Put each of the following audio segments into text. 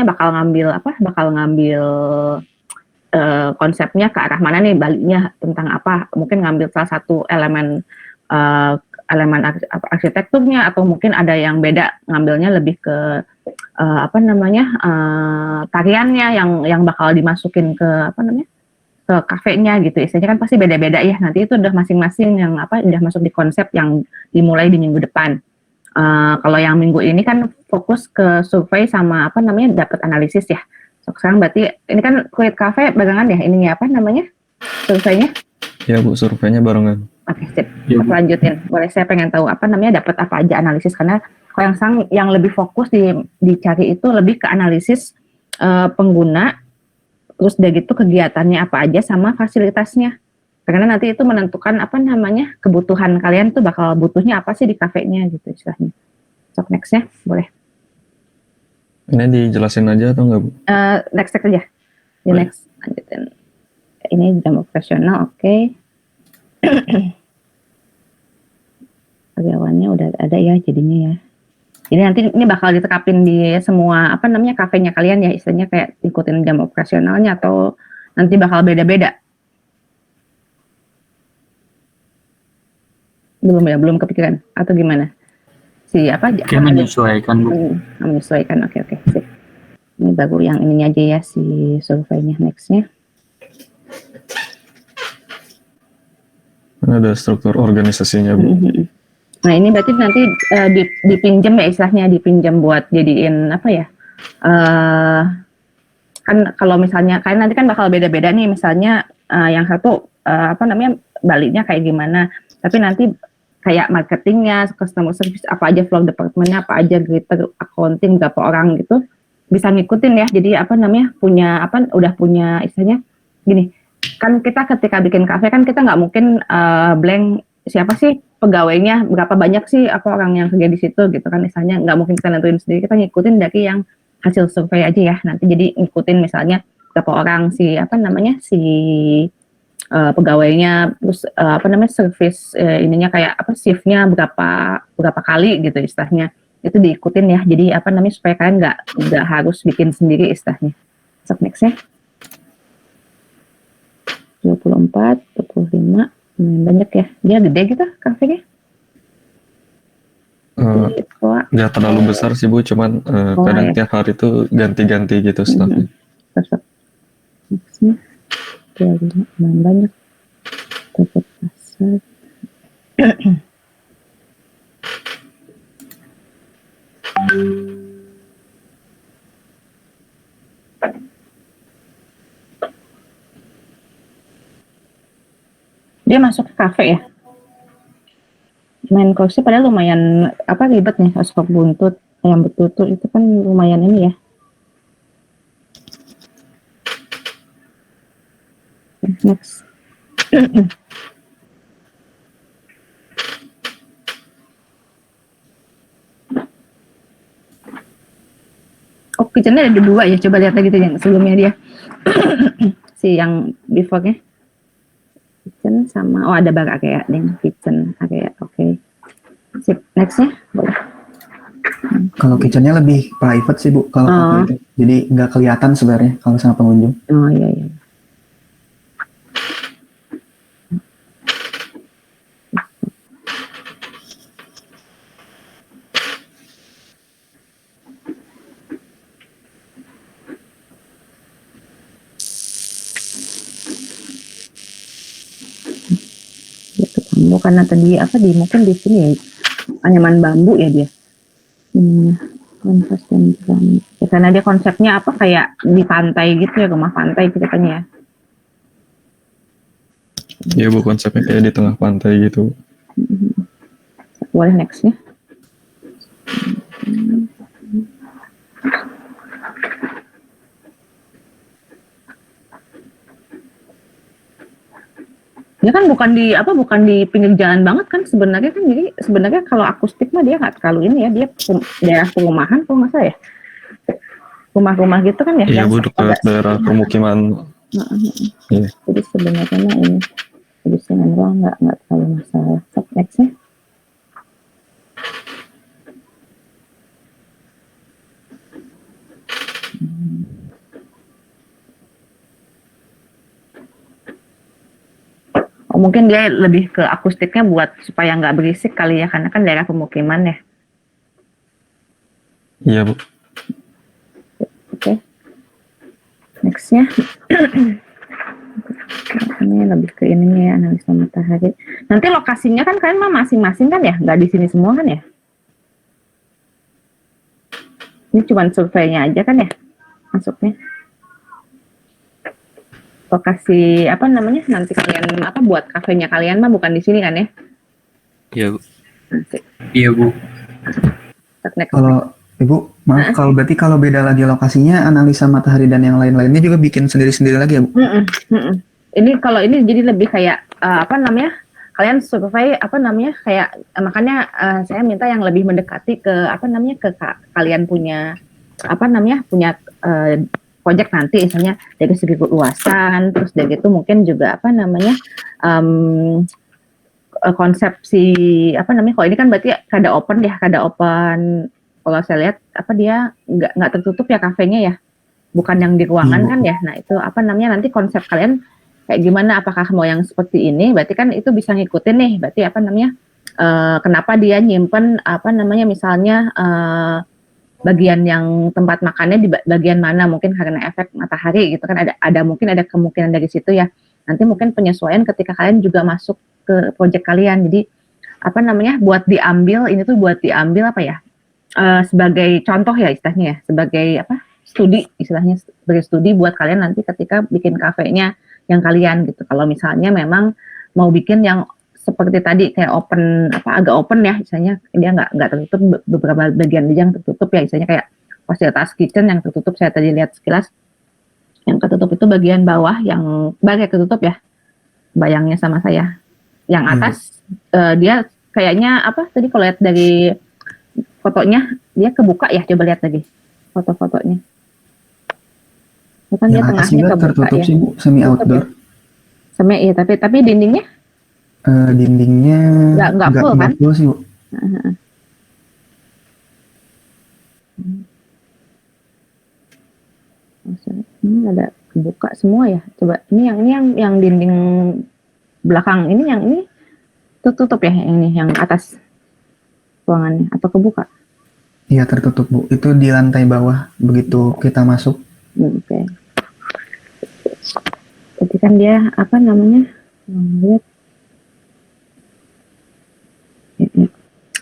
bakal ngambil konsepnya ke arah mana nih, Balinya tentang apa, mungkin ngambil salah satu elemen arsitekturnya, atau mungkin ada yang beda ngambilnya lebih ke tariannya yang bakal dimasukin ke ke kafenya gitu. Istilahnya kan pasti beda-beda ya, nanti itu udah masing-masing yang udah masuk di konsep yang dimulai di minggu depan. Kalau yang minggu ini kan fokus ke survei sama dapat analisis ya. Sekarang berarti ini kan Kulit Cafe barengan ya ininya surveinya? Ya Bu, surveinya barengan. Oke, sip. Kita lanjutin. Boleh, saya pengen tahu dapat apa aja analisis, karena kalau yang lebih fokus dicari itu lebih ke analisis pengguna, terus udah gitu kegiatannya apa aja sama fasilitasnya. Karena nanti itu menentukan kebutuhan kalian tuh bakal butuhnya apa sih di kafenya gitu istilahnya. So, next-nya boleh. Ini dijelasin aja atau enggak Bu? Next aja. Next, lanjutin. Ini jam operasional, oke. Karyawannya udah ada ya jadinya ya. Jadi nanti ini bakal ditekapin di semua kafenya kalian ya, istilahnya kayak ikutin jam operasionalnya atau nanti bakal beda-beda. Belum kepikiran atau gimana? Menyesuaikan Bu. Menyesuaikan, oke. Sip. Ini baru yang ininya aja ya, si surveinya. Next-nya. Ada struktur organisasinya Bu. Nah ini berarti nanti dipinjam ya, istilahnya dipinjam buat jadiin kan kalau misalnya kalian nanti kan bakal beda-beda nih, misalnya yang satu Balinya kayak gimana, tapi nanti kayak marketingnya, customer service apa aja, flow departmentnya apa aja, greater accounting berapa orang gitu, bisa ngikutin ya. Jadi udah punya istilahnya gini, kan kita ketika bikin kafe kan kita nggak mungkin blank siapa sih pegawainya, berapa banyak sih orang yang kerja di situ gitu kan, misalnya nggak mungkin kita nentuin sendiri, kita ngikutin dari yang hasil survei aja ya. Nanti jadi ngikutin misalnya berapa orang si pegawainya, terus service ininya kayak shiftnya berapa kali gitu istilahnya, itu diikutin ya. Jadi supaya kalian nggak harus bikin sendiri istilahnya. So, next-nya 24, 25, banyak ya, dia gede gitu kafenya. Nggak terlalu besar sih Bu, cuman kadang ya, tiap hari itu ganti-ganti gitu staffnya. Next-nya 25, banyak. Tutup pasar. Dia masuk ke kafe ya. Main kursi padahal lumayan ribet nih, asbak buntut, ayam betutu itu kan lumayan ini ya. Next. Oh, kitchennya ada 2 ya, coba lihat lagi tuh yang sebelumnya dia. Si yang before-nya. Kitchen sama, ada bar area dengan kitchen area, oke. Sip, next-nya boleh. Kalau kitchennya lebih private sih Bu, kalau itu. Jadi nggak kelihatan sebenarnya kalau sama pengunjung. Oh iya. Karena tadi mungkin di sini ya anyaman bambu ya dia. Kanvas dan bambu. Ya, karena dia konsepnya kayak di pantai gitu ya, rumah pantai ceritanya ya. Iya Bu, konsepnya kayak di tengah pantai gitu. Boleh next-nya. Dia kan bukan di pinggir jalan banget kan sebenarnya kan, jadi sebenarnya kalau akustik mah dia nggak terlalu ini ya, dia daerah perumahan kalau nggak salah ya, rumah-rumah gitu kan ya. Iya Bu, dekat daerah permukiman. Iya. Jadi sebenarnya ini desain ruang nggak terlalu masalah. So, next-nya. Oh, mungkin dia lebih ke akustiknya buat supaya nggak berisik kali ya, karena kan daerah pemukiman ya. Iya Bu. Oke. Nextnya, ini lebih ke ininya ya, analisa matahari. Nanti lokasinya kan kalian mah masing-masing kan ya, nggak di sini semua kan ya? Ini cuma surveinya aja kan ya, masuknya. Lokasi apa namanya nanti kalian apa buat kafenya kalian mah bukan di sini kan ya? Iya Bu. Nanti. Iya Bu. Next. Kalau Ibu, maaf kalau berarti kalau beda lagi lokasinya, analisa matahari dan yang lain-lainnya juga bikin sendiri-sendiri lagi ya Bu? Ini kalau ini jadi lebih kayak apa namanya? Kalian survei apa namanya? Kayak makanya saya minta yang lebih mendekati ke apa namanya ke kalian punya apa namanya? Punya project nanti misalnya dari segi luasan, terus dari itu mungkin juga apa namanya? Konsepsi apa namanya? Kalau ini kan berarti kada open ya, kada open. Kalau saya lihat apa dia nggak tertutup ya kafenya ya, bukan yang di ruangan kan ya. Nah itu apa namanya nanti konsep kalian kayak gimana? Apakah mau yang seperti ini? Berarti kan itu bisa ngikutin nih. Berarti apa namanya? Kenapa dia nyimpen apa namanya misalnya bagian yang tempat makannya di bagian mana? Mungkin karena efek matahari gitu kan ada mungkin ada kemungkinan dari situ ya. Nanti mungkin penyesuaian ketika kalian juga masuk ke project kalian. Jadi apa namanya? Buat diambil ini tuh buat diambil apa ya? Sebagai contoh ya istilahnya ya, sebagai apa studi istilahnya sebagai studi buat kalian nanti ketika bikin kafenya yang kalian gitu. Kalau misalnya memang mau bikin yang seperti tadi kayak open apa agak open ya, misalnya dia nggak tertutup beberapa bagian dia yang tertutup ya, misalnya kayak fasilitas kitchen yang tertutup saya tadi lihat sekilas yang tertutup itu bagian bawah yang bagian tertutup ya, bayangnya sama saya. Yang atas dia kayaknya apa tadi kalau lihat dari fotonya dia kebuka ya, coba lihat lagi foto-fotonya. Itu kan dia Yang atas tengahnya juga kebuka tertutup ya. sih Bu, semi outdoor. Semi iya, tapi dindingnya Dindingnya nggak full kan? full sih Bu. Ini ada kebuka semua ya. Coba ini yang dinding belakang ini yang ini tertutup ya, yang ini yang atas ruangannya atau kebuka? Iya tertutup Bu, itu di lantai bawah begitu kita masuk. Oke. Jadi kan dia apa namanya? Lihat.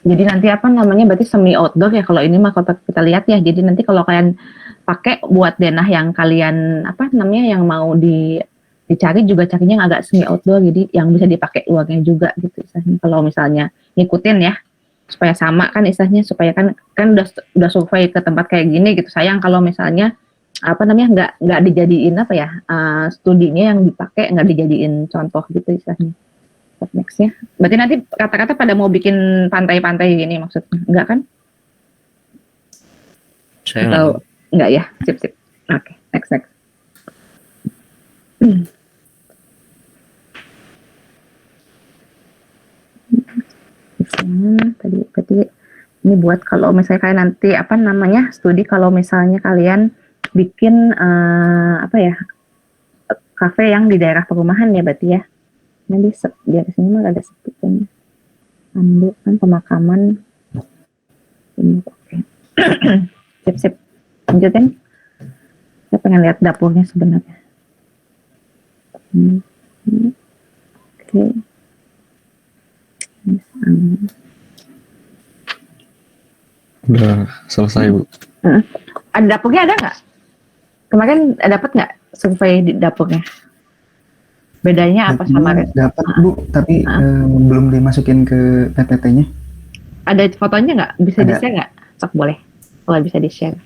Jadi nanti apa namanya? Berarti semi outdoor ya kalau ini mah kalau kita lihat ya. Jadi nanti kalau kalian pakai buat denah yang kalian apa namanya yang mau dicari juga carinya yang agak semi outdoor. Jadi yang bisa dipakai luarnya juga gitu. Kalau misalnya ngikutin ya. Supaya sama kan istilahnya supaya kan udah survei ke tempat kayak gini gitu. Sayang kalau misalnya apa namanya nggak dijadiin apa ya studinya yang dipakai nggak dijadiin contoh gitu istilahnya. Nextnya berarti nanti kata-kata pada mau bikin pantai-pantai gini maksudnya enggak kan? Saya Atau enggak ya, sip. Oke, next. Tadi berarti ini buat kalau misalnya kalian nanti apa namanya studi kalau misalnya kalian bikin apa ya kafe yang di daerah perumahan ya berarti ya nanti di sini mah ada sepi kayaknya ambil kan pemakaman ini oke. Sip lanjutin saya pengen lihat dapurnya sebenarnya oke. Udah selesai Bu. Ada dapurnya ada nggak? Kemarin dapat nggak survei di dapurnya? Bedanya apa sama res? Dapat Bu, tapi belum dimasukin ke PPT-nya. Ada fotonya nggak? Bisa Ada. di-share nggak? Sok boleh. Kalau bisa di-share.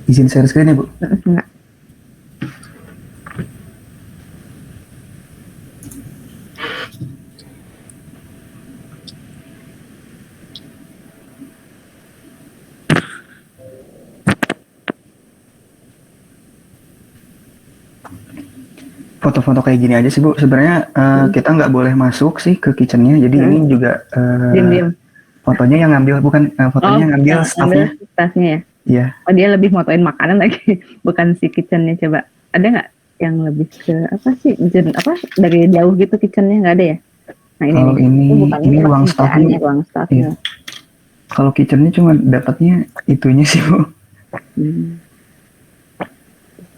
Izin share screen ya Bu? Enggak. Foto-foto kayak gini aja sih Bu. Sebenarnya kita nggak boleh masuk sih ke kitchennya. Jadi ini juga Diam-diam. fotonya yang ngambil bukan fotonya yang ngambil staffnya. Staffnya ya. Iya. Oh, dia lebih motoin makanan lagi, bukan si kitchennya. Coba ada nggak yang lebih ke apa sih, apa dari jauh gitu kitchennya, nggak ada ya? Nah ini Kalau nih, itu bukan ini ruang staff kerjaannya, Bu. ruang Iya. staffnya. Kalau kitchennya cuma dapatnya itunya sih Bu. Hmm.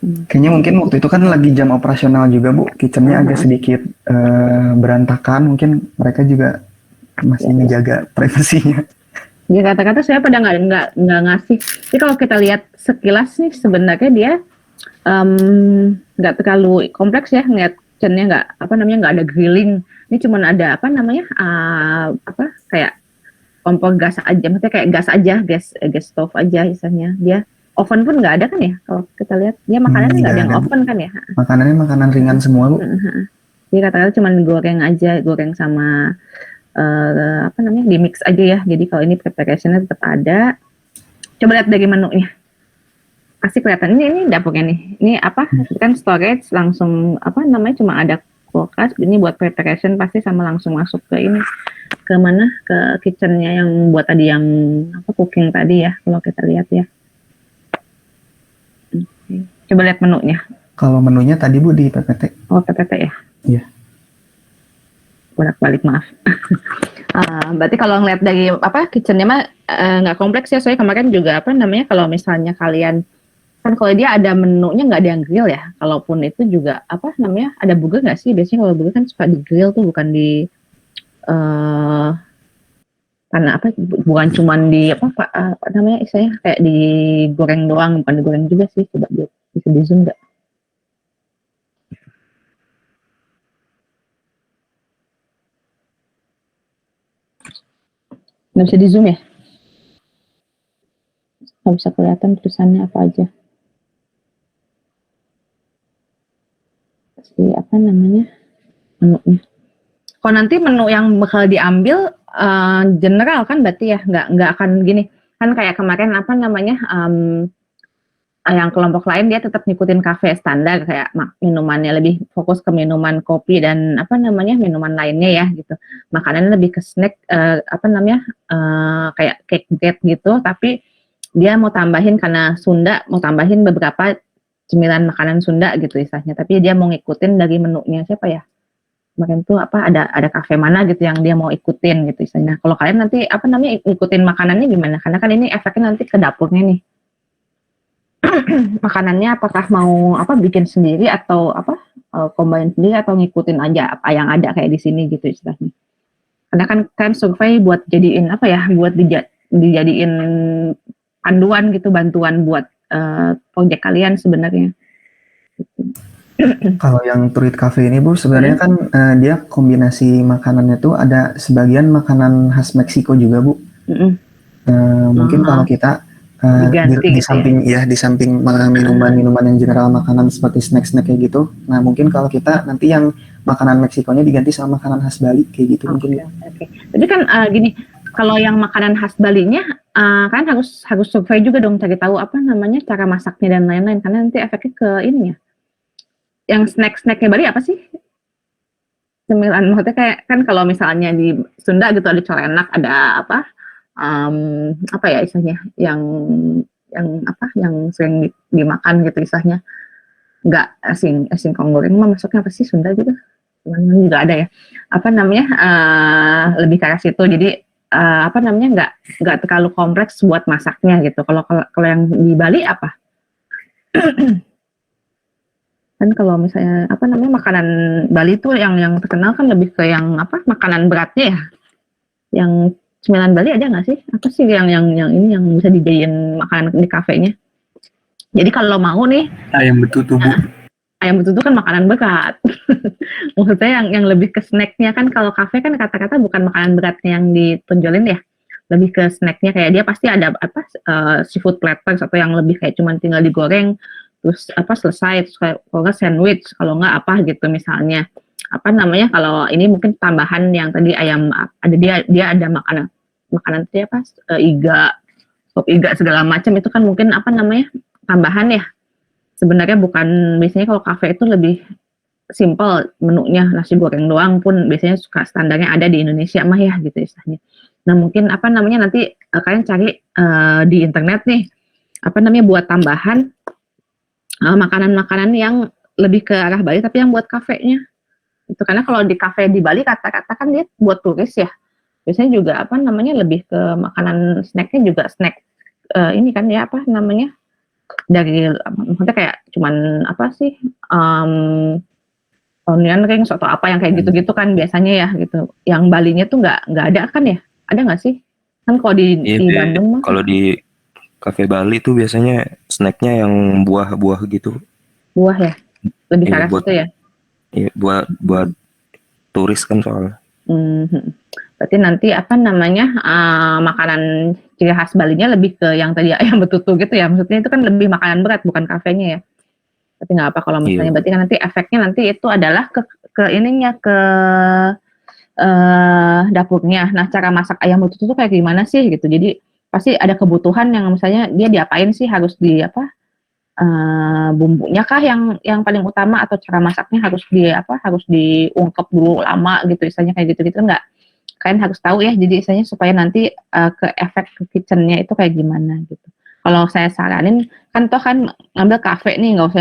Kayaknya mungkin waktu itu kan lagi jam operasional juga Bu. Kitchennya agak sedikit berantakan. Mungkin mereka juga masih menjaga privasinya. Dia kata-kata saya pada nggak ngasih. Jadi kalau kita lihat sekilas nih sebenarnya dia nggak terlalu kompleks ya, ngeliat kitchennya nggak apa namanya nggak ada grilling. Ini cuma ada apa namanya apa kayak kompor gas aja, maksudnya kayak gas aja, gas stove aja misalnya. Dia oven pun nggak ada kan ya, kalau kita lihat dia makanannya nggak ada yang oven kan ya. Makanannya makanan ringan semua Bu. Dia kata-kata cuma goreng aja, goreng sama apa namanya di mix aja ya. Jadi kalau ini preparationnya tetap ada. Coba lihat dari menunya, pasti kelihatan ini dapurnya nih. Ini apa kan storage langsung apa namanya cuma ada kulkas. Ini buat preparation pasti sama langsung masuk ke ini, ke mana, ke kitchennya yang buat tadi yang apa cooking tadi ya, kalau kita lihat ya. Coba lihat menunya. Kalau menunya tadi Bu di PPT. Oh PPT ya. Iya. Bolak-balik maaf. Berarti kalau ngeliat dari apa kitchennya mah nggak kompleks ya. Soalnya kemarin juga apa namanya kalau misalnya kalian kan kalau dia ada menunya nggak ada yang grill ya. Kalaupun itu juga apa namanya ada burger nggak sih? Biasanya kalau burger kan suka di grill tuh, bukan di karena apa? Bukan cuman di apa namanya istilahnya kayak digoreng doang, bukan digoreng juga sih. Coba bisa di zoom nggak? Nggak bisa di zoom ya? Nggak bisa kelihatan tulisannya apa aja. Si apa namanya menunya. Kalau nanti menu yang bakal diambil general kan berarti ya nggak akan gini kan kayak kemarin apa namanya yang kelompok lain dia tetap ngikutin kafe standar kayak minumannya lebih fokus ke minuman kopi dan apa namanya minuman lainnya ya gitu. Makanannya lebih ke snack apa namanya kayak cake gitu, tapi dia mau tambahin karena Sunda mau tambahin beberapa cemilan makanan Sunda gitu istilahnya, tapi dia mau ngikutin dari menunya siapa ya kemarin tuh apa ada kafe mana gitu yang dia mau ikutin gitu istilahnya. Kalau kalian nanti apa namanya ikutin makanannya gimana, karena kan ini efeknya nanti ke dapurnya nih. Makanannya apakah mau apa bikin sendiri atau apa combine sendiri atau ngikutin aja apa yang ada kayak di sini gitu istilahnya. Karena kan survei buat jadiin apa ya, buat dijadiin panduan gitu, bantuan buat project kalian sebenarnya. Gitu. Kalau yang Truit Cafe ini Bu, sebenarnya kan dia kombinasi makanannya tuh ada sebagian makanan khas Meksiko juga Bu. Mungkin kalau kita di samping ya di samping minuman-minuman yang general makanan seperti snack-snack kayak gitu. Nah mungkin kalau kita nanti yang makanan Meksikonya diganti sama makanan khas Bali kayak gitu mungkin. Oke. Jadi kan gini, kalau yang makanan khas Balinya kan harus survei juga dong, cari tahu apa namanya cara masaknya dan lain-lain, karena nanti efeknya ke ininya. Yang snack-snacknya Bali apa sih? Cemilan, maksudnya kayak kan kalau misalnya di Sunda gitu ada colenak, ada apa? Apa ya istilahnya? Yang apa? Yang sering dimakan gitu istilahnya. Enggak singkong goreng mah masuknya apa sih Sunda juga? Cuman juga ada ya. Apa namanya? Lebih ke arah situ. Jadi apa namanya? Enggak terlalu kompleks buat masaknya gitu. Kalau yang di Bali apa? Kan kalau misalnya apa namanya makanan Bali tuh yang terkenal kan lebih ke yang apa makanan beratnya ya. Yang cemilan Bali ada nggak sih? Apa sih yang ini yang bisa dijadiin makanan di kafenya? Jadi kalau mau nih ayam betutu Bu. Ayam betutu kan makanan berat. Maksudnya yang lebih ke snacknya kan, kalau kafe kan kata-kata bukan makanan beratnya yang ditonjolin ya. Lebih ke snacknya kayak dia pasti ada apa seafood platter atau yang lebih kayak cuman tinggal digoreng terus apa selesai, terus kalau nggak sandwich, kalau nggak apa gitu misalnya apa namanya, kalau ini mungkin tambahan yang tadi ayam ada dia ada makanan itu apa iga, sop iga segala macam itu kan mungkin apa namanya tambahan ya, sebenarnya bukan, biasanya kalau kafe itu lebih simple menunya, nasi goreng doang pun biasanya suka standarnya ada di Indonesia mah ya gitu istilahnya. Nah mungkin apa namanya nanti kalian cari di internet nih apa namanya buat tambahan makanan-makanan yang lebih ke arah Bali tapi yang buat kafenya. Itu karena kalau di kafe di Bali kata-kata kan dia buat turis ya. Biasanya juga apa namanya lebih ke makanan snacknya juga snack ini kan ya apa namanya dari maksudnya kayak cuman apa sih onion rings atau apa yang kayak gitu-gitu kan biasanya ya gitu. Yang Balinya tuh nggak ada kan ya? Ada nggak sih? Kan kalau di Bandung mah kalau di Cafe Bali tuh biasanya snacknya yang buah-buah gitu. buah ya, lebih Iya, keras buat itu ya. iya, buat turis kan soalnya. Mhm. Berarti nanti apa namanya makanan ciri khas Balinya lebih ke yang tadi ayam betutu gitu ya. Maksudnya itu kan lebih makanan berat bukan kafenya ya. Tapi nggak apa kalau misalnya Iya. berarti kan nanti efeknya nanti itu adalah ke ininya ke dapurnya. Nah, cara masak ayam betutu tuh kayak gimana sih gitu. Jadi pasti ada kebutuhan yang misalnya dia diapain sih harus di apa bumbunya kah yang paling utama atau cara masaknya harus di apa harus diungkep dulu lama gitu misalnya kayak gitu-gitu enggak kalian harus tahu ya jadi misalnya supaya nanti ke efek ke kitchennya itu kayak gimana gitu kalau saya saranin kan toh kan ngambil kafe nih nggak usah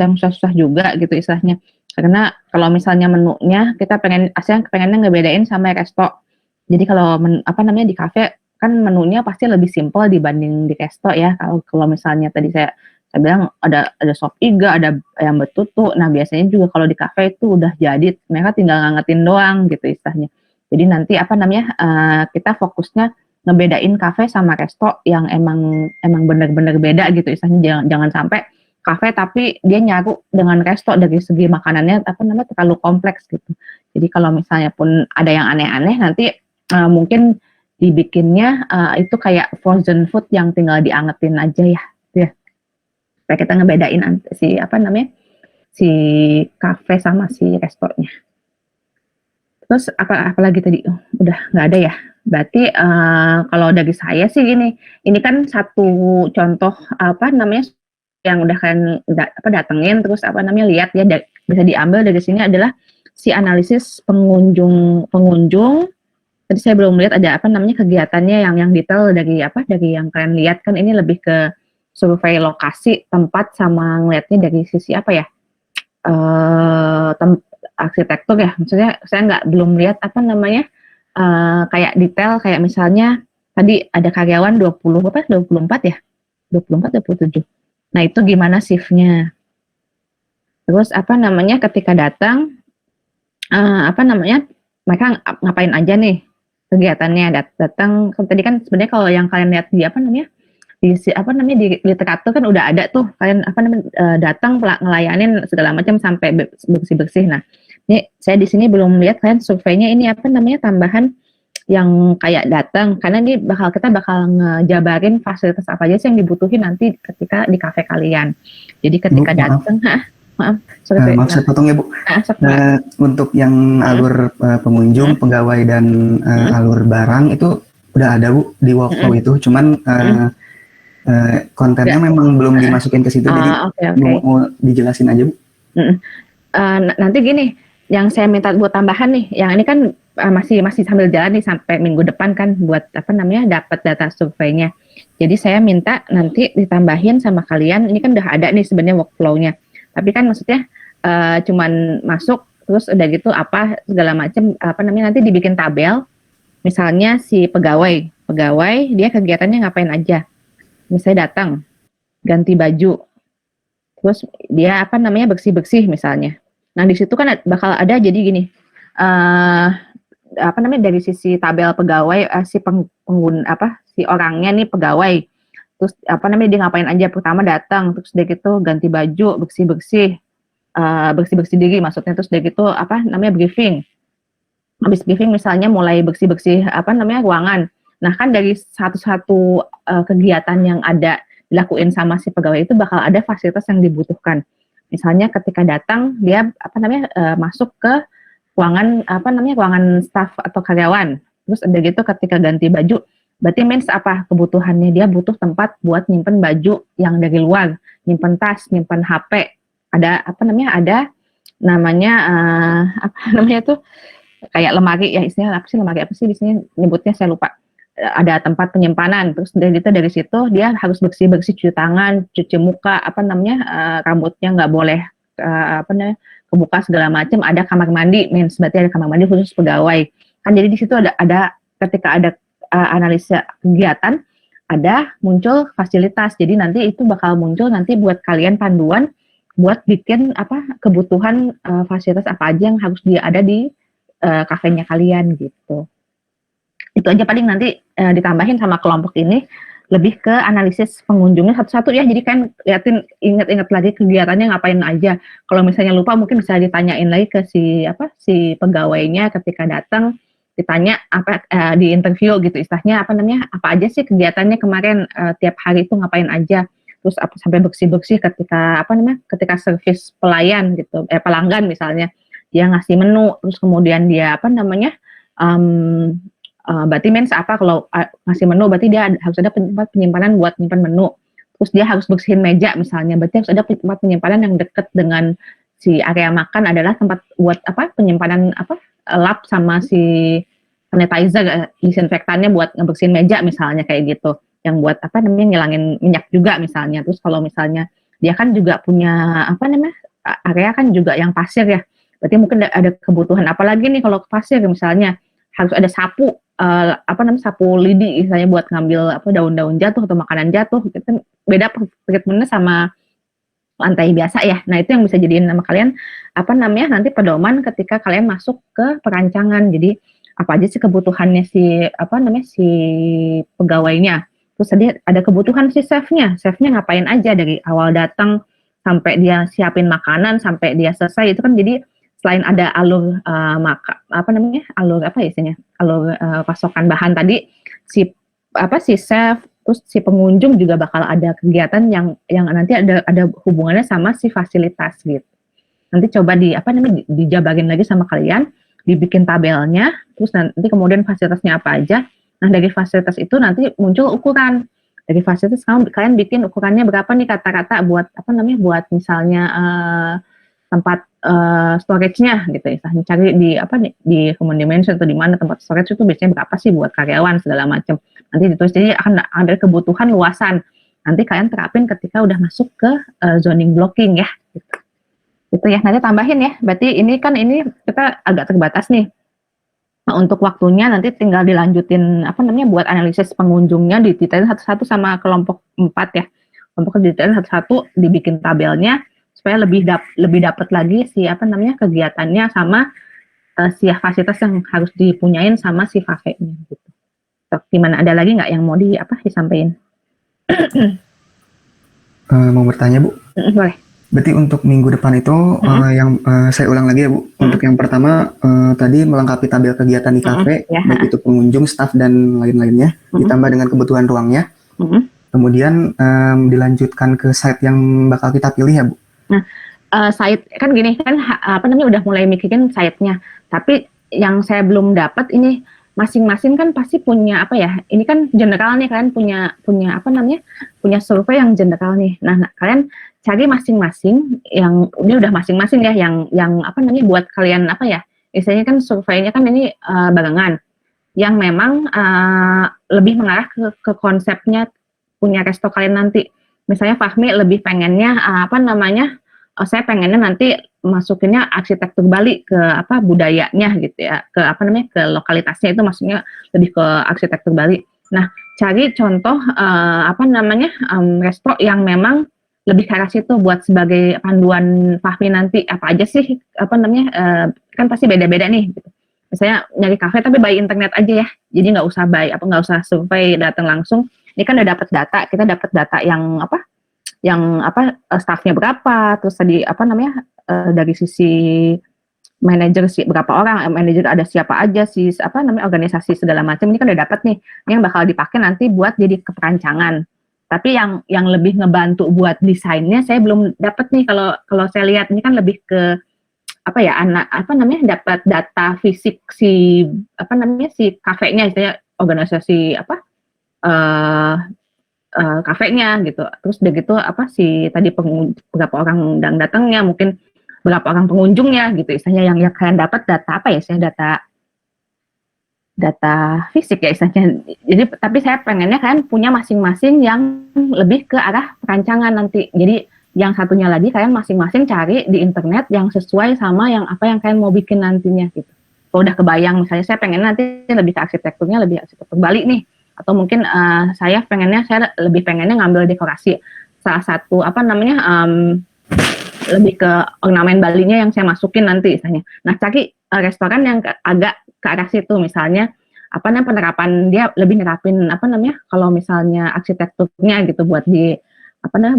yang susah-susah juga gitu istilahnya karena kalau misalnya menunya kita pengennya ngebedain sama resto jadi kalau apa namanya di kafe kan menunya pasti lebih simpel dibanding di resto ya kalau misalnya tadi saya bilang ada sop iga, ada ayam betutu. Nah, biasanya juga kalau di kafe itu udah jadi, mereka tinggal ngangetin doang gitu istilahnya. Jadi nanti apa namanya kita fokusnya ngebedain kafe sama resto yang emang bener-bener beda gitu istilahnya. Jangan sampai kafe tapi dia nyaru dengan resto dari segi makanannya apa namanya terlalu kompleks gitu. Jadi kalau misalnya pun ada yang aneh-aneh nanti mungkin dibikinnya itu kayak frozen food yang tinggal diangetin aja ya. Supaya kita ngebedain si apa namanya si kafe sama si restonya. Terus apalagi tadi udah nggak ada ya. Berarti kalau dari saya sih gini, ini kan satu contoh apa namanya yang udah kalian datengin terus apa namanya lihat ya bisa diambil dari sini adalah si analisis pengunjung. Tadi saya belum lihat ada apa namanya kegiatannya yang detail dari yang kalian lihat kan ini lebih ke survei lokasi tempat sama ngeliatnya dari sisi apa ya arsitektur ya maksudnya saya belum lihat apa namanya kayak detail kayak misalnya tadi ada karyawan 24 ya 27 nah itu gimana shiftnya terus apa namanya ketika datang apa namanya mereka ngapain aja nih kegiatannya datang tadi kan sebenarnya kalau yang kalian lihat di apa namanya di literatur kan udah ada tuh kalian apa namanya datang ngelayanin segala macam sampai bersih-bersih. Nah, ini saya di sini belum lihat kalian surveinya ini apa namanya tambahan yang kayak datang karena ini kita bakal ngejabarin fasilitas apa aja sih yang dibutuhin nanti ketika di kafe kalian. Jadi ketika datang, maaf saya potong ya Bu. Untuk yang alur pengunjung, pegawai dan alur barang itu udah ada Bu di workflow itu, cuman kontennya memang belum dimasukin ke situ, jadi mau dijelasin aja Bu. Nanti gini, yang saya minta buat tambahan nih, yang ini kan masih sambil jalan nih sampai minggu depan kan buat apa namanya dapat data surveinya. Jadi saya minta nanti ditambahin sama kalian, ini kan udah ada nih sebenarnya workflow-nya. Tapi kan maksudnya cuman masuk terus udah gitu apa segala macam apa namanya nanti dibikin tabel. Misalnya si pegawai dia kegiatannya ngapain aja. Misalnya datang ganti baju terus dia apa namanya bersih-bersih misalnya nah di situ kan bakal ada jadi gini apa namanya dari sisi tabel pegawai si pengguna si orangnya nih pegawai terus apa namanya dia ngapain aja pertama datang terus dia gitu ganti baju bersih-bersih diri maksudnya terus dia gitu apa namanya briefing habis briefing misalnya mulai bersih-bersih apa namanya ruangan. Nah kan dari satu-satu kegiatan yang ada dilakuin sama si pegawai itu bakal ada fasilitas yang dibutuhkan. Misalnya ketika datang dia apa namanya masuk ke ruangan apa namanya ruangan staff atau karyawan. Terus ada gitu ketika ganti baju, berarti means apa kebutuhannya dia butuh tempat buat nyimpen baju yang dari luar, nyimpen tas, nyimpen HP. Ada apa namanya apa namanya tuh kayak lemari ya istilahnya apa sih lemari apa sih di sini nyebutnya saya lupa. ada tempat penyimpanan, terus dari situ dia harus bersih-bersih, cuci tangan, cuci muka, rambutnya nggak boleh kebuka segala macam. Ada kamar mandi, berarti ada kamar mandi khusus pegawai. Kan jadi di situ ada ketika ada analisa kegiatan, ada muncul fasilitas. Jadi nanti itu bakal muncul nanti buat kalian panduan buat bikin kebutuhan fasilitas apa aja yang harus dia ada di kafenya kalian gitu. Itu aja paling nanti ditambahin sama kelompok ini lebih ke analisis pengunjungnya satu-satu ya. Jadi kan ingat-ingat lagi kegiatannya ngapain aja. Kalau misalnya lupa mungkin bisa ditanyain lagi ke si pegawainya ketika datang, ditanya di interview gitu istilahnya apa aja sih kegiatannya kemarin, tiap hari itu ngapain aja. Terus sampai bersih-bersih ketika servis pelayan gitu, pelanggan misalnya dia ngasih menu, terus kemudian dia berarti kalau ngasih menu berarti dia harus ada tempat penyimpanan buat nyimpan menu. Terus dia harus bersihin meja misalnya, berarti harus ada tempat penyimpanan yang dekat dengan si area makan adalah tempat buat penyimpanan lap sama si sanitizer, disinfektannya buat ngebersihin meja misalnya kayak gitu. Yang buat ngilangin minyak juga misalnya. Terus kalau misalnya dia kan juga punya area kan juga yang pasir ya. Berarti mungkin ada kebutuhan apa lagi nih kalau ke pasir misalnya harus ada sapu sapu lidi misalnya buat ngambil daun-daun jatuh atau makanan jatuh gitu. Beda treatmentnya sama lantai biasa ya. Nah, itu yang bisa jadiin nama kalian nanti pedoman ketika kalian masuk ke perancangan. Jadi apa aja sih kebutuhannya si si pegawainya. Terus tadi ada kebutuhan si chefnya ngapain aja dari awal datang sampai dia siapin makanan sampai dia selesai. Itu kan jadi selain ada alur alur pasokan bahan tadi, si chef terus si pengunjung juga bakal ada kegiatan yang nanti ada hubungannya sama si fasilitas gitu. Nanti coba dijabarin lagi sama kalian, dibikin tabelnya, terus nanti kemudian fasilitasnya apa aja. Nah, dari fasilitas itu nanti muncul ukuran. Dari fasilitas kalian bikin ukurannya berapa nih kata-kata buat buat misalnya tempat storage-nya gitu ya. Cari di common dimension atau di mana tempat storage itu biasanya berapa sih buat karyawan segala macam. Nanti ditulis, jadi akan ada kebutuhan luasan. Nanti kalian terapin ketika udah masuk ke zoning blocking ya gitu. Itu ya, nanti tambahin ya. Berarti ini kita agak terbatas nih. Nah, untuk waktunya nanti tinggal dilanjutin buat analisis pengunjungnya, didetailin satu-satu sama kelompok 4 ya. Kelompok didetailin satu-satu, dibikin tabelnya supaya lebih dapat lagi si kegiatannya sama si fasilitas yang harus dipunyain sama si kafenya gitu. So, gimana, ada lagi nggak yang mau disampaikan? Mau bertanya Bu? Boleh. Berarti untuk minggu depan itu yang saya ulang lagi ya Bu. Untuk yang pertama tadi melengkapi tabel kegiatan di kafe, baik itu pengunjung, staff dan lain-lainnya, ditambah dengan kebutuhan ruangnya. Kemudian dilanjutkan ke site yang bakal kita pilih ya Bu. Nah, site kan gini kan udah mulai mikirin site-nya. Tapi yang saya belum dapat ini masing-masing kan pasti punya ini kan general nih, kalian punya punya survei yang general nih. Nah, kalian cari masing-masing yang ini udah masing-masing ya yang buat kalian istilahnya kan surveinya kan ini barengan yang memang lebih mengarah ke konsepnya punya resto kalian nanti. Misalnya Fahmi lebih pengennya saya pengennya nanti masukinnya arsitektur Bali ke budayanya gitu ya, ke ke lokalitasnya, itu maksudnya lebih ke arsitektur Bali. Nah, cari contoh resto yang memang lebih ke arah situ buat sebagai panduan Fahmi nanti apa aja sih kan pasti beda-beda nih gitu. Misalnya nyari kafe tapi by internet aja ya. Jadi nggak usah survei datang langsung. Ini kan udah dapat data, kita dapat data yang staffnya berapa, terus tadi dari sisi manajer berapa orang, manajer ada siapa aja sih, organisasi segala macam, ini kan udah dapat nih. Ini yang bakal dipakai nanti buat jadi keperancangan. Tapi yang lebih ngebantu buat desainnya saya belum dapat nih. Kalau saya lihat ini kan lebih ke dapat data fisik si si kafenya, istilahnya organisasi kafenya gitu. Terus udah gitu si tadi berapa orang yang datangnya, mungkin berapa orang pengunjungnya gitu. Istilahnya yang kalian dapat data data data fisik ya istilahnya. Jadi tapi saya pengennya kan punya masing-masing yang lebih ke arah perancangan nanti. Jadi yang satunya lagi kalian masing-masing cari di internet yang sesuai sama yang apa yang kalian mau bikin nantinya gitu. Kalau udah kebayang misalnya saya pengen nanti lebih ke arsitekturnya lebih arsitektur Bali nih, atau mungkin saya lebih pengennya ngambil dekorasi salah satu lebih ke ornamen Balinya yang saya masukin nanti misalnya. Nah cari restoran yang agak ke arah situ, misalnya penerapan dia lebih nerapin kalau misalnya arsitekturnya gitu buat di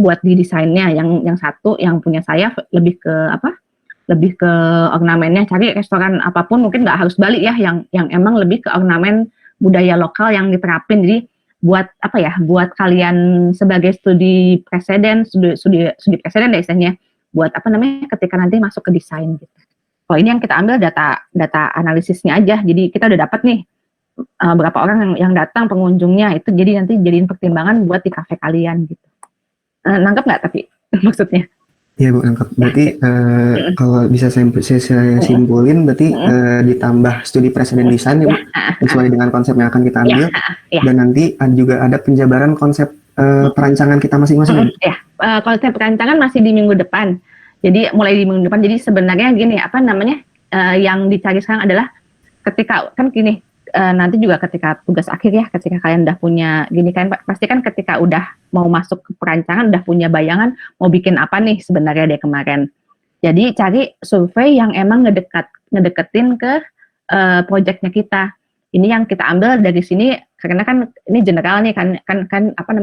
buat di desainnya. Yang satu yang punya saya lebih ke ornamennya. Cari restoran apapun, mungkin nggak harus Bali ya, yang emang lebih ke ornamen budaya lokal yang diterapin. Jadi buat buat kalian sebagai studi presiden deh istilahnya, buat ketika nanti masuk ke desain gitu. Kalau ini yang kita ambil data analisisnya aja. Jadi kita udah dapat nih berapa orang yang datang pengunjungnya, itu jadi nanti jadiin pertimbangan buat di kafe kalian gitu. Nangkep nggak tapi maksudnya? Iya Bu, nangkep. Berarti kalau bisa saya simpulin berarti ditambah studi presiden desain ya Bu, sesuai dengan konsep yang akan kita ambil. Dan nanti juga ada penjabaran konsep perancangan kita masing-masing. Konsep perancangan masih di minggu depan. Jadi mulai di minggu depan. Jadi sebenarnya gini, yang dicari sekarang adalah ketika kan gini, nanti juga ketika tugas akhir ya, ketika kalian udah punya gini kan, pasti kan ketika udah mau masuk ke perancangan udah punya bayangan mau bikin apa nih sebenarnya dari kemarin. Jadi cari survei yang emang ngedeketin ke proyeknya kita. Ini yang kita ambil dari sini karena kan ini general nih kan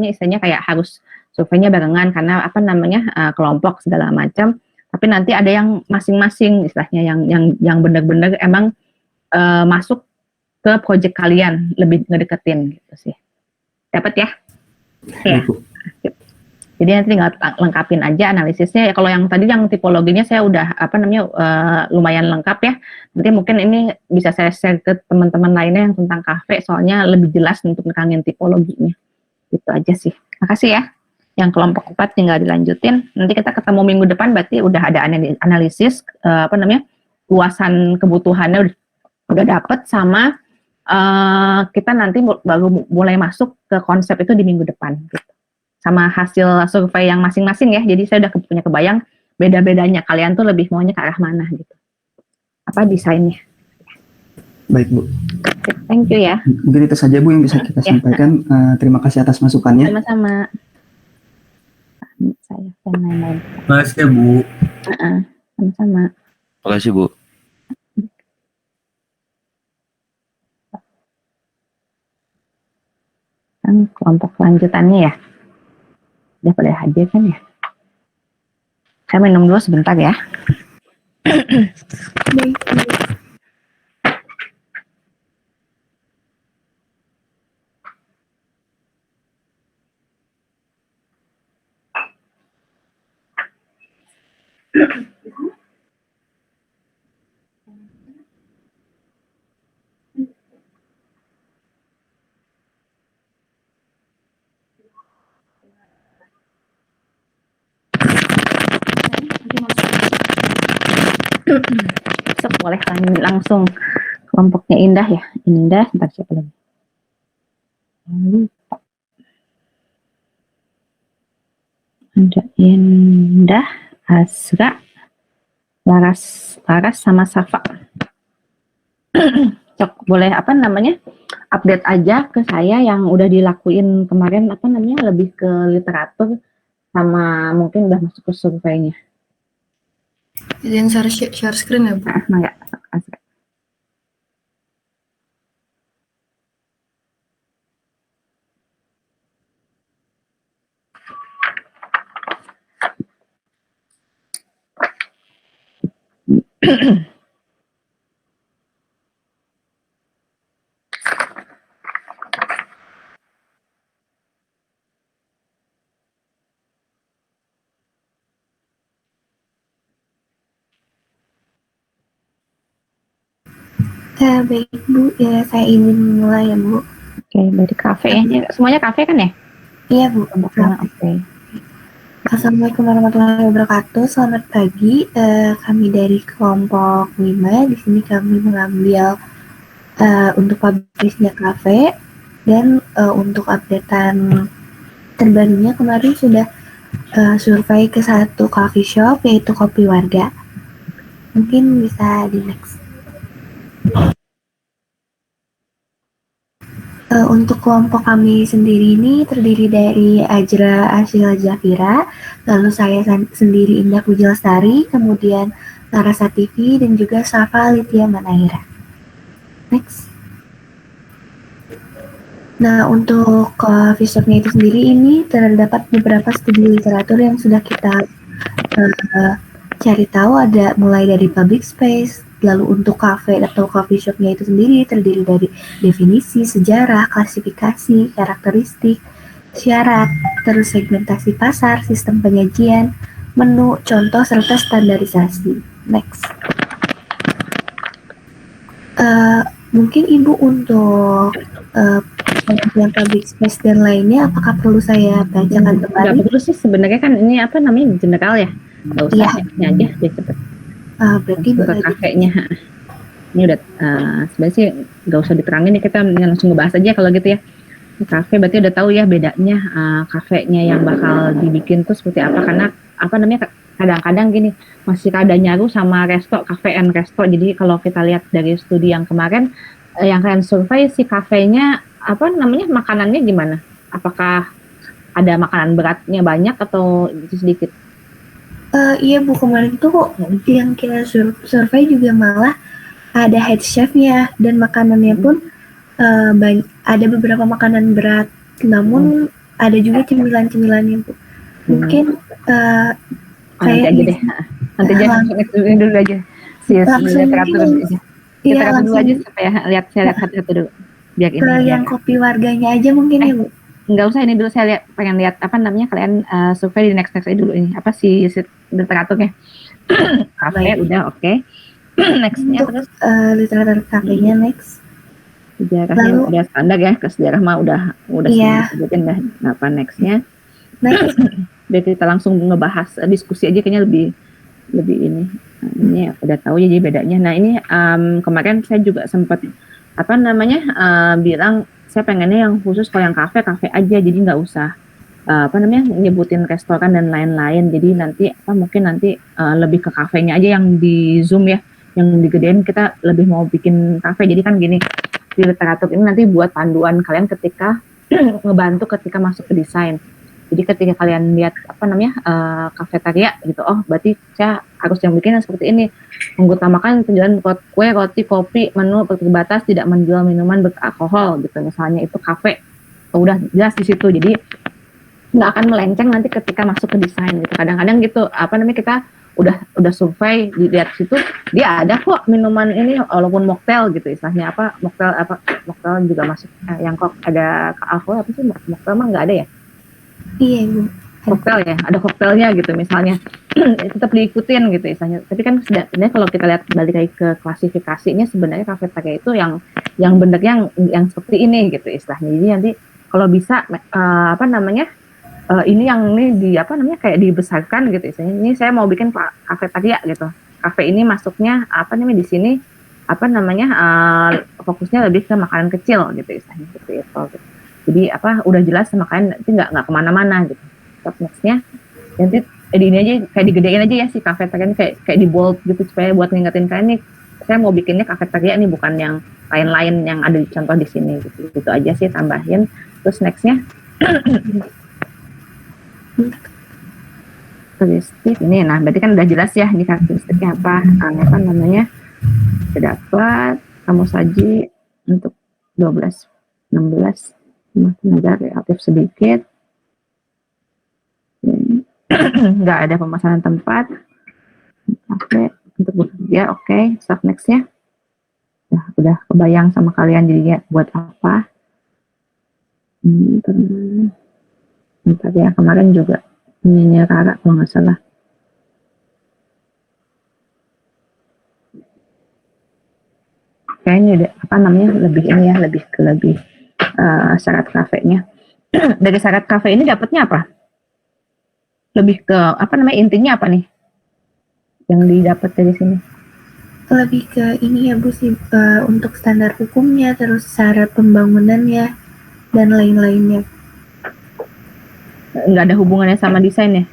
istilahnya kayak harus surveinya barengan karena kelompok segala macam. Tapi nanti ada yang masing-masing istilahnya yang benar-benar emang masuk ke proyek kalian, lebih ngedeketin gitu sih. Dapat ya? Ya. Jadi nanti tinggal lengkapin aja analisisnya. Ya, kalau yang tadi yang tipologinya saya udah lumayan lengkap ya. Nanti mungkin ini bisa saya share ke teman-teman lainnya yang tentang kafe, soalnya lebih jelas untuk nekangin tipologinya. Gitu aja sih. Makasih ya. Yang kelompok 4 tinggal dilanjutin. Nanti kita ketemu minggu depan, berarti udah ada analisis luasan kebutuhannya udah dapet, sama kita nanti baru mulai masuk ke konsep itu di minggu depan gitu. Sama hasil survei yang masing-masing ya. Jadi saya udah punya kebayang beda-bedanya kalian tuh lebih maunya ke arah mana gitu. Desainnya. Baik Bu. Thank you ya. Mungkin itu saja Bu yang bisa kita sampaikan. Terima kasih atas masukannya. Sama-sama. Saya main-main. Terima kasih Bu. Sama-sama. Terima kasih Bu. Kan kelompok lanjutannya ya. Udah pada hadir kan ya. Saya minum dulu sebentar ya. Boleh langsung kelompoknya Indah ya. Indah, ntar siapa lagi? Ada Indah, Azra, Laras sama Safa. Cok, boleh update aja ke saya yang udah dilakuin kemarin lebih ke literatur sama mungkin udah masuk ke surveinya. Izin share screen ya Bu? Enggak, Azra. Baik Bu, ya saya izin mulai ya Bu. Oke, dari kafe ya. Semuanya kafe kan ya? Iya Bu. Oke. Assalamualaikum warahmatullahi wabarakatuh. Selamat pagi. Kami dari kelompok 5. Di sini kami mengambil untuk publishnya kafe, dan untuk updatean terbarunya kemarin sudah survei ke satu coffee shop yaitu Kopi Warga. Mungkin bisa di next. Untuk kelompok kami sendiri ini terdiri dari Ajra Asyila Zafira, lalu saya sendiri Indah Puji Lestari, kemudian Larasa TV, dan juga Safa Litya Manaira. Next. Nah, untuk coffee shopnya itu sendiri ini terdapat beberapa studi literatur yang sudah kita cari tahu, ada mulai dari public space, lalu untuk cafe atau coffee shopnya itu sendiri terdiri dari definisi, sejarah, klasifikasi, karakteristik, syarat, terus segmentasi pasar, sistem penyajian, menu, contoh, serta standarisasi. Next. Mungkin Ibu untuk pengertian public space dan lainnya, apakah perlu saya bacakan kembali? Nggak perlu sih sebenarnya, kan ini apa namanya general ya, nggak usah ini aja biar cepet. Berarti ke kafenya. Ini udah sebenarnya sih nggak usah diterangin nih, kita langsung ngebahas aja kalau gitu ya. Kafe berarti udah tahu ya bedanya kafenya yang bakal dibikin tuh seperti apa, karena apa namanya kadang-kadang gini masih ada nyaru sama resto, cafe and resto. Jadi kalau kita lihat dari studi yang kemarin yang kalian survei, si kafenya apa namanya makanannya gimana? Apakah ada makanan beratnya banyak atau sedikit? Iya Bu, kemarin tuh yang kita survei juga malah ada head chefnya, dan makanannya pun ada beberapa makanan berat, namun ada juga cemilan-cemilannya Bu. Mungkin nanti aja deh, nanti aja ini dulu aja si literatur aja. Kita dulu aja supaya saya lihat satu dulu biar ini. Yang Kopi Warganya aja mungkin ya Bu. Nggak usah, ini dulu saya pengen lihat apa namanya kalian survei di next aja dulu, ini apa si literaturnya. Kafe udah oke. Nextnya terus literatur kafenya next. Sejarahnya udah standar ya, ke sejarah mah udah sebutin dah. Apa nextnya? Next. Jadi kita langsung ngebahas diskusi aja, kayaknya lebih ini. Ini udah tahu ya jadi bedanya. Nah ini kemarin saya juga sempat apa namanya bilang saya pengennya yang khusus kalau yang kafe aja, jadi nggak usah apa namanya nyebutin restoran dan lain-lain. Jadi nanti mungkin nanti lebih ke kafenya aja yang di Zoom ya, yang digedein. Kita lebih mau bikin kafe, jadi kan gini, di literatur ini nanti buat panduan kalian ketika ngebantu ketika masuk ke desain. Jadi ketika kalian lihat apa namanya kafetaria gitu, oh berarti saya harus yang bikin seperti ini, mengutamakan penjualan kue, roti, kopi, menu terbatas, tidak menjual minuman beralkohol gitu misalnya, itu kafe. Udah jelas di situ, jadi nggak akan melenceng nanti ketika masuk ke desain gitu. Kadang-kadang gitu apa namanya kita udah survei, dilihat situ dia ada kok minuman ini walaupun mocktail gitu istilahnya, mocktail juga masuk yang kok ada alkohol apa sih, mocktail mah nggak ada ya. Iya Bu, koktail ya, ada koktailnya gitu misalnya, tetap diikutin gitu istilahnya. Tapi kan sebenarnya kalau kita lihat balik lagi ke klasifikasinya, sebenarnya kafetaria itu yang benernya yang seperti ini gitu istilahnya. Jadi nanti kalau bisa apa namanya ini yang ini di apa namanya kayak dibesarkan gitu istilahnya. Ini saya mau bikin kafetaria gitu. Kafe ini masuknya apa namanya di sini apa namanya fokusnya lebih ke makanan kecil gitu istilahnya seperti itu. Gitu. Jadi apa udah jelas sama kalian, nanti nggak kemana-mana gitu. Top nextnya nanti di ini aja kayak digedein aja ya si kafetaria ini kayak di bold gitu supaya buat ngingetin kalian nih saya mau bikinnya kafetaria nih, bukan yang lain-lain yang ada di contoh di sini gitu. Gitu aja sih tambahin. Terus nextnya karakteristik ini, nah berarti kan udah jelas ya ini karakteristiknya apa namanya. Terdapat kamu saji untuk 12, 16 tenaga relatif sedikit, nggak ada pemasaran tempat, oke, untuk bekerja, oke. Start nextnya, udah kebayang sama kalian jadinya buat apa. Bentar ya, kemarin juga ini Rara kalau nggak salah. Kayaknya udah apa namanya lebih ini ya, lebih syarat kafenya. Dari syarat kafe ini dapatnya apa? Lebih ke apa namanya intinya apa nih yang didapat dari sini? Lebih ke ini ya Bu sih, untuk standar hukumnya, terus syarat pembangunannya, dan lain-lainnya. Nggak ada hubungannya sama desain ya?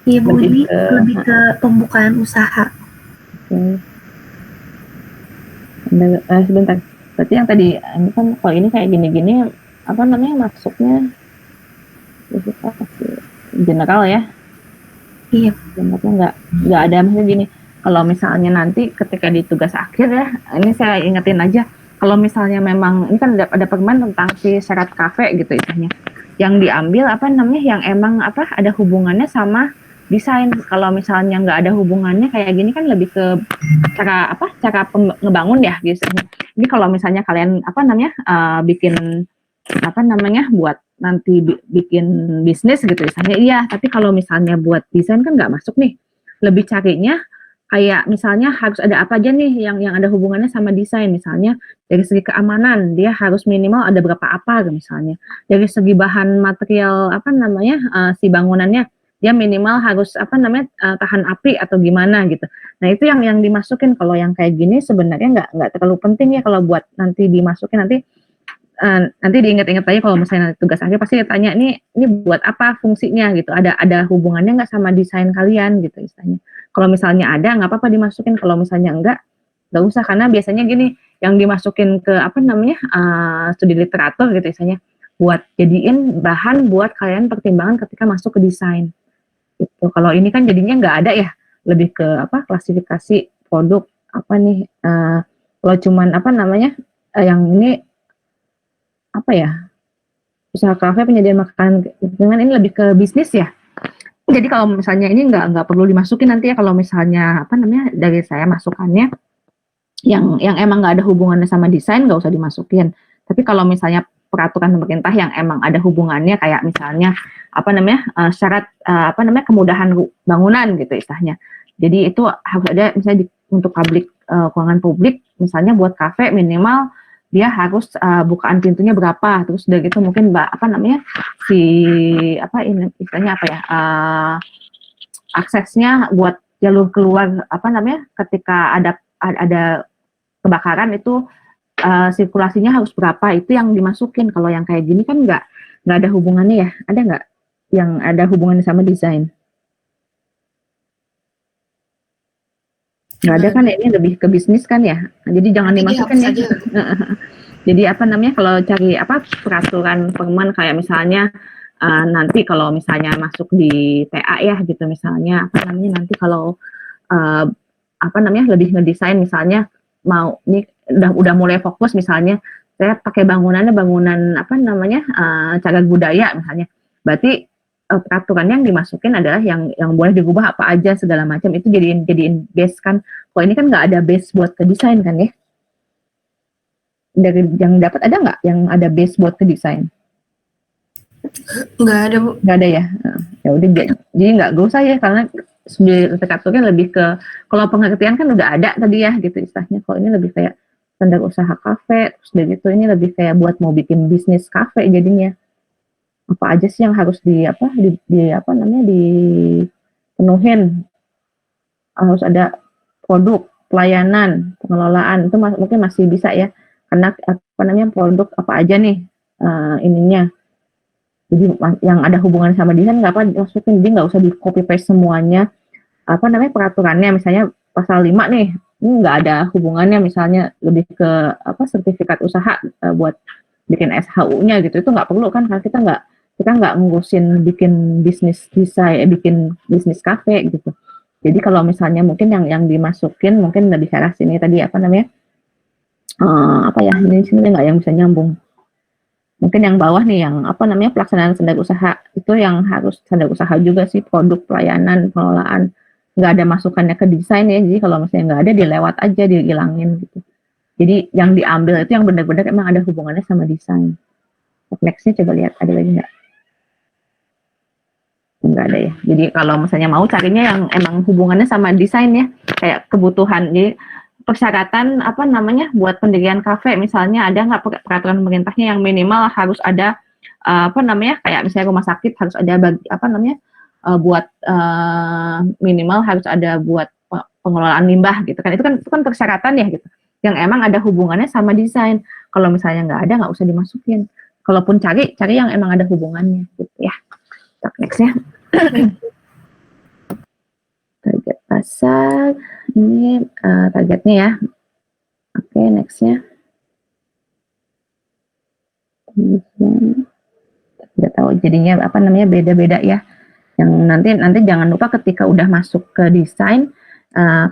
Iya Bu, lebih ke pembukaan usaha. Sebentar. Berarti yang tadi ini kan kalau ini kayak gini-gini apa namanya masuknya general ya? Iya. Generalnya nggak ada maksudnya gini. Kalau misalnya nanti ketika di tugas akhir ya, ini saya ingetin aja. Kalau misalnya memang ini kan ada permen tentang si syarat kafe gitu istilahnya. Yang diambil apa namanya yang emang apa ada hubungannya sama desain. Kalau misalnya nggak ada hubungannya kayak gini kan lebih ke cara ngebangun ya gitu. Jadi kalau misalnya kalian apa namanya bikin apa namanya buat nanti bikin bisnis gitu misalnya iya, tapi kalau misalnya buat desain kan nggak masuk nih. Lebih carinya kayak misalnya harus ada apa aja nih yang ada hubungannya sama desain. Misalnya dari segi keamanan dia harus minimal ada berapa apa misalnya. Dari segi bahan material apa namanya si bangunannya dia minimal harus apa namanya tahan api atau gimana gitu. Nah itu yang dimasukin. Kalau yang kayak gini sebenarnya nggak terlalu penting ya kalau buat nanti dimasukin nanti diingat-ingat aja kalau misalnya nanti tugas akhir pasti ditanya ini buat apa fungsinya gitu. Ada hubungannya nggak sama desain kalian gitu istilahnya. Kalau misalnya ada nggak apa-apa dimasukin. Kalau misalnya nggak usah karena biasanya gini yang dimasukin ke apa namanya studi literatur gitu istilahnya buat jadiin bahan buat kalian pertimbangan ketika masuk ke desain. Gitu. Kalau ini kan jadinya nggak ada ya, lebih ke apa klasifikasi produk apa nih? Kalau cuman apa namanya yang ini apa ya usaha kafe penyediaan makanan dengan ini lebih ke bisnis ya. Jadi kalau misalnya ini nggak perlu dimasukin nanti ya kalau misalnya apa namanya dari saya masukannya yang emang nggak ada hubungannya sama desain nggak usah dimasukin. Tapi kalau misalnya peraturan pemerintah yang emang ada hubungannya kayak misalnya apa namanya syarat apa namanya kemudahan bangunan gitu istilahnya. Jadi itu harus ada misalnya untuk keuangan publik misalnya buat kafe minimal dia harus bukaan pintunya berapa, terus udah gitu mungkin apa namanya si apa ini istilahnya apa ya aksesnya buat jalur keluar apa namanya ketika ada kebakaran itu sirkulasinya harus berapa itu yang dimasukin. Kalau yang kayak gini kan nggak ada hubungannya ya, ada nggak yang ada hubungannya sama desain? Nggak ada kan ya, ini lebih ke bisnis kan ya, jadi jangan dimasukin ya. Jadi apa namanya kalau cari apa peraturan permen kayak misalnya nanti kalau misalnya masuk di TA ya gitu misalnya apa namanya nanti kalau apa namanya lebih ngedesain misalnya mau nih udah mulai fokus misalnya saya pakai bangunan apa namanya cagar budaya misalnya berarti peraturan yang dimasukin adalah yang boleh digubah apa aja segala macam itu jadiin base kan. Kalau ini kan nggak ada base buat ke desain kan ya. Dari yang dapat ada nggak yang ada base buat ke desain? Nggak ada Bu. Nggak ada ya. Ya udah jadi nggak usah ya karena kan lebih ke kalau pengertian kan udah ada tadi ya gitu istilahnya. Kalau ini lebih kayak standar usaha kafe terus dari itu ini lebih kayak buat mau bikin bisnis kafe jadinya. Apa aja sih yang harus di apa namanya dipenuhin, harus ada produk, pelayanan, pengelolaan itu mungkin masih bisa ya karena apa namanya produk apa aja nih ininya. Jadi yang ada hubungan sama desain nggak apa masukin, jadi nggak usah di copy paste semuanya apa namanya peraturannya misalnya pasal 5 nih ini nggak ada hubungannya misalnya lebih ke apa sertifikat usaha buat bikin SHU-nya gitu itu nggak perlu kan karena kita nggak ngurusin bikin bisnis desain, bikin bisnis kafe gitu. Jadi kalau misalnya mungkin yang dimasukin mungkin lebih ke arah sini tadi apa namanya apa ya ini sini nggak yang bisa nyambung. Mungkin yang bawah nih yang apa namanya pelaksanaan standar usaha itu yang harus standar usaha juga sih produk pelayanan pengelolaan nggak ada masukannya ke desain ya. Jadi kalau misalnya nggak ada dilewat aja dihilangin gitu. Jadi yang diambil itu yang benar-benar emang ada hubungannya sama desain. Nextnya coba lihat ada lagi nggak? Nggak ada ya. Jadi kalau misalnya mau carinya yang emang hubungannya sama desain ya, kayak kebutuhan. Jadi persyaratan apa namanya buat pendirian kafe misalnya ada nggak peraturan pemerintahnya yang minimal harus ada apa namanya kayak misalnya rumah sakit harus ada apa namanya buat minimal harus ada buat pengelolaan limbah gitu kan. Itu kan persyaratan ya gitu. Yang emang ada hubungannya sama desain. Kalau misalnya nggak ada, nggak usah dimasukin. Kalaupun cari yang emang ada hubungannya gitu ya. Next ya. Target pasar ini targetnya ya. Oke, nextnya. Tidak tahu jadinya apa namanya beda-beda ya. Yang nanti jangan lupa ketika udah masuk ke desain,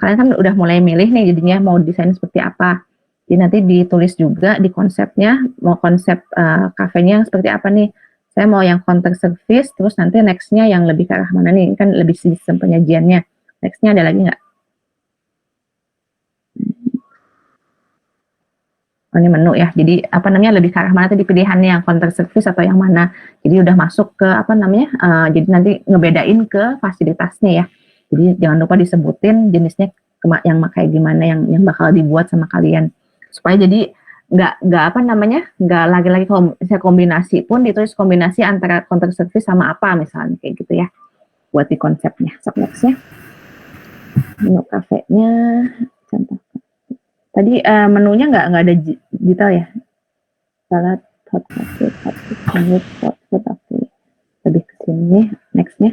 kalian kan udah mulai milih nih jadinya mau desain seperti apa. Jadi nanti ditulis juga di konsepnya, mau konsep kafenya yang seperti apa nih. Saya mau yang counter service, terus nanti nextnya yang lebih ke arah mana nih, kan lebih sistem penyajiannya. Nextnya ada lagi nggak? Oh, ini menu ya, jadi apa namanya lebih ke arah mana tadi pilihannya, yang counter service atau yang mana. Jadi udah masuk ke apa namanya, jadi nanti ngebedain ke fasilitasnya ya. Jadi jangan lupa disebutin jenisnya yang kayak gimana yang bakal dibuat sama kalian. Supaya jadi nggak apa namanya, nggak lagi-lagi kalau misalnya kombinasi pun ditulis kombinasi antara counter service sama apa misalnya kayak gitu ya. Buat di konsepnya. Next-nya. Menu kafenya, contoh. Tadi menunya nggak ada detail ya. Salad, hot coffee, sandwich, hot coffee. Lebih ke sini. Next-nya.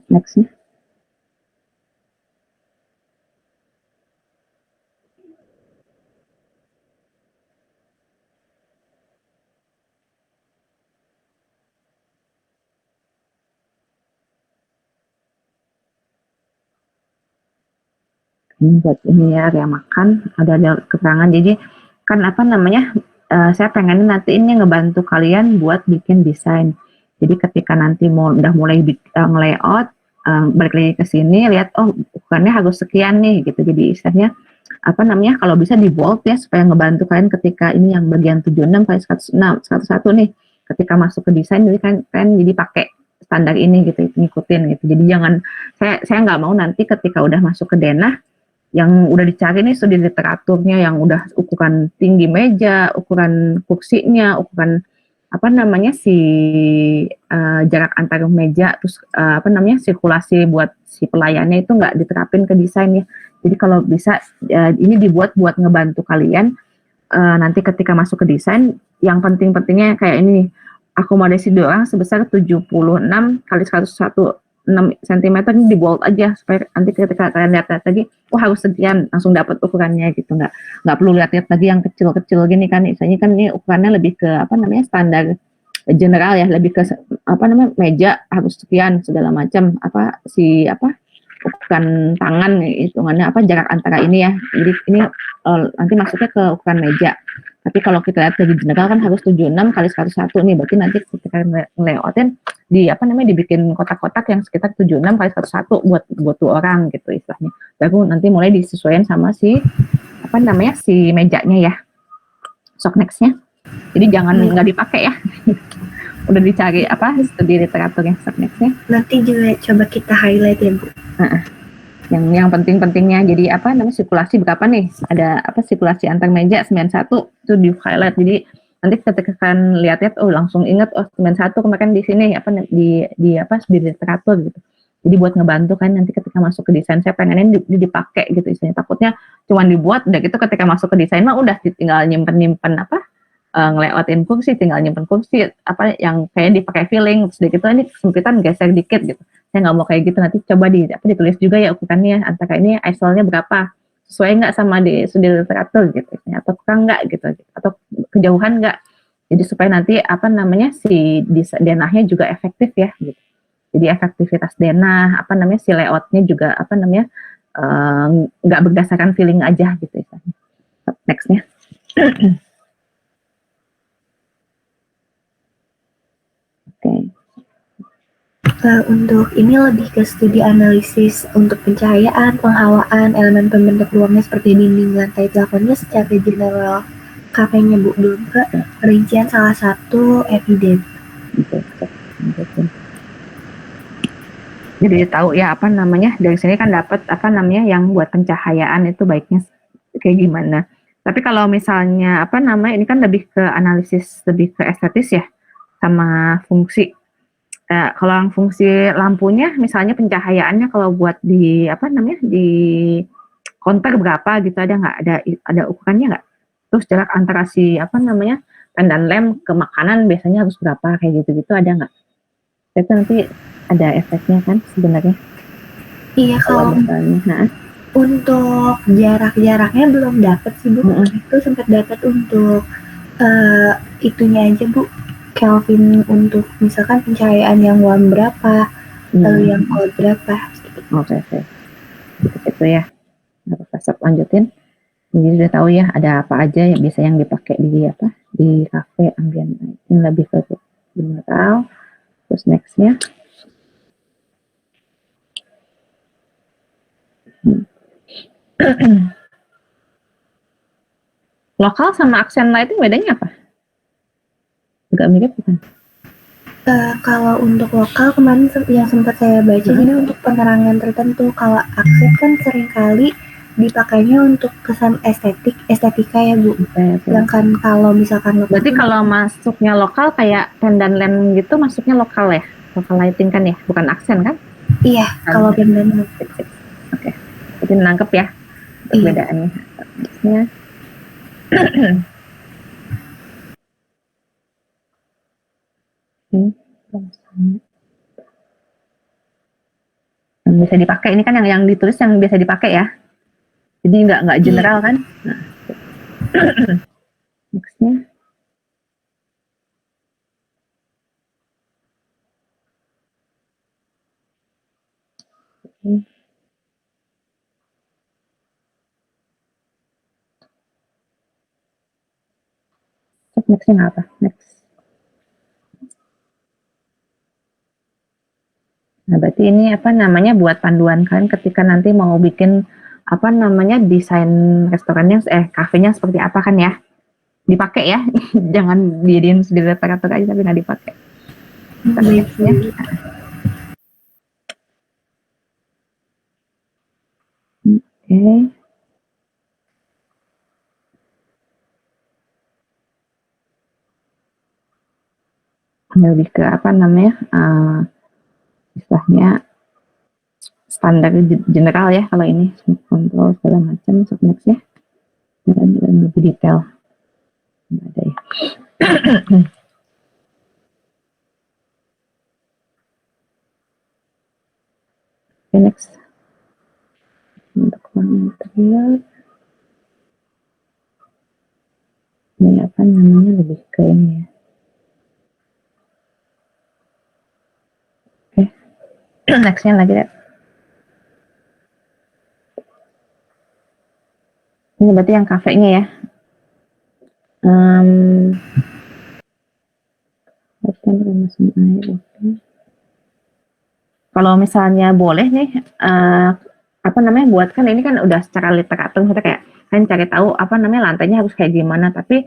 Next-nya. Buat ini ya area makan ada keterangan. Jadi kan apa namanya, saya pengen nanti ini ngebantu kalian buat bikin desain. Jadi ketika nanti udah mulai nge-layout, balik lagi ke sini lihat ukurannya harus sekian nih gitu. Jadi istilahnya apa namanya, kalau bisa di bold ya supaya ngebantu kalian ketika ini yang bagian 76 kali 101 nih, ketika masuk ke desain jadi kan jadi pakai standar ini gitu, ngikutin gitu. Jadi jangan, saya nggak mau nanti ketika udah masuk ke denah yang udah dicari nih studi literaturnya yang udah ukuran tinggi meja, ukuran kursinya, ukuran apa namanya jarak antar meja, terus apa namanya sirkulasi buat si pelayannya itu nggak diterapin ke desain ya. Jadi kalau bisa ini dibuat buat ngebantu kalian nanti ketika masuk ke desain, yang penting-pentingnya kayak ini nih, akomodasi 2 orang sebesar 76 kali 101 6 cm ini di bold aja supaya nanti ketika kalian lihat lagi harus sekian langsung dapat ukurannya gitu, nggak perlu lihat lagi yang kecil-kecil gini kan. Misalnya kan ini ukurannya lebih ke apa namanya standar general ya, lebih ke apa namanya meja harus sekian segala macam, apa ukuran tangan hitungannya apa jarak antara ini ya. Jadi ini nanti masuknya ke ukuran meja. Tapi kalau kita lihat dari general kan harus 76 kali 101 nih, berarti nanti ketika ngelayoutin dibikin kotak-kotak yang sekitar 76 kali 101 buat 2 orang gitu istilahnya. Baru nanti mulai disesuaikan sama si mejanya ya. Next-nya. Jadi jangan nggak dipakai ya. Udah dicari studi literaturnya. Next-nya. Nanti juga coba kita highlight ya Bu. Yang penting-pentingnya, jadi sirkulasi berapa nih, ada sirkulasi antar meja 91 itu di highlight. Jadi nanti ketika kalian lihat langsung ingat 91 kemarin di sini di literatur gitu. Jadi buat ngebantu kan nanti ketika masuk ke desain, saya pengenin dipakai gitu istilahnya. Takutnya cuma dibuat udah gitu ketika masuk ke desain mah udah tinggal nyimpen ngelayoutin kursi, tinggal nyimpen kursi yang kayak dipakai filling, terus gitu ini kesempitan geser dikit gitu. Saya nggak mau kayak gitu, nanti coba ditulis juga ya ukurannya, antara ini ISO-nya berapa, sesuai nggak sama di studi literatur gitu, atau kurang nggak gitu, atau kejauhan nggak. Jadi supaya nanti si denahnya juga efektif ya gitu. Jadi efektivitas denah, si layoutnya juga nggak berdasarkan feeling aja gitu istilahnya. Next-nya. Oke. Untuk ini lebih ke studi analisis untuk pencahayaan, penghawaan, elemen pembentuk ruangnya seperti dinding, lantai, plafonnya secara general kafenya Bu, belum ke perincian salah satu eviden. Jadi tahu ya dari sini kan dapat yang buat pencahayaan itu baiknya kayak gimana. Tapi kalau misalnya ini kan lebih ke analisis, lebih ke estetis ya. sama fungsi. Kalau yang fungsi lampunya, misalnya pencahayaannya kalau buat di apa namanya di counter berapa gitu, ada nggak? Ada ukurannya nggak? Terus jarak antara si apa namanya pandan lem ke makanan biasanya harus berapa, kayak gitu-gitu ada nggak? Itu nanti ada efeknya kan sebenarnya. Iya, kalau misalnya, untuk jarak-jaraknya belum dapat sih Bu. Itu sempat dapat untuk itunya aja Bu. Kelvin untuk misalkan pencahayaan yang warm berapa, lalu yang cold berapa. Oke. Itu ya. Tetap lanjutin. Jadi udah tahu ya ada apa aja yang biasa yang dipakai di kafe ambient lighting, lebih ke general. Terus nextnya lokal sama accent lighting bedanya apa? Agak mirip bukan? Kalau untuk lokal kemarin yang sempat saya baca, jadi untuk penerangan tertentu. Kalau aksen kan seringkali dipakainya untuk kesan estetika ya Bu. Sedangkan kalau misalkan lokal, berarti kalau masuknya lokal kayak pandan lem gitu masuknya lokal ya? Lokal lighting kan ya, bukan aksen kan? Iya, kalau pandan lem. Oke. Jadi nangkep ya perbedaannya. Iya. Yang bisa dipakai ini kan yang ditulis yang biasa dipakai ya, jadi nggak general kan. Nah, nextnya nextnya apa? Nah, berarti ini apa namanya buat panduan kalian ketika nanti mau bikin apa namanya desain restorannya, kafenya seperti apa kan ya, dipakai ya. Jangan dijadiin sendiri retak-retak aja tapi nggak dipakai. Nextnya lebih ke apa namanya istilahnya standar general ya kalau ini, smooth control segala macam. Nextnya dan lebih detail nggak ada ya. Next untuk material ini apa namanya lebih ke ini ya. Nextnya lagi deh. Ini berarti yang kafenya ya. Kalau misalnya boleh nih, apa namanya buat kan ini kan udah secara literatur kita kayak kan cari tahu apa namanya lantainya harus kayak gimana. Tapi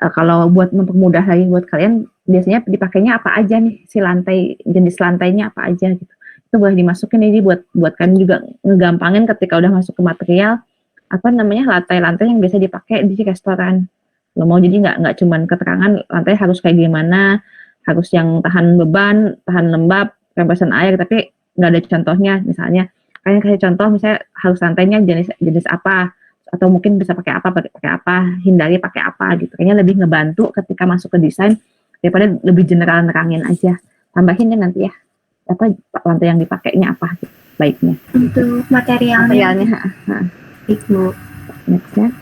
kalau buat mempermudah lagi buat kalian, biasanya dipakainya apa aja nih si lantai, jenis lantainya apa aja gitu. Itu boleh dimasukin jadi buat kalian juga ngegampangin ketika udah masuk ke material apa namanya lantai-lantai yang biasa dipakai di restoran. Lo mau jadi nggak cuman keterangan lantai harus kayak gimana, harus yang tahan beban, tahan lembab, rempasan air, tapi nggak ada contohnya. Misalnya kalian kasih contoh misalnya harus lantainya jenis apa, atau mungkin bisa pakai apa, hindari pakai apa gitu. Kayaknya lebih ngebantu ketika masuk ke desain daripada lebih general nerangin aja. Tambahin ya nanti ya apa lantai yang dipakainya apa gitu, baiknya. Untuk materialnya. Itu nextnya.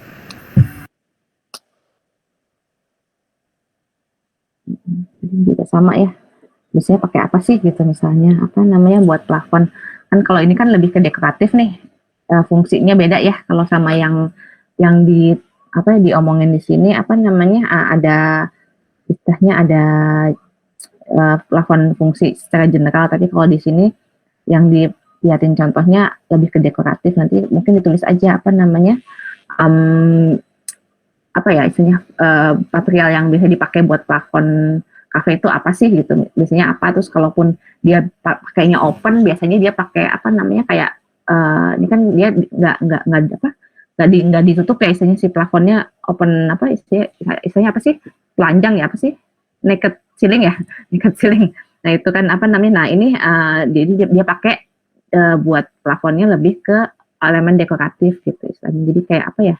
Jadi juga sama ya. Biasanya pakai apa sih gitu, misalnya apa namanya buat plafon. Kan kalau ini kan lebih ke dekoratif nih. Fungsinya beda ya kalau sama yang di apa diomongin di sini apa namanya ada istilahnya ada plafon fungsi secara general, tapi kalau di sini yang dilihatin contohnya lebih ke dekoratif. Nanti mungkin ditulis aja apa namanya apa ya istilahnya material yang bisa dipakai buat plafon kafe itu apa sih gitu, biasanya apa. Terus kalaupun dia pakainya open, biasanya dia pakai apa namanya kayak ini kan dia nggak ditutup ya istilahnya si plafonnya open apa istilahnya apa sih telanjang ya apa sih naked ceiling ya, ngikat ceiling. Nah itu kan apa namanya? Nah ini jadi dia pakai buat plafonnya lebih ke elemen dekoratif gitu istilahnya. Jadi kayak apa ya?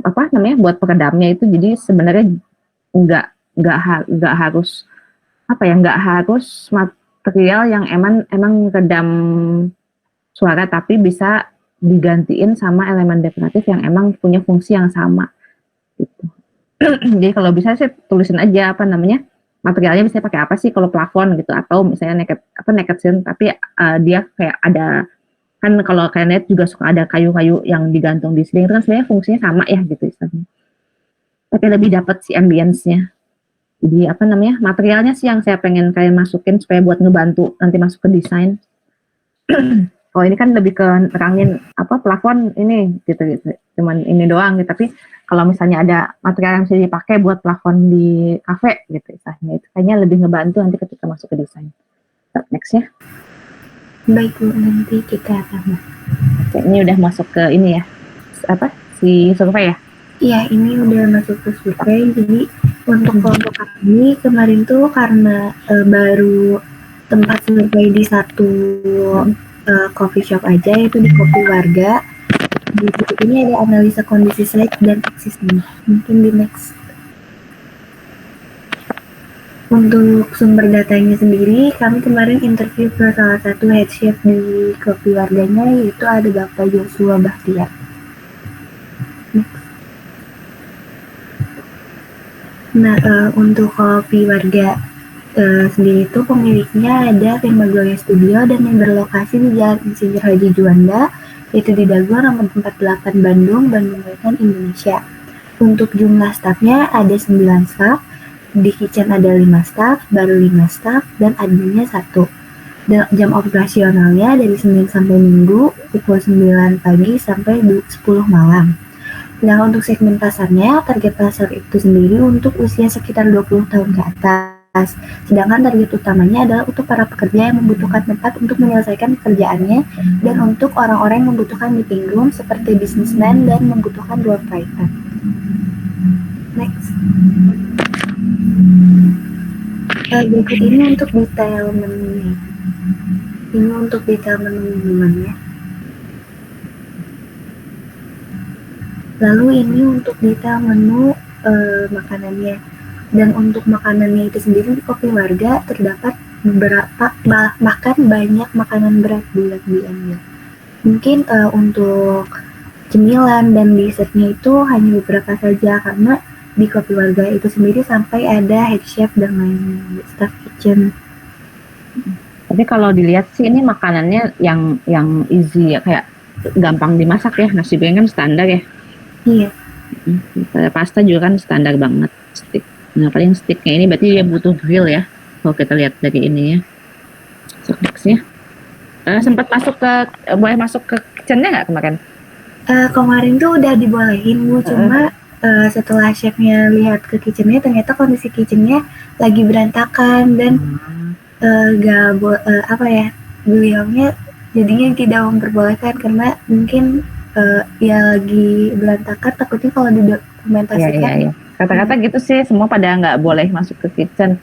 Apa namanya? Buat peredamnya itu jadi sebenarnya nggak harus apa ya? Nggak harus material yang emang redam suara, tapi bisa digantiin sama elemen dekoratif yang emang punya fungsi yang sama gitu. Jadi kalau bisa sih tulisin aja apa namanya materialnya bisa pakai apa sih kalau plafon gitu, atau misalnya naked scene tapi dia kayak ada kan kalau kalian lihat juga suka ada kayu-kayu yang digantung di ceiling itu kan sebenarnya fungsinya sama ya gitu istilahnya. Tapi lebih dapat si ambience-nya. Jadi apa namanya materialnya sih yang saya pengen kalian masukin supaya buat ngebantu nanti masuk ke desain. Oh ini kan lebih ke terangin apa plafon ini gitu, cuman ini doang gitu. Tapi kalau misalnya ada material yang bisa dipakai buat plafon di kafe gitu istilahnya, itu kayaknya lebih ngebantu nanti ketika masuk ke desain. Next ya. Baik Bu, nanti kita tambah. Oke, ini udah masuk ke ini ya, apa si survei ya? Iya, ini udah masuk ke survei. Jadi untuk kelompok kami kemarin tuh karena baru tempat survei di satu coffee shop aja, yaitu di Kopi Warga. Di situ ini ada analisa kondisi site dan eksisnya. Mungkin di next. Untuk sumber datanya sendiri, kami kemarin interview ke salah satu head chef di Kopi Warganya, yaitu ada Bapak Joshua Bahtiar. Nah, untuk Kopi Warga sendiri itu pemiliknya ada Firma Gloria Studio dan yang berlokasi di Jalan Insinyur Haji Juanda, yaitu di Dago nomor 48 Bandung, Wetan, Indonesia. Untuk jumlah stafnya ada 9 staf, di kitchen ada 5 staf, baru 5 staf, dan adminnya 1. Dan jam operasionalnya dari Senin sampai Minggu, pukul 9 pagi sampai 10 malam. Nah, untuk segmen pasarnya, target pasar itu sendiri untuk usia sekitar 20 tahun ke atas. Sedangkan target utamanya adalah untuk para pekerja yang membutuhkan tempat untuk menyelesaikan pekerjaannya dan untuk orang-orang yang membutuhkan meeting room seperti businessman dan membutuhkan ruang private. Next. Berikut ini untuk detail menunya. Ini untuk detail menu minumannya. Lalu ini untuk detail menu makanannya. Dan untuk makanannya itu sendiri di Kopi Warga terdapat beberapa bahkan banyak makanan berat bulat-bulatnya. Mungkin untuk cemilan dan dessertnya itu hanya beberapa saja karena di Kopi Warga itu sendiri sampai ada head chef dan lainnya, staff kitchen. Tapi kalau dilihat sih ini makanannya yang easy ya, kayak gampang dimasak ya. Nasi goreng kan standar ya. Iya. Pasta juga kan standar banget. Steak. Nah paling steaknya ini berarti dia butuh grill ya. Kalau kita lihat dari ini ya. Next-nya. Sempat boleh masuk ke kitchen-nya nggak kemarin? Kemarin tuh udah dibolehin Bu, cuma setelah chefnya lihat ke kitchen-nya ternyata kondisi kitchen-nya lagi berantakan dan beliaunya jadinya tidak memperbolehkan karena mungkin ya lagi berantakan, takutnya kalau didokumentasikan. Iya. Kata-kata gitu sih, semua pada nggak boleh masuk ke kitchen.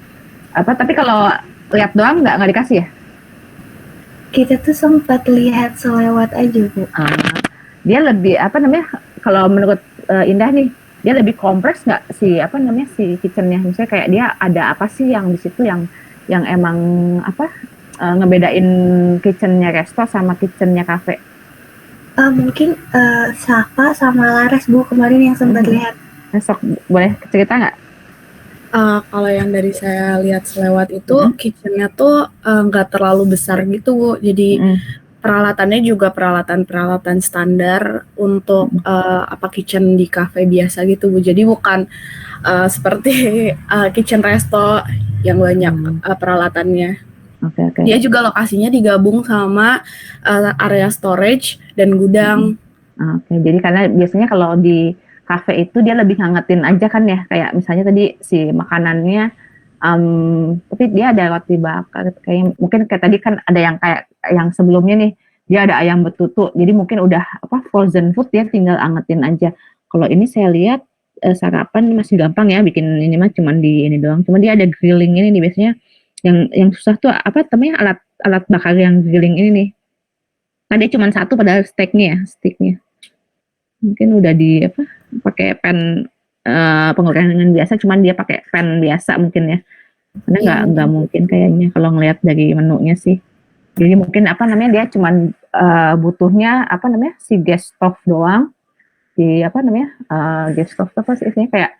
Tapi kalau lihat doang nggak dikasih ya? Kita tuh sempat lihat selewat aja Bu. Dia lebih kalau menurut Indah nih, dia lebih kompleks nggak si kitchennya? Misalnya kayak dia ada apa sih yang di situ yang emang ngebedain kitchennya resto sama kitchennya kafe? Mungkin Safa sama Laras Bu kemarin yang sempat lihat. Sok boleh cerita nggak? Kalau yang dari saya lihat selewat itu kitchennya tuh nggak terlalu besar gitu Bu. Jadi peralatannya juga peralatan standar untuk kitchen di cafe biasa gitu Bu. Jadi bukan seperti kitchen resto yang banyak peralatannya. Oke. Dia juga lokasinya digabung sama area storage dan gudang. Oke. Jadi karena biasanya kalau di kafe itu dia lebih ngangetin aja kan ya, kayak misalnya tadi si makanannya tapi dia ada roti bakar kayak mungkin kayak tadi kan ada yang kayak yang sebelumnya nih dia ada ayam betutu, jadi mungkin udah frozen food dia tinggal angetin aja. Kalau ini saya lihat sarapan masih gampang ya bikin ini mah cuman di ini doang. Cuma dia ada grilling ini nih biasanya yang susah tuh apa namanya alat bakar yang grilling ini nih. Kan dia cuma satu padahal steaknya. Mungkin udah di apa pakai pan penggorengan biasa, cuman dia pakai pan biasa mungkin ya. Karena nggak mungkin kayaknya kalau ngelihat dari menunya sih. Jadi mungkin apa namanya dia cuman butuhnya apa namanya si gas stove doang. Di apa namanya gas stove apa sih isinya kayak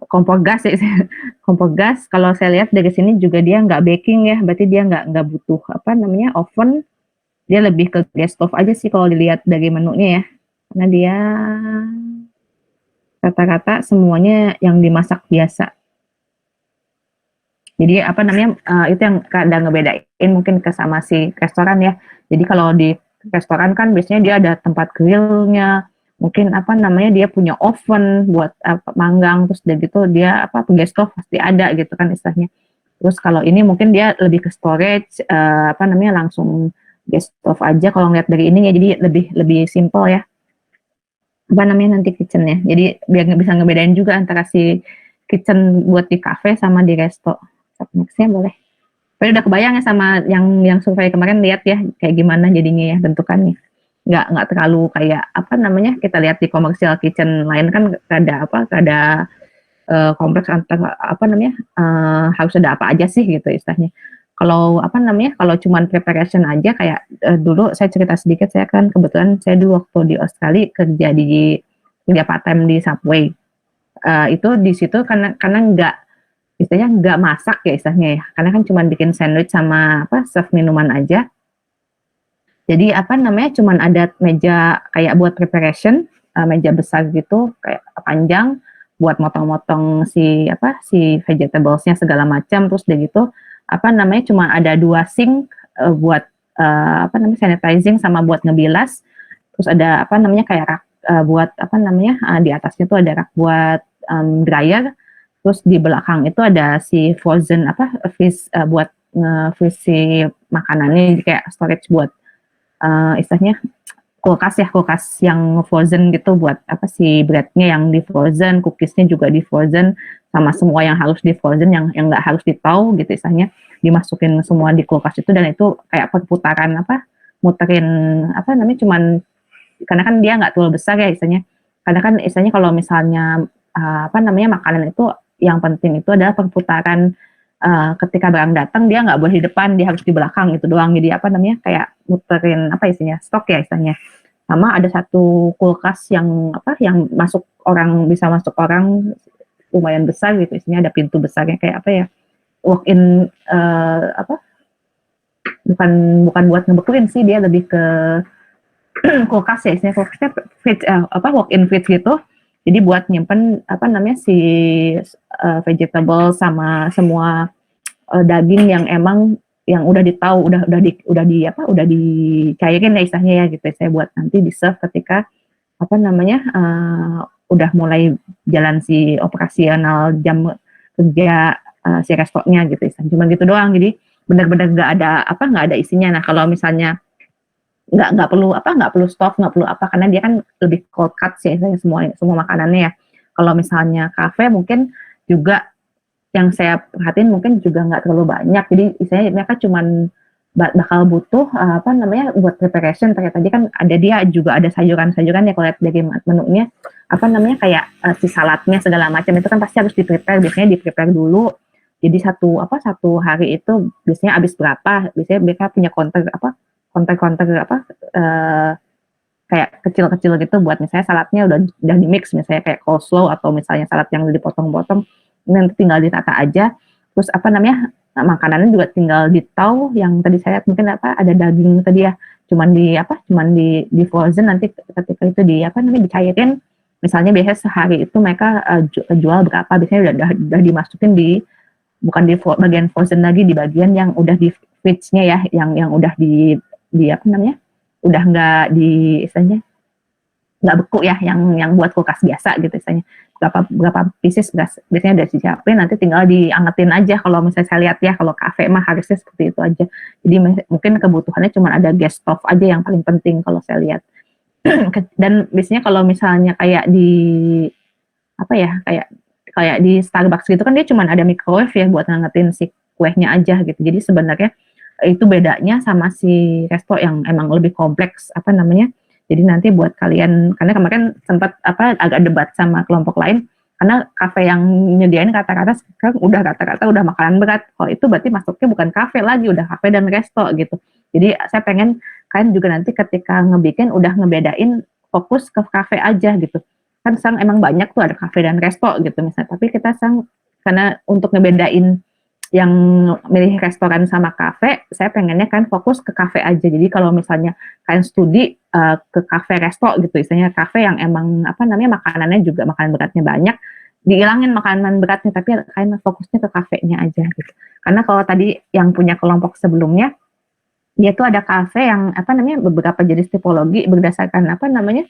kompor gas ya. Kompor gas kalau saya lihat dari sini juga dia nggak baking ya, berarti dia nggak butuh apa namanya oven. Dia lebih ke gas stove aja sih kalau dilihat dari menunya ya. Karena dia rata-rata semuanya yang dimasak biasa. Jadi apa namanya itu yang kadang ngebedain mungkin ke sama si restoran ya. Jadi kalau di restoran kan biasanya dia ada tempat grillnya, mungkin apa namanya dia punya oven buat manggang, terus udah gitu dia apa gas stove pasti ada gitu kan istilahnya. Terus kalau ini mungkin dia lebih ke storage apa namanya langsung gas stove aja kalau ngeliat dari ini ya, jadi lebih simple ya. Apa namanya nanti kitchennya. Jadi biar bisa ngebedain juga antara si kitchen buat di cafe sama di resto. Nextnya boleh. Tapi udah kebayang ya sama yang survei kemarin lihat ya kayak gimana jadinya ya bentukannya. Nggak terlalu kayak apa namanya kita lihat di commercial kitchen lain kan ada kompleks antara apa namanya harus ada apa aja sih gitu istilahnya. Kalau apa namanya kalau cuman preparation aja kayak dulu saya cerita sedikit, saya kan kebetulan saya dulu waktu di Australia kerja part time di Subway. Itu di situ karena istilahnya nggak masak ya istilahnya ya, karena kan cuma bikin sandwich sama apa serve minuman aja. Jadi apa namanya cuman ada meja kayak buat preparation, meja besar gitu kayak panjang buat motong-motong si vegetablesnya segala macam, terus udah gitu apa namanya cuma ada 2 sink buat apa namanya sanitizing sama buat ngebilas, terus ada apa namanya kayak rak buat apa namanya di atasnya tuh ada rak buat dryer. Terus di belakang itu ada si frozen freeze buat nge-freeze si makanannya kayak storage buat istilahnya kulkas yang frozen gitu buat apa si breadnya yang di frozen, cookiesnya juga di frozen, sama semua yang harus di frozen yang nggak harus ditau gitu istilahnya dimasukin semua di kulkas itu, dan itu kayak perputaran muterin apa namanya cuman karena kan dia nggak terlalu besar ya istilahnya, karena kan istilahnya kalau misalnya apa namanya makanan itu yang penting itu adalah perputaran ketika barang datang dia nggak boleh di depan, dia harus di belakang itu doang. Jadi apa namanya kayak muterin apa isinya stok ya istilahnya. Sama ada satu kulkas yang bisa masuk orang lumayan besar gitu, isinya ada pintu besarnya kayak apa ya walk in bukan buat ngebekelin sih, dia lebih ke kulkas ya istilahnya, kulkasnya fridge walk in fridge gitu. Jadi buat nyimpen apa namanya si vegetable sama semua daging yang emang yang udah dicairin ya istilahnya ya gitu. Saya buat nanti di serve ketika apa namanya udah mulai jalan si operasional jam kerja si restonya gitu istilahnya. Cuma gitu doang. Jadi benar-benar nggak ada isinya. Nah kalau misalnya nggak perlu stove, nggak perlu apa, karena dia kan lebih cold cut sih semua makanannya ya. Kalau misalnya kafe mungkin juga yang saya perhatiin mungkin juga nggak terlalu banyak, jadi istilahnya mereka cuman bakal butuh apa namanya buat preparation. Ternyata tadi kan dia juga ada sayuran-sayuran ya kalau lihat dari menunya apa namanya kayak si saladnya segala macam itu kan pasti harus biasanya di prepare dulu. Jadi satu hari itu biasanya habis berapa, biasanya mereka punya konter kayak kecil-kecil gitu buat misalnya saladnya udah di mix misalnya kayak coleslaw atau misalnya salad yang udah dipotong-potong nanti tinggal ditata aja. Terus apa namanya makanannya juga tinggal ditau yang tadi saya mungkin ada daging tadi ya cuman di frozen, nanti ketika itu dicairin misalnya biasanya sehari itu mereka jual berapa, biasanya udah dimasukin bukan di bagian frozen lagi, di bagian yang udah di fridge-nya ya, yang udah di apa namanya udah nggak di istilahnya nggak beku ya, yang buat kulkas biasa gitu istilahnya, berapa pieces biasanya udah disiapin, nanti tinggal diangetin aja. Kalau misalnya saya lihat ya kalau kafe mah harusnya seperti itu aja. Jadi mungkin kebutuhannya cuma ada gas stove aja yang paling penting kalau saya lihat. Dan biasanya kalau misalnya kayak di apa ya, kayak di Starbucks gitu kan dia cuma ada microwave ya buat ngangetin si kuenya aja gitu. Jadi sebenarnya itu bedanya sama si resto yang emang lebih kompleks apa namanya. Jadi nanti buat kalian, karena kemarin sempat agak debat sama kelompok lain, karena kafe yang nyediain kata-kata sekarang udah rata-rata udah makanan berat. Kalau itu berarti masuknya bukan kafe lagi, udah kafe dan resto gitu. Jadi saya pengen kalian juga nanti ketika ngebikin udah ngebedain fokus ke kafe aja gitu. Kan sang emang banyak tuh ada kafe dan resto gitu misalnya, tapi kita sang karena untuk ngebedain yang milih restoran sama kafe, saya pengennya kan fokus ke kafe aja. Jadi kalau misalnya kalian studi ke kafe resto gitu, misalnya kafe yang emang apa namanya makanannya juga makanan beratnya banyak, dihilangin makanan beratnya, tapi kalian fokusnya ke kafenya aja gitu. Karena kalau tadi yang punya kelompok sebelumnya, dia tuh ada kafe yang apa namanya beberapa jenis tipologi berdasarkan apa namanya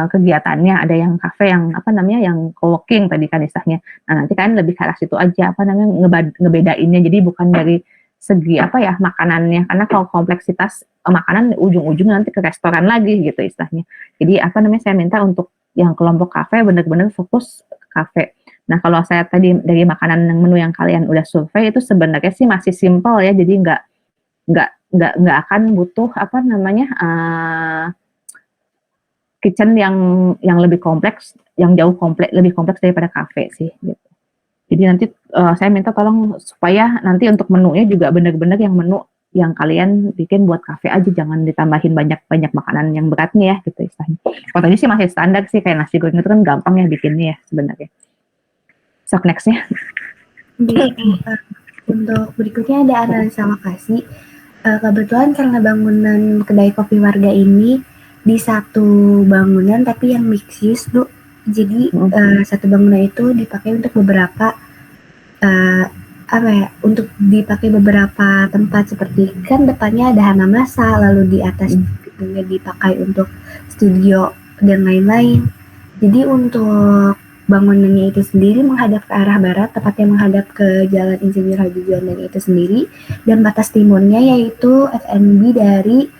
kegiatannya. Ada yang kafe yang apa namanya yang co-working tadi kan istilahnya. Nah nanti kalian lebih ke arah situ aja apa namanya ngebedainnya. Jadi bukan dari segi apa ya makanannya, karena kalau kompleksitas makanan ujung-ujungnya nanti ke restoran lagi gitu istilahnya. Jadi apa namanya saya minta untuk yang kelompok kafe benar-benar fokus ke kafe. Nah kalau saya tadi dari makanan yang menu yang kalian udah survei itu sebenarnya sih masih simpel ya. Jadi nggak akan butuh apa namanya kitchen yang lebih kompleks, yang jauh lebih kompleks daripada kafe sih gitu. Jadi nanti saya minta tolong supaya nanti untuk menunya juga benar-benar yang menu yang kalian bikin buat kafe aja, jangan ditambahin banyak makanan yang beratnya ya gitu istilahnya. Kalau tadi sih masih standar sih kayak nasi goreng itu kan gampang ya bikinnya ya sebenarnya. So nextnya. Untuk berikutnya ada analisa lokasi. Kebetulan karena bangunan kedai kopi warga ini di satu bangunan tapi yang mixed use, Bu. Jadi satu bangunan itu dipakai untuk beberapa untuk dipakai beberapa tempat, seperti kan depannya ada Hanamasa, lalu di atas gedungnya dipakai untuk studio dan lain-lain. Jadi untuk bangunannya itu sendiri menghadap ke arah barat, tepatnya menghadap ke Jalan Insinyur Haji Juanda itu sendiri, dan batas timurnya yaitu F&B dari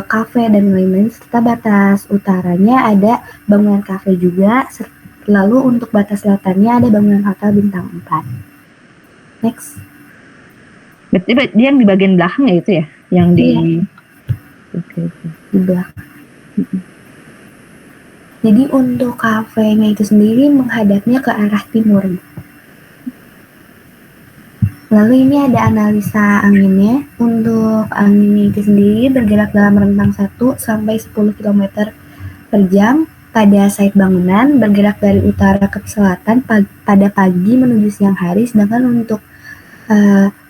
kafe dan lain-lain, serta batas utaranya ada bangunan kafe juga, lalu untuk batas selatannya ada bangunan hotel bintang 4. Next. Berarti dia yang di bagian belakang ya itu ya? Yang di di belakang. Jadi untuk kafenya itu sendiri menghadapnya ke arah timur. Lalu ini ada analisa anginnya. Untuk anginnya itu sendiri bergerak dalam rentang 1 sampai 10 km per jam pada site bangunan, bergerak dari utara ke selatan pada pagi menuju siang hari, sedangkan untuk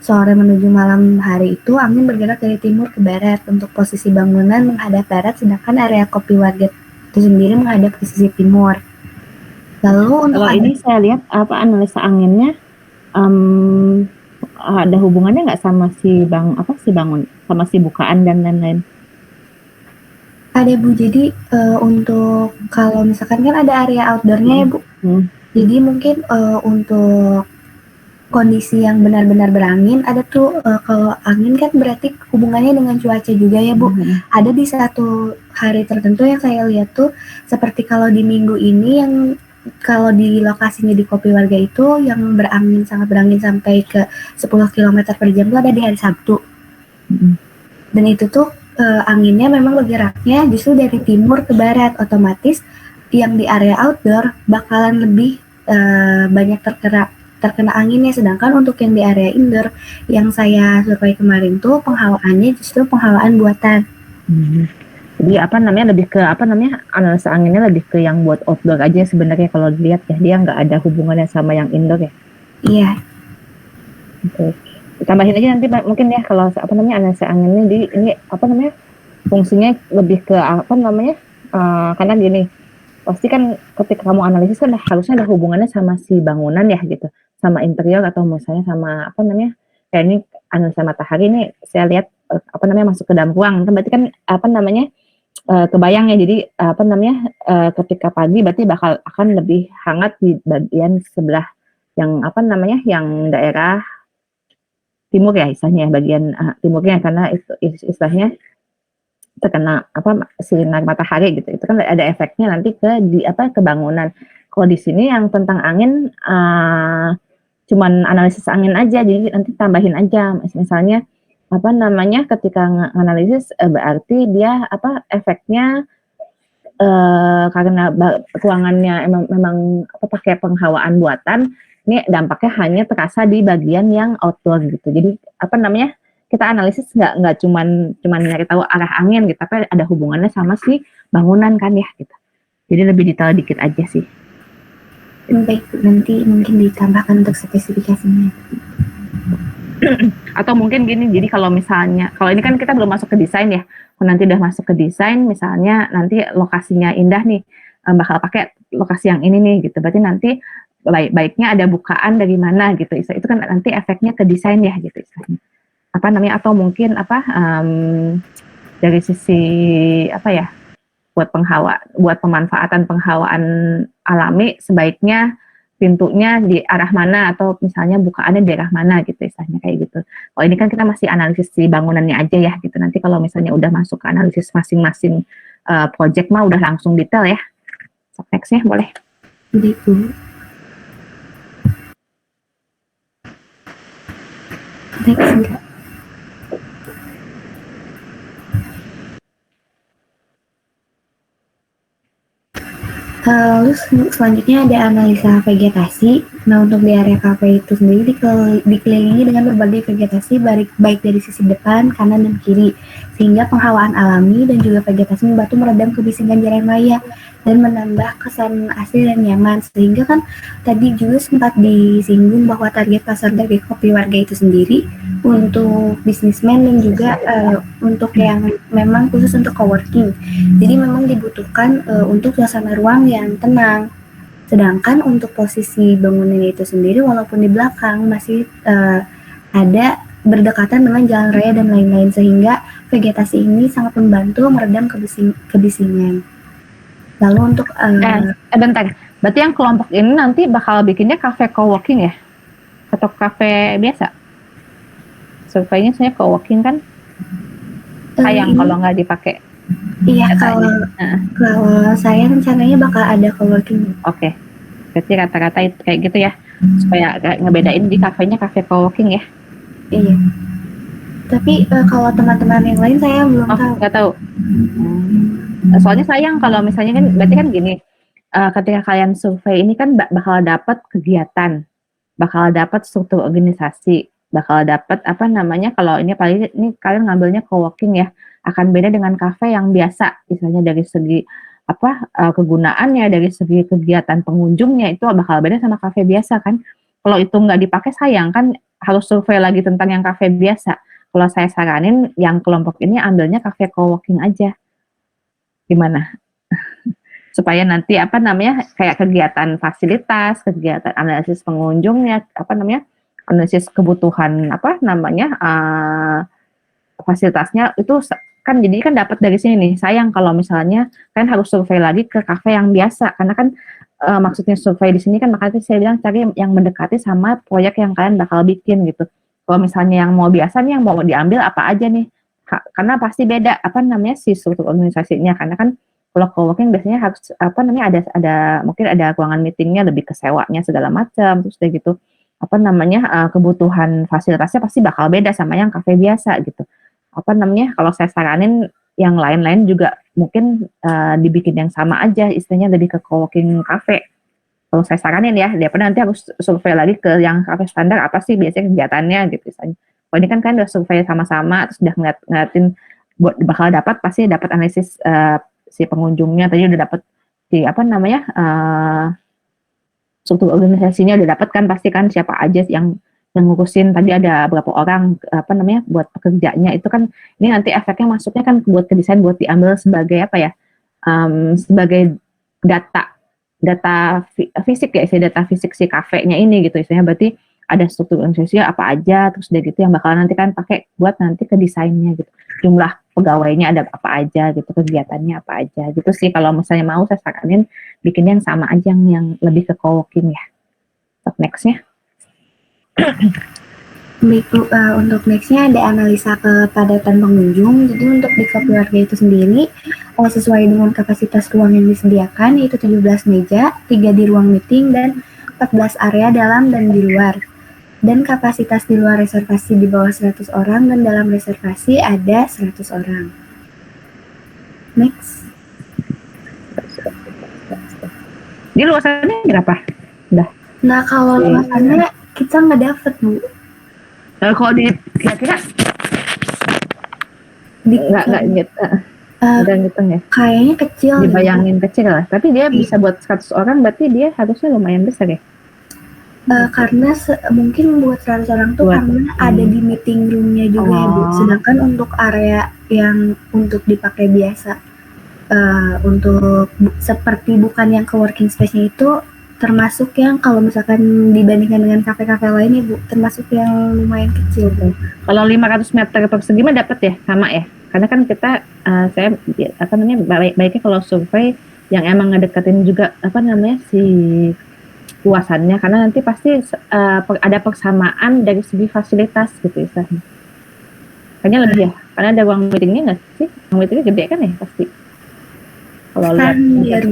sore menuju malam hari itu angin bergerak dari timur ke barat. Untuk posisi bangunan menghadap barat, sedangkan area kopi warga itu sendiri menghadap ke sisi timur. Lalu untuk kalau ini saya lihat analisa anginnya ada hubungannya nggak sama bangun sama si bukaan dan lain-lain? Ada, Bu. Jadi untuk kalau misalkan kan ada area outdoornya ya, Bu. Jadi mungkin untuk kondisi yang benar-benar berangin ada tuh kalau angin kan berarti hubungannya dengan cuaca juga ya, Bu. Ada di satu hari tertentu yang saya lihat tuh seperti kalau di minggu ini yang kalau di lokasinya di kopi warga itu yang sangat berangin sampai ke 10 km per jam itu ada di hari Sabtu. Dan itu tuh anginnya memang bergeraknya justru dari timur ke barat, otomatis yang di area outdoor bakalan lebih banyak terkena anginnya, sedangkan untuk yang di area indoor yang saya survei kemarin tuh penghawaannya justru penghawaan buatan. Jadi lebih ke analisa anginnya lebih ke yang buat outdoor aja sebenarnya kalau dilihat ya, dia nggak ada hubungannya sama yang indoor ya. Iya. Oke. Tambahin aja nanti mungkin ya kalau analisa anginnya ini fungsinya lebih ke karena gini, pasti kan ketika kamu analisis kan harusnya ada hubungannya sama si bangunan ya gitu, sama interior atau misalnya sama kayak ini analisa matahari ini saya lihat masuk ke dalam ruang, berarti kan kebayang ya. Jadi ketika pagi berarti akan lebih hangat di bagian sebelah yang yang daerah timur ya istilahnya, bagian timurnya, karena itu istilahnya terkena sinar matahari gitu. Itu kan ada efeknya nanti ke bangunan. kalau di sini yang tentang angin cuman analisis angin aja, jadi nanti tambahin aja misalnya apa namanya ketika analisis berarti dia apa efeknya karena ruangannya memang apa pakai penghawaan buatan, ini dampaknya hanya terasa di bagian yang outdoor gitu. Jadi apa namanya kita analisis nggak cuman nyari tahu arah angin gitu, tapi ada hubungannya sama si bangunan kan ya gitu. Jadi lebih detail dikit aja sih. Baik, nanti mungkin ditambahkan untuk spesifikasinya. Atau mungkin gini, jadi kalau misalnya, kalau ini kan kita belum masuk ke desain ya, kalau nanti udah masuk ke desain, misalnya nanti lokasinya indah nih, bakal pakai lokasi yang ini nih gitu, berarti nanti baiknya ada bukaan dari mana gitu, itu kan nanti efeknya ke desain ya gitu istilahnya. Apa namanya, atau mungkin apa, dari sisi apa ya, buat pemanfaatan penghawaan alami sebaiknya pintunya di arah mana atau misalnya bukaannya di arah mana gitu istilahnya kayak gitu. Kalau ini kan kita masih analisis di bangunannya aja ya gitu. Nanti kalau misalnya udah masuk ke analisis masing-masing project mah udah langsung detail ya. So, next-nya boleh. Gitu. Next enggak? Lalu selanjutnya ada analisa vegetasi. Nah, untuk di area kafe itu sendiri dikelilingi dengan berbagai vegetasi baik dari sisi depan, kanan, dan kiri, sehingga penghawaan alami dan juga vegetasi membantu meredam kebisingan jalan raya dan menambah kesan asli dan nyaman. Sehingga kan tadi juga sempat disinggung bahwa target pasar dari kopi warga itu sendiri untuk bisnismen dan juga untuk yang memang khusus untuk coworking. Jadi memang dibutuhkan untuk suasana ruang yang tenang. Sedangkan untuk posisi bangunan itu sendiri walaupun di belakang masih ada berdekatan dengan jalan raya dan lain-lain, sehingga vegetasi ini sangat membantu meredam kebisingan. Lalu untuk bentar, berarti yang kelompok ini nanti bakal bikinnya cafe coworking ya? Atau cafe biasa? Surveinya sebenarnya coworking kan? Sayang kalau nggak dipakai. Iya, kalau saya rencananya bakal ada coworking. Oke. Berarti rata-rata itu kayak gitu ya, supaya ngebedain di kafenya cafe coworking ya. Iya. Tapi kalau teman-teman yang lain saya belum tahu. Nggak tahu. Soalnya sayang kalau misalnya kan, berarti kan gini, ketika kalian survei ini kan bakal dapat kegiatan, bakal dapat struktur organisasi, bakal dapat apa namanya, kalau ini paling ini kalian ngambilnya coworking ya, akan beda dengan kafe yang biasa, misalnya dari segi apa kegunaannya, dari segi kegiatan pengunjungnya itu bakal beda sama kafe biasa kan. Kalau itu nggak dipakai sayang kan, harus survei lagi tentang yang kafe biasa. Kalau saya saranin yang kelompok ini ambilnya kafe coworking aja. Gimana? Supaya nanti apa namanya kayak kegiatan fasilitas, kegiatan analisis pengunjungnya, apa namanya analisis kebutuhan apa namanya fasilitasnya itu kan jadi kan dapat dari sini nih. Sayang kalau misalnya kalian harus survei lagi ke kafe yang biasa, karena kan maksudnya survei di sini kan makanya saya bilang cari yang mendekati sama proyek yang kalian bakal bikin gitu. Kalau misalnya yang mau biasa nih, yang mau diambil apa aja nih, karena pasti beda apa namanya si struktur organisasinya, karena kan kalau coworking biasanya harus apa namanya ada mungkin ada ruangan meetingnya lebih ke sewanya segala macam, terus kayak gitu apa namanya kebutuhan fasilitasnya pasti bakal beda sama yang kafe biasa gitu. Apa namanya kalau saya saranin yang lain-lain juga mungkin dibikin yang sama aja, istilahnya lebih ke coworking cafe. Kalau saya saranin ya, daripada nanti harus survei lagi ke yang cafe standar apa sih biasanya kegiatannya gitu misalnya. Kalau ini kan udah survei sama-sama, terus udah ngeliatin bakal dapat pasti dapat analisis si pengunjungnya, tadi udah dapat si apa namanya struktur organisasinya udah dapat kan, pasti kan siapa aja yang ngurusin, tadi ada berapa orang apa namanya buat pekerjanya itu kan, ini nanti efeknya masuknya kan buat ke desain, buat diambil sebagai apa ya sebagai data fisik ya, data fisik si kafenya ini gitu istilahnya. Berarti ada struktur organisasi apa aja, terus udah gitu yang bakal nanti kan pakai buat nanti ke desainnya gitu, jumlah pegawainya ada apa aja gitu, kegiatannya apa aja gitu sih. Kalau misalnya mau saya saranin bikin yang sama aja, yang lebih ke coworking ya. Next-nya. Baik Bu, untuk nextnya ada analisa kepadatan pengunjung. Jadi untuk di keluarga itu sendiri, sesuai dengan kapasitas ruang yang disediakan, yaitu 17 meja, 3 di ruang meeting, dan 14 area dalam dan di luar. Dan kapasitas di luar reservasi di bawah 100 orang, dan dalam reservasi ada 100 orang. Next. Di luasannya berapa? Udah. Nah, kalau luasannya kita nggak dapet Bu. Kalau di kira-kira nggak gitu, udah ngitung ya. Kayaknya kecil. Dibayangin kecil lah, tapi dia bisa buat 100 orang, berarti dia harusnya lumayan besar ya. Karena mungkin buat 100 orang tuh karena ada di meeting roomnya juga ya Bu. Sedangkan untuk area yang untuk dipakai biasa, untuk seperti bukan yang coworking space-nya itu, termasuk yang kalau misalkan dibandingkan dengan kafe-kafe lain Bu, termasuk yang lumayan kecil Bu. Kalau 500 meter persegi mah dapat ya, sama ya. Karena kan kita, saya baiknya kalau survei yang emang ngedeketin juga si luasannya, karena nanti pasti ada persamaan dari segi fasilitas gitu istilahnya. Kayaknya lebih ya, karena ada ruang meetingnya nggak sih? Ruang meetingnya gede kan ya pasti. Kalau lihat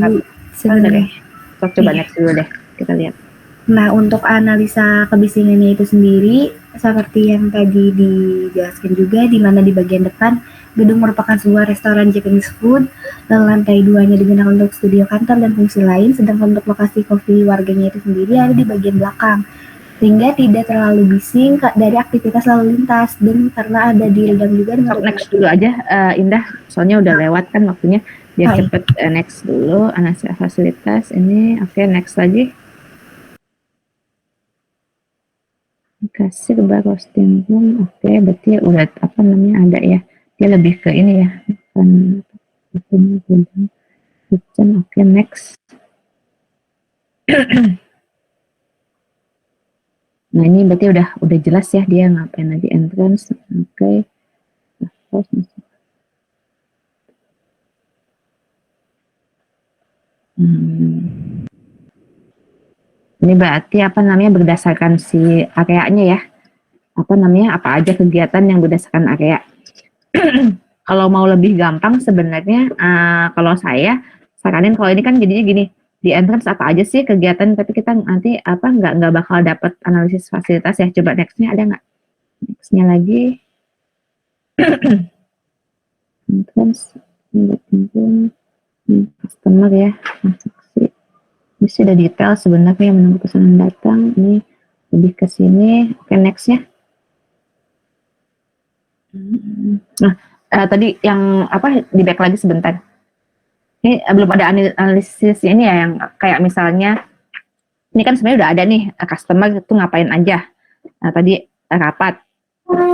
sebenarnya. Coba next dulu deh, kita lihat. Nah, untuk analisa kebisingannya itu sendiri, seperti yang tadi dijelaskan juga, di mana di bagian depan, gedung merupakan sebuah restoran Japanese food, dan lantai 2-nya digunakan untuk studio kantor dan fungsi lain, sedangkan untuk lokasi kopi warganya itu sendiri ada di bagian belakang, sehingga tidak terlalu bising dari aktivitas lalu lintas, dan karena ada diredam juga dengan... Next dulu aja, Indah, soalnya udah lewat kan waktunya. Dia cepet next dulu, analisa fasilitas ini, oke, next lagi. Kasir bar roasting room, oke, berarti udah ada ya. Dia lebih ke ini ya, kitchen, oke, next. Nah ini berarti udah jelas ya dia ngapain lagi, entrance, oke. Ini berarti berdasarkan si areanya ya. Apa aja kegiatan yang berdasarkan area. Kalau mau lebih gampang sebenarnya, kalau saya saranin, kalau ini kan jadinya gini, di entrance apa aja sih kegiatan, tapi kita nanti nggak bakal dapat analisis fasilitas ya. Coba nextnya ada nggak? Nextnya lagi. Entrance, customer ya, transaksi. Ini sudah detail sebenarnya, menunggu pesanan datang. Ini lebih ke sini. Oke, nextnya. Nah, tadi yang di back lagi sebentar. Ini belum ada analisis ini ya, yang kayak misalnya, ini kan sebenarnya udah ada nih, customer itu ngapain aja. Nah, tadi rapat.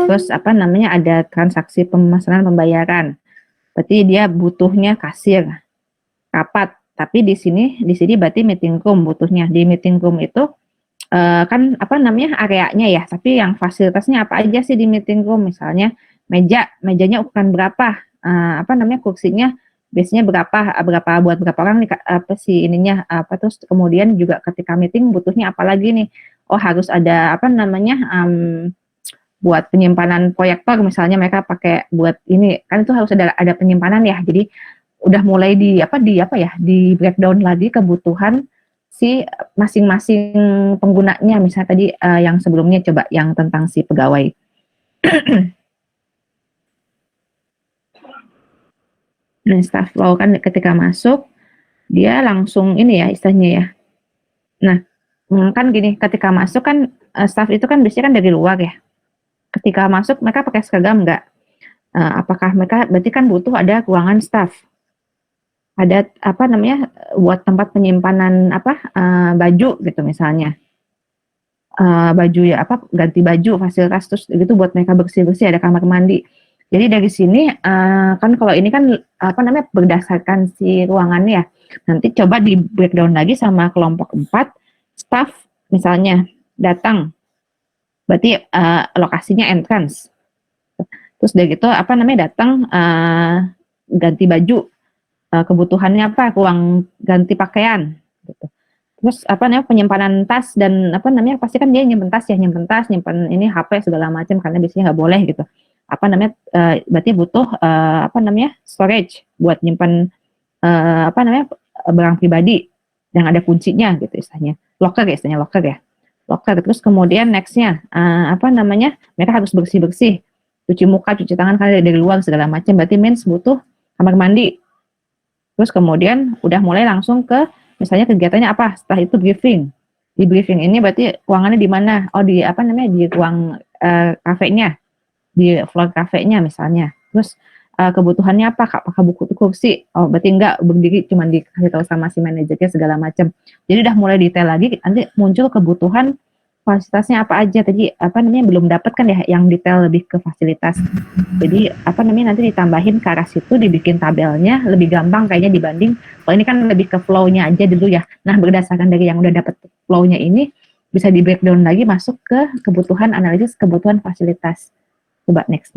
Terus ada transaksi pemesanan pembayaran. Berarti dia butuhnya kasir. Rapat. Tapi di sini berarti meeting room butuhnya. Di meeting room itu kan areanya ya, tapi yang fasilitasnya apa aja sih di meeting room, misalnya mejanya ukuran berapa, kursinya biasanya berapa buat berapa orang nih, terus kemudian juga ketika meeting butuhnya apa lagi nih, harus ada buat penyimpanan proyektor misalnya, mereka pakai buat ini kan, itu harus ada penyimpanan ya. Jadi udah mulai di breakdown lagi kebutuhan si masing-masing penggunanya. Misalnya tadi yang sebelumnya coba yang tentang si pegawai. Dan staff flow kan ketika masuk dia langsung ini ya istilahnya ya. Nah, kan gini, ketika masuk kan staff itu kan biasanya kan dari luar ya. Ketika masuk mereka pakai seragam enggak? Apakah mereka berarti kan butuh ada ruangan staff? Ada buat tempat penyimpanan baju gitu misalnya, baju ya ganti baju, fasilitas, terus gitu buat mereka bersih-bersih, ada kamar mandi. Jadi dari sini kan kalau ini kan berdasarkan si ruangannya ya. Nanti coba di breakdown lagi sama kelompok 4, staff misalnya datang, berarti lokasinya entrance. Terus dari gitu datang ganti baju. Kebutuhannya ruang ganti pakaian gitu. Terus apa namanya penyimpanan tas dan apa namanya pasti kan dia nyimpen tas, nyimpen ini HP segala macam karena biasanya nggak boleh gitu. Apa namanya berarti butuh apa namanya storage buat nyimpan apa namanya barang pribadi yang ada kuncinya gitu istilahnya. Locker ya istilahnya locker ya. Locker. Terus kemudian nextnya apa namanya mereka harus bersih-bersih, cuci muka, cuci tangan karena dari luar segala macam. Berarti means butuh kamar mandi. Terus kemudian udah mulai langsung ke misalnya kegiatannya apa? Setelah itu briefing. Di briefing ini berarti ruangannya di mana? Oh di apa namanya di ruang kafenya, di floor kafenya misalnya. Terus kebutuhannya apa? Apakah buku kursi? Oh berarti enggak berdiri cuma dikasih tahu sama si manajernya segala macam. Jadi udah mulai detail lagi. Nanti muncul kebutuhan fasilitasnya apa aja tadi apa namanya belum dapat kan ya yang detail lebih ke fasilitas. Jadi apa namanya nanti ditambahin ke arah situ dibikin tabelnya lebih gampang kayaknya dibanding kalau ini kan lebih ke flow-nya aja dulu ya. Nah berdasarkan dari yang udah dapat flow-nya ini bisa di breakdown lagi masuk ke kebutuhan analisis kebutuhan fasilitas. Coba next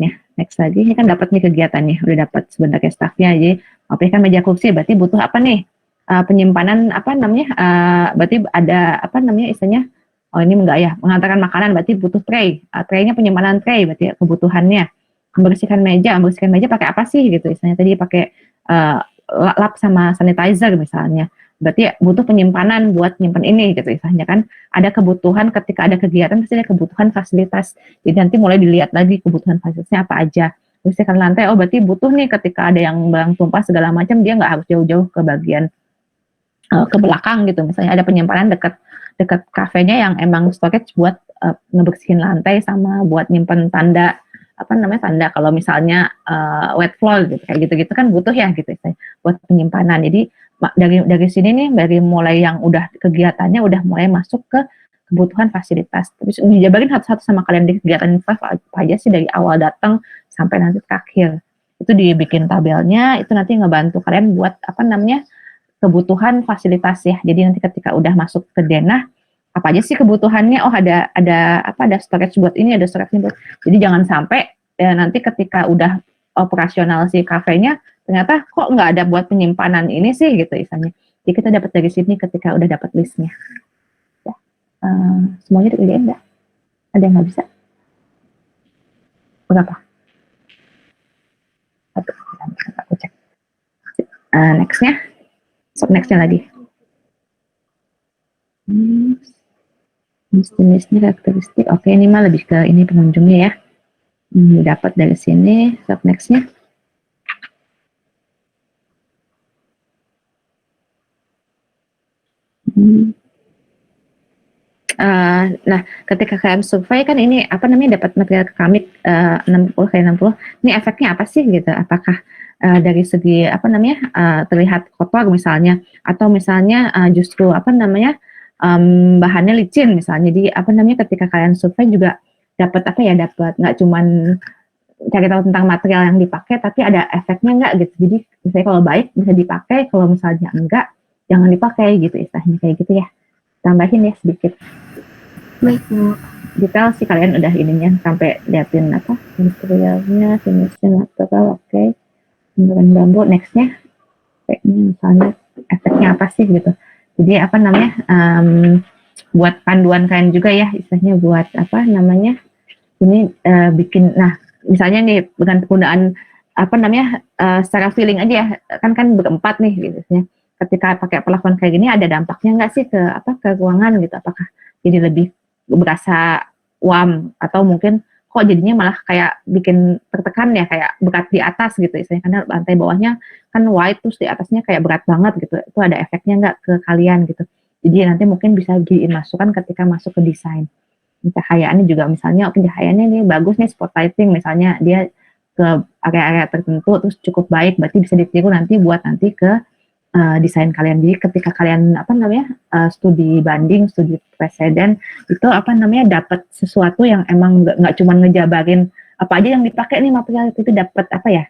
lagi ini kan dapat nih kegiatannya udah dapat sebenarnya staffnya aja. Oke kan meja kursi berarti butuh apa nih penyimpanan apa namanya berarti ada apa namanya istilahnya. Oh ini enggak ya, mengantarkan makanan berarti butuh tray. Traynya penyimpanan tray berarti kebutuhannya. Membersihkan meja pakai apa sih gitu. Misalnya tadi pakai lap sama sanitizer misalnya. Berarti butuh penyimpanan buat nyimpan ini gitu misalnya kan. Ada kebutuhan ketika ada kegiatan pasti ada kebutuhan fasilitas. Jadi nanti mulai dilihat lagi kebutuhan fasilitasnya apa aja. Bersihkan lantai, oh berarti butuh nih ketika ada yang barang tumpah segala macam dia nggak harus jauh-jauh ke bagian ke belakang gitu. Misalnya ada penyimpanan dekat kafenya yang emang storage buat ngebersihin lantai sama buat nyimpen tanda apa namanya tanda kalau misalnya wet floor gitu kayak gitu-gitu kan butuh ya gitu buat penyimpanan. Jadi dari sini nih dari mulai yang udah kegiatannya udah mulai masuk ke kebutuhan fasilitas. Terus dijabarin satu-satu sama kalian di kegiatan apa aja sih dari awal datang sampai nanti terakhir. Itu dibikin tabelnya, itu nanti ngebantu kalian buat apa namanya kebutuhan fasilitas ya. Jadi nanti ketika udah masuk ke denah apa aja sih kebutuhannya? Oh ada storage buat ini, ada storage buat. Jadi jangan sampai nanti ketika udah operasional si kafenya ternyata kok nggak ada buat penyimpanan ini sih gitu misalnya. Jadi kita dapat dari sini ketika udah dapat listnya. Ya. Semuanya dikerjain nggak? Ada yang nggak bisa? Berapa? Aku cek. Nextnya. Nextnya lagi. Jenisnya karakteristik. Oke, ini mah lebih ke ini pengunjungnya ya. Dapat dari sini. Nextnya. Nah, ketika kalian survei kan ini apa namanya dapat material keramik 60x60. Ini efeknya apa sih gitu? Apakah dari segi apa namanya terlihat kotor misalnya atau misalnya justru apa namanya bahannya licin misalnya. Jadi apa namanya ketika kalian survei juga dapat apa ya dapat nggak cuman cari tahu tentang material yang dipakai tapi ada efeknya nggak gitu. Jadi misalnya kalau baik bisa dipakai, kalau misalnya enggak jangan dipakai gitu istilahnya kayak gitu ya. Tambahin ya sedikit. Baik Bu. Detail sih kalian udah ininya sampai liatin apa materialnya, finishnya natural, oke. Bentukan bambu, nextnya misalnya efeknya apa sih gitu. Jadi apa namanya buat panduan kalian juga ya istilahnya buat apa namanya ini bikin nah misalnya nih dengan penggunaan apa namanya secara feeling aja ya kan berempat nih gitu ya. Ketika pakai perlakuan kayak gini ada dampaknya nggak sih ke ruangan gitu, apakah jadi lebih berasa warm atau mungkin kok jadinya malah kayak bikin tertekan ya kayak berat di atas gitu istilahnya karena lantai bawahnya kan white terus di atasnya kayak berat banget gitu, itu ada efeknya nggak ke kalian gitu. Jadi nanti mungkin bisa dijadiin masukan ketika masuk ke desain. Cahayaannya juga misalnya cahayaannya ini bagus nih spot lighting misalnya dia ke area-area tertentu terus cukup baik berarti bisa ditiru nanti buat nanti ke desain kalian. Jadi ketika kalian apa namanya studi banding, studi preseden itu apa namanya dapat sesuatu yang emang nggak cuma ngejabarin apa aja yang dipakai nih material itu dapat apa ya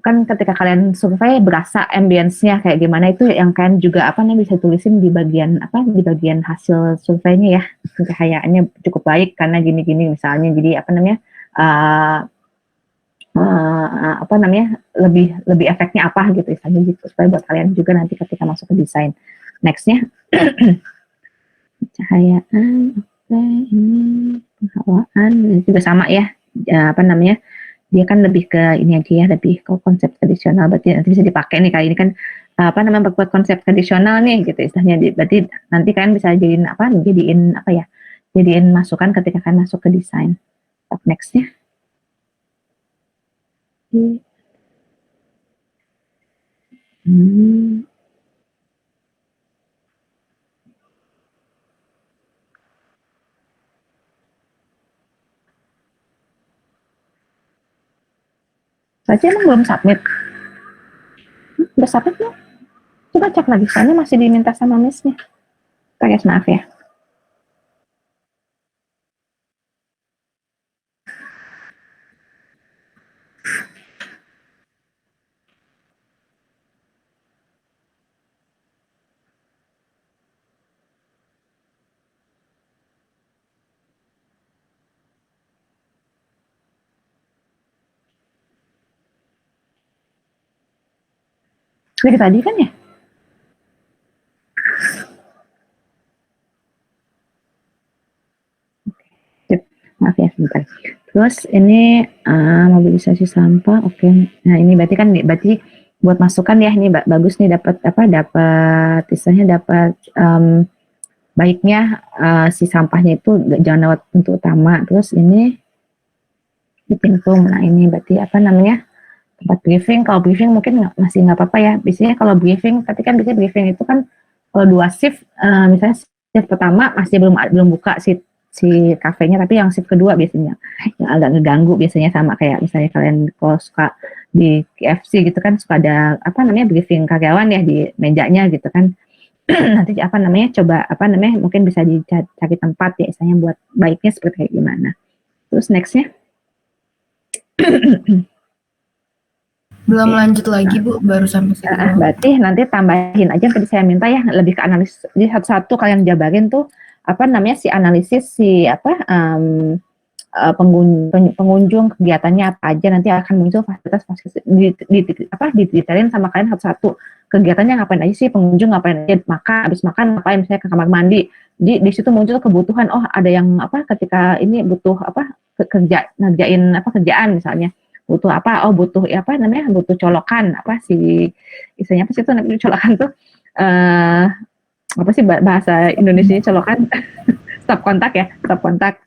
kan ketika kalian survei berasa ambience-nya kayak gimana itu yang kalian juga apa namanya bisa tulisin di bagian hasil surveinya ya cahayaannya cukup baik karena gini-gini misalnya. Jadi apa namanya apa namanya lebih efeknya apa gitu misalnya gitu, supaya buat kalian juga nanti ketika masuk ke desain. Nextnya cahayaan, oke, ini penghawaan juga sama ya, apa namanya, dia kan lebih ke ini aja ya, lebih ke konsep tradisional, berarti nanti bisa dipakai nih kali ini kan apa namanya buat konsep tradisional nih gitu istilahnya, berarti nanti kalian bisa jadiin apa ya, jadiin masukan ketika kalian masuk ke desain. Nextnya Saja emang belum submit. Udah submit belum? Coba cek lagi, soalnya masih diminta sama miss-nya. Guys, maaf ya. Dari tadi kan ya? Maaf ya sebentar. Terus ini mobilisasi sampah, oke. Nah ini berarti kan berarti buat masukan ya, ini bagus nih dapat istilahnya dapat baiknya si sampahnya itu jangan lewat pintu utama. Terus ini di pintu, nah ini berarti apa namanya tempat briefing. Kalau briefing mungkin masih nggak apa-apa ya. Biasanya kalau briefing, tapi kan biasanya briefing itu kan kalau 2 shift, misalnya shift pertama masih belum buka si kafenya, tapi yang shift kedua biasanya yang agak ngeganggu biasanya, sama kayak misalnya kalian kalau suka di KFC gitu kan suka ada apa namanya briefing karyawan ya di mejanya gitu kan. Nanti apa namanya coba apa namanya mungkin bisa dicari tempat ya misalnya buat baiknya seperti kayak gimana. Terus nextnya belum lanjut lagi Bu, baru sampai situ. Berarti nanti tambahin aja tadi saya minta ya, lebih ke analisis. Jadi satu-satu kalian jabarin tuh apa namanya si analisis si apa pengunjung kegiatannya apa aja, nanti akan muncul fasilitas didetailin sama kalian satu-satu, kegiatannya ngapain aja sih, pengunjung ngapain aja, habis makan ngapain, misalnya ke kamar mandi. Jadi di situ muncul kebutuhan, oh ada yang apa ketika ini butuh apa ngerjain apa kerjaan misalnya, butuh apa, oh butuh apa namanya butuh colokan, apa sih istilahnya apa sih itu namanya colokan tuh apa sih bahasa Indonesia colokan stop kontak ya, stop kontak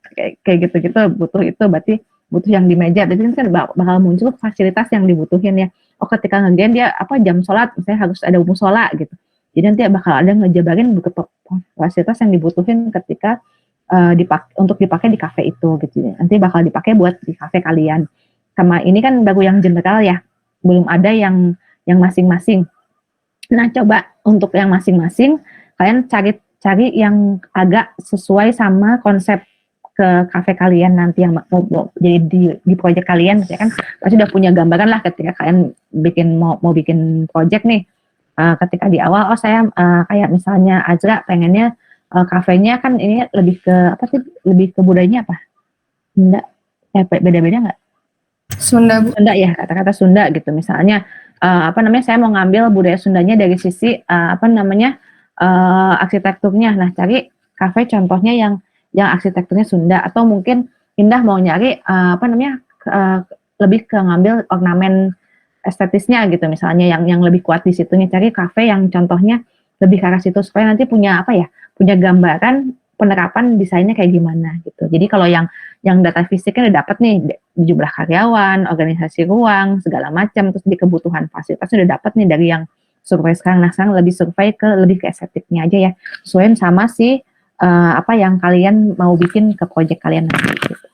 kayak gitu-gitu, butuh itu berarti butuh yang di meja. Jadi kan bakal muncul fasilitas yang dibutuhin ya. Oh ketika ngerjain dia apa jam sholat misalnya harus ada musola gitu. Jadi nanti bakal ada ngejabarin fasilitas yang dibutuhin ketika untuk dipakai di kafe itu gitu. Nanti bakal dipakai buat di kafe kalian. Sama ini kan baru yang general ya, belum ada yang masing-masing. Nah coba untuk yang masing-masing kalian cari yang agak sesuai sama konsep ke kafe kalian nanti yang mau jadi di proyek kalian, ya kan pasti udah punya gambaran lah ketika kalian mau bikin proyek nih. Ketika di awal, oh saya kayak misalnya Azra pengennya kafenya kan ini lebih ke apa sih, lebih ke budayanya apa? Enggak, beda-beda nggak? Sunda Bu. Sunda ya, kata-kata Sunda gitu misalnya. Apa namanya saya mau ngambil budaya Sundanya dari sisi apa namanya arsitekturnya. Nah cari kafe contohnya yang arsitekturnya Sunda, atau mungkin Indah mau nyari apa namanya lebih ke ngambil ornamen estetisnya gitu misalnya, yang lebih kuat di situnya, cari kafe yang contohnya lebih ke arah situ supaya nanti punya apa ya, punya gambaran penerapan desainnya kayak gimana gitu. Jadi kalau yang data fisiknya udah dapat nih, jumlah karyawan, organisasi ruang, segala macam, terus di kebutuhan fasilitasnya udah dapat nih dari yang survei sekarang. Nah sekarang lebih ke estetiknya aja ya, sesuaiin sama si apa yang kalian mau bikin ke proyek kalian nanti gitu.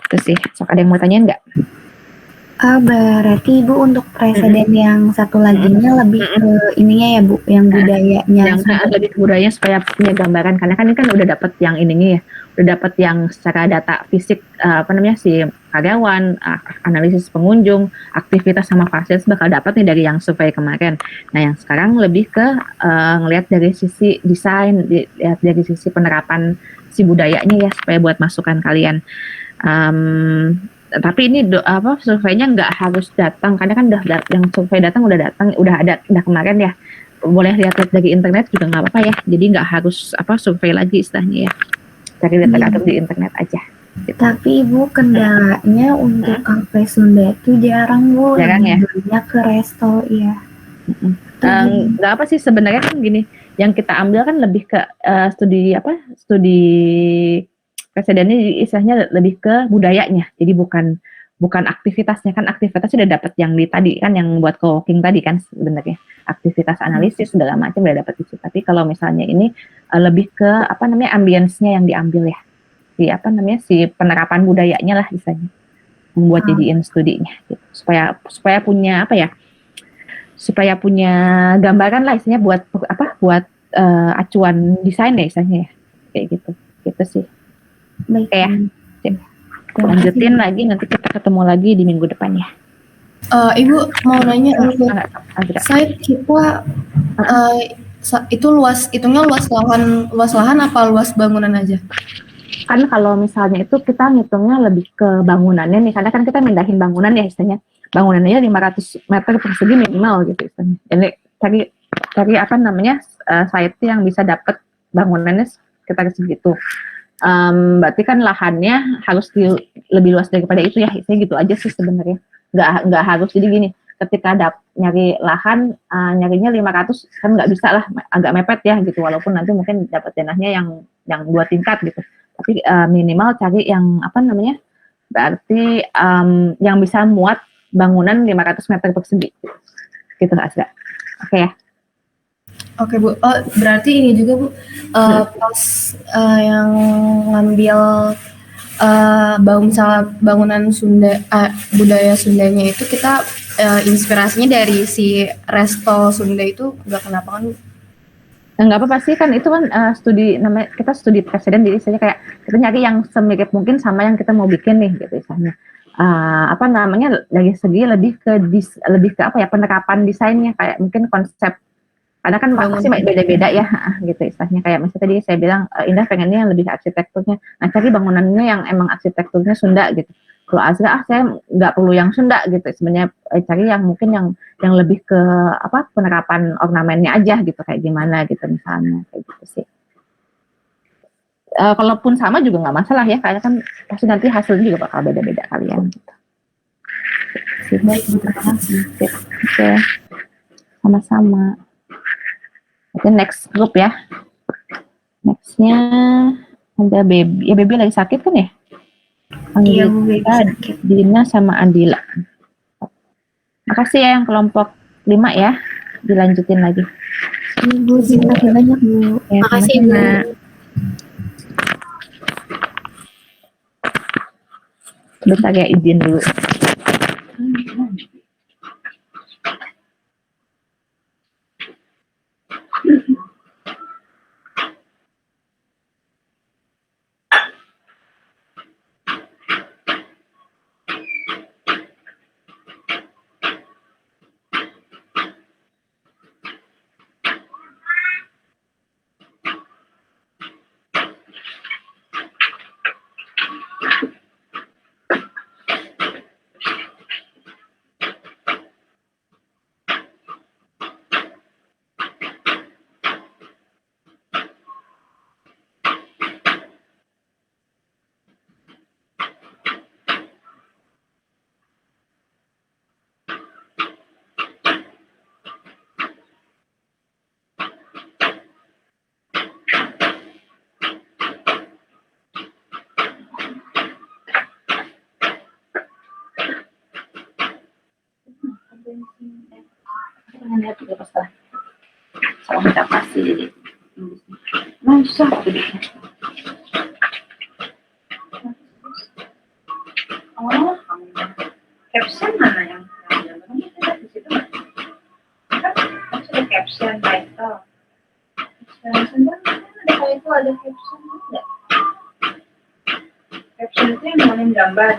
Terus sih, ada yang mau tanyain nggak? Berarti Ibu untuk presiden yang satu laginya lebih ke ininya ya Bu, yang budayanya. Yang lebih ke budayanya supaya punya gambaran, karena kan ini kan udah dapat yang ininya ya, udah dapat yang secara data fisik apa namanya si karyawan, analisis pengunjung, aktivitas sama fasilitas bakal dapat nih dari yang survei kemarin. Nah yang sekarang lebih ke ngelihat dari sisi desain, lihat dari sisi penerapan si budayanya ya, supaya buat masukan kalian. Tapi ini surveinya nggak harus datang, karena kan yang survei datang udah ada kemarin ya. Boleh lihat dari internet juga nggak apa-apa ya. Jadi nggak harus survei lagi istilahnya ya. Cari data di internet aja. Gitu. Tapi Ibu, kendalanya untuk kafe Sunda itu jarang Bu. Jarang ya? Banyak ke resto ya. Nggak apa sih sebenarnya kan gini. Yang kita ambil kan lebih ke studi presidennya istilahnya lebih ke budayanya. Jadi bukan aktivitasnya, kan aktivitasnya udah dapat yang di tadi kan, yang buat co-working tadi kan sebenarnya. Aktivitas analisis segala macam udah dapat di situ. Tapi kalau misalnya ini lebih ke ambience-nya yang diambil ya. Si penerapan budayanya lah istilahnya. Membuat jadiin studinya gitu. Supaya punya supaya punya gambaran lah istilahnya buat acuan desain ya istilahnya ya. Kayak gitu. Gitu sih. Baik. Oke ya. Lanjutin lagi, nanti kita ketemu lagi di minggu depan ya. Ibu mau nanya untuk site kita itu hitungnya luas lahan apa luas bangunan aja? Kan kalau misalnya itu kita ngitungnya lebih ke bangunannya nih, karena kan kita mindahin bangunan ya istilahnya. Bangunannya 500 meter persegi minimal gitu istilahnya. Jadi cari site yang bisa dapat bangunannya sekitar segitu. Berarti kan lahannya harus lebih luas daripada itu ya, istilahnya gitu aja sih sebenarnya. Nggak harus, jadi gini, ketika nyari lahan nyarinya 500 kan nggak bisa lah, agak mepet ya gitu, walaupun nanti mungkin dapat tanahnya yang 2 tingkat gitu. Tapi minimal cari yang berarti yang bisa muat bangunan 500 meter persegi gitu Asra. Oke ya. Oke Bu, berarti ini juga Bu, pas yang ngambil misalnya bangunan Sunda, budaya Sundanya itu kita inspirasinya dari si resto Sunda itu nggak kenapa kan Bu? Nggak apa-apa sih, kan itu kan kita studi presiden, jadi istilahnya kayak kita nyari yang semirip mungkin sama yang kita mau bikin nih gitu istilahnya. Dari segi lebih ke penerapan desainnya, kayak mungkin konsep, karena kan pasti beda-beda ya gitu istilahnya. Kayak misalnya tadi saya bilang Indah pengennya yang lebih arsitekturnya, nah cari bangunannya yang emang arsitekturnya Sunda gitu. Kalau Azra saya nggak perlu yang Sunda gitu sebenarnya, cari yang mungkin yang lebih ke penerapan ornamennya aja gitu, kayak gimana gitu misalnya, kayak gitu sih. Kalaupun sama juga nggak masalah ya, karena kan pasti nanti hasilnya juga bakal beda-beda kalian gitu. Baik, terima kasih. Oke, sama-sama. Oke, next group ya. Nextnya ada Baby. Ya Baby lagi sakit kan ya? Iya, Bu, Baby sakit. Dina sama Andila. Makasih ya yang kelompok 5 ya. Dilanjutin lagi. Bu, terima kasih banyak Bu. Ya, Makasih Bu. Bentar ya, izin dulu. Salah minta pasti jadi masa caption mana yang di situ kan ada caption title ada caption enggak? Caption itu yang ngomongin gambar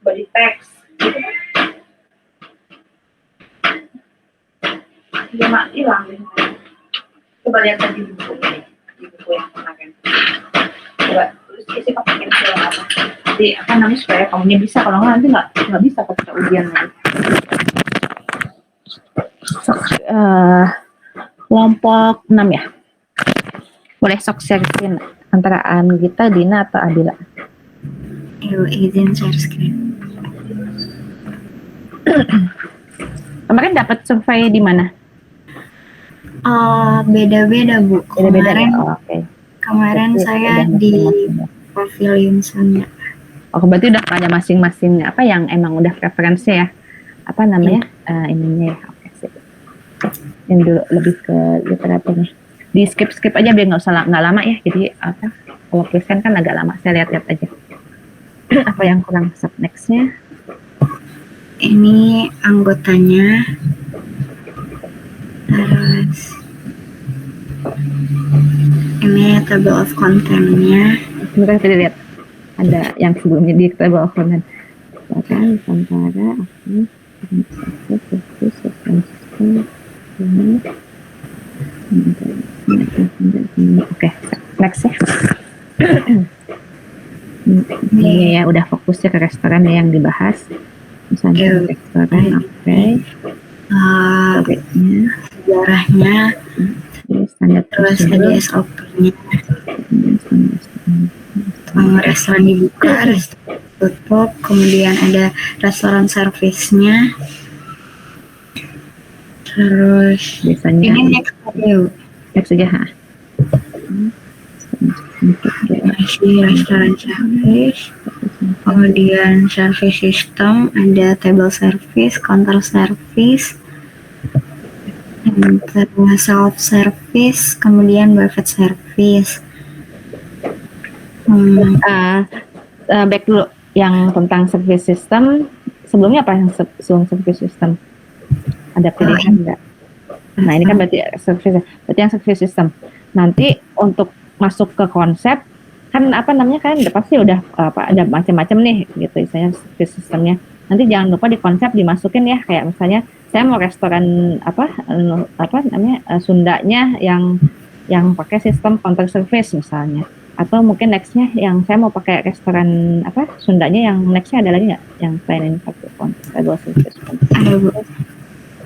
body text gitu kan. Dia hilang deh. Coba lihat tadi di buku yang kemarin. Coba isi pakai apa. Jadi apa namanya supaya kamunya bisa, kalau nggak nanti nggak bisa ketika ujian lagi. Kelompok 6 ya. Boleh sok sharein antara Anggita, Dina atau Adila. Izin share screen. Kemarin dapat survei di mana? Beda-beda Bu. Beda-beda ya? Kemarin, Oke. kemarin Berarti saya udah di masing-masing. Pavilion Sunda. Oh, berarti udah pada masing-masing apa yang emang udah preferensi ya? Apa namanya? Ininya ya. Oke, sip. Yang dulu lebih ke literaturnya. Di skip aja biar nggak lama ya. Jadi apa? Kalau present kan agak lama. Saya lihat-lihat aja. Apa yang kurang sub next-nya? Ini anggotanya. Terus ini table of content-nya. Sebentar kita lihat. Ada yang sebelumnya di table of content. Nusantara, oke, next ya. Ini ya udah fokusnya ke restoran ya yang dibahas. Misalnya restoran, oke. Sejarahnya, terus ada SOP-nya. Restoran dibuka, restoran tutup, kemudian ada restoran servisnya. Terus biasanya ini next aja ha. Restoran service, kemudian service system, ada table service, counter service, terus self service, kemudian buffet service. Back dulu yang tentang service system. Sebelumnya apa yang sebelum service system? Ada pilihan enggak? Nah, ini kan berarti yang service system. Nanti untuk masuk ke konsep kan apa namanya kan pasti udah ada macam-macam nih gitu istilahnya service systemnya. Nanti jangan lupa di konsep dimasukin ya, kayak misalnya saya mau restoran apa namanya Sundanya yang pakai sistem counter service misalnya. Atau mungkin nextnya yang saya mau pakai restoran apa Sundanya yang nextnya ada lagi nggak yang selain ini satu table service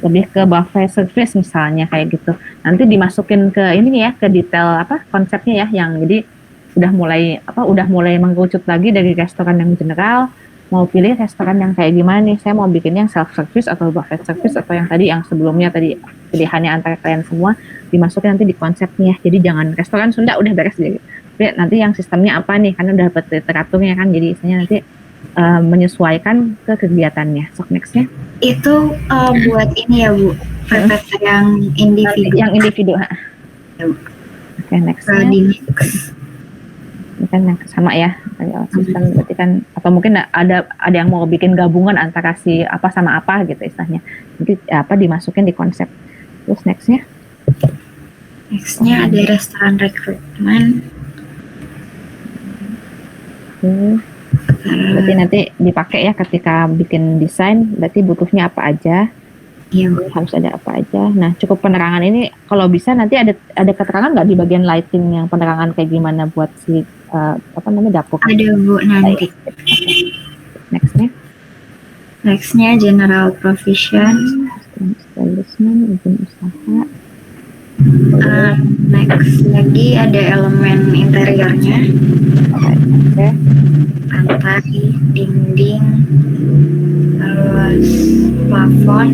lebih ke buffet service misalnya kayak gitu, nanti dimasukin ke ini ya ke detail apa konsepnya ya yang jadi udah mulai mengerucut lagi dari restoran yang general mau pilih restoran yang kayak gimana nih, saya mau bikin yang self service atau buffet service atau yang tadi yang sebelumnya tadi pilihannya antara kalian semua dimasukin nanti di konsepnya, jadi jangan restoran Sunda udah beres jadi nanti yang sistemnya apa nih karena udah dapat literaturnya kan, jadi istilahnya nanti menyesuaikan ke kegiatannya. Sok nextnya itu buat ini ya Bu, PPT yang individu. Yang individu. Oke, nextnya. Ini kan yang sama ya, sistem berarti kan atau mungkin ada yang mau bikin gabungan antara si apa sama apa gitu istilahnya. Nanti apa dimasukin di konsep. Terus nextnya? Nextnya ada restoran recruitment. Berarti nanti dipakai ya ketika bikin desain, berarti butuhnya apa aja, harus ada apa aja. Nah cukup penerangan ini kalau bisa nanti ada keterangan nggak di bagian lighting yang penerangan kayak gimana buat si apa namanya dapur? Ada Bu nanti. Nextnya general provision, establishment, izin usaha. Next lagi ada elemen interiornya, lantai, dinding, terus plafon.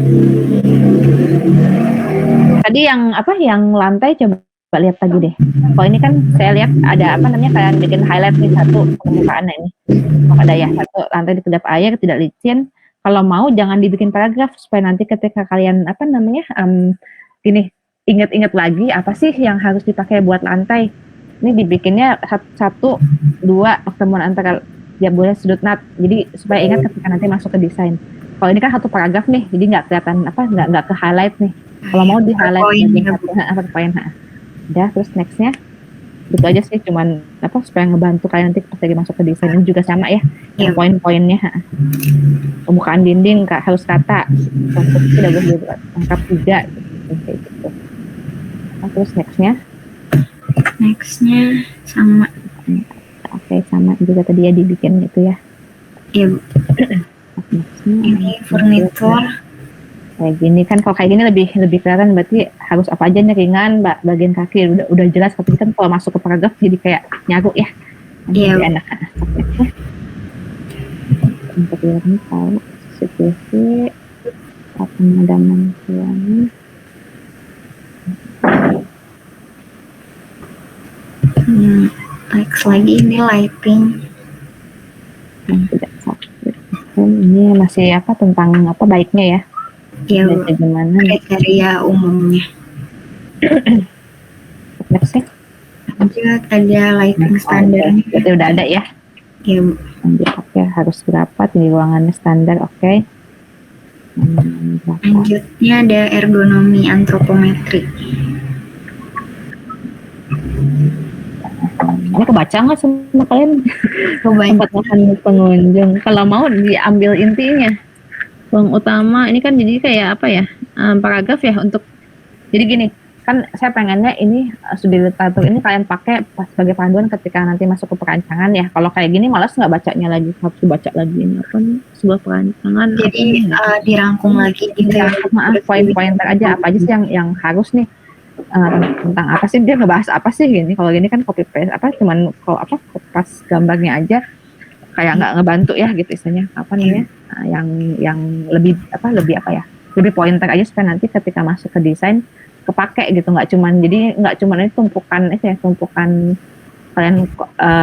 Tadi yang apa yang lantai coba lihat lagi deh. Kalau ini kan saya lihat ada apa namanya kalian bikin highlight nih satu permukaannya ini. Ada ya satu lantai dikedap air tidak licin. Kalau mau jangan dibikin paragraf supaya nanti ketika kalian apa namanya gini ingat-ingat lagi apa sih yang harus dipakai buat lantai. Ini dibikinnya 1, 2 pertemuan antara ya boleh sudut nat. Jadi supaya ingat ketika nanti masuk ke desain. Kalau ini kan satu paragraf nih, jadi nggak kelihatan apa nggak ke highlight nih. Kalau mau di highlight satu poin. Udah terus nextnya itu aja sih cuman apa supaya ngebantu kalian nanti pas lagi masuk ke desain ini juga sama ya. Yang poin-poinnya. Permukaan dinding harus rata. Konstruksi tidak boleh lengkap juga kayak gitu. Nah, terus nextnya sama Oke, sama juga tadi ya dibikin gitu ya. Iya, Bu. Ini furnitur. Kayak gini kan, kalau kayak gini lebih kelihatan, berarti harus apa aja nih, ringan, bagian kaki udah jelas. Tapi kan kalau masuk ke paragraf jadi kayak nyaru ya. Iya. Lebih enak. Untuk ini tahu situasi pemadaman suami. Next lagi ini lighting. Yang tidak sakit. Ini masih apa tentang apa baiknya ya? Ya, gimana? Kriteria umumnya. Next ya. Lanjut ada lighting standarnya. Berarti udah ada ya? Iya, Bu. Lanjut, oke, harus berapa? Tinggi ruangannya standar, oke. Lanjutnya ada ergonomi antropometri. Ini kebaca nggak sama kalian? Tempat makan pengunjung. Kalau mau diambil intinya. Ruang utama ini kan jadi kayak apa ya? Paragraf ya untuk. Jadi gini, kan saya pengennya ini studi literatur ini kalian pakai pas sebagai panduan ketika nanti masuk ke perancangan ya. Kalau kayak gini malas nggak bacanya lagi, harus dibaca lagi ini apa nih? Sebuah perancangan. Jadi dirangkum lagi gitu. Maaf, poin-pointer aja apa aja sih yang harus nih. Tentang apa sih dia ngebahas apa sih gini. Kalau gini kan copy paste apa cuman pas gambarnya aja kayak nggak ngebantu ya gitu istilahnya apa namanya yang lebih apa ya lebih pointer aja supaya nanti ketika masuk ke desain kepake gitu, nggak cuman ini tumpukan kalian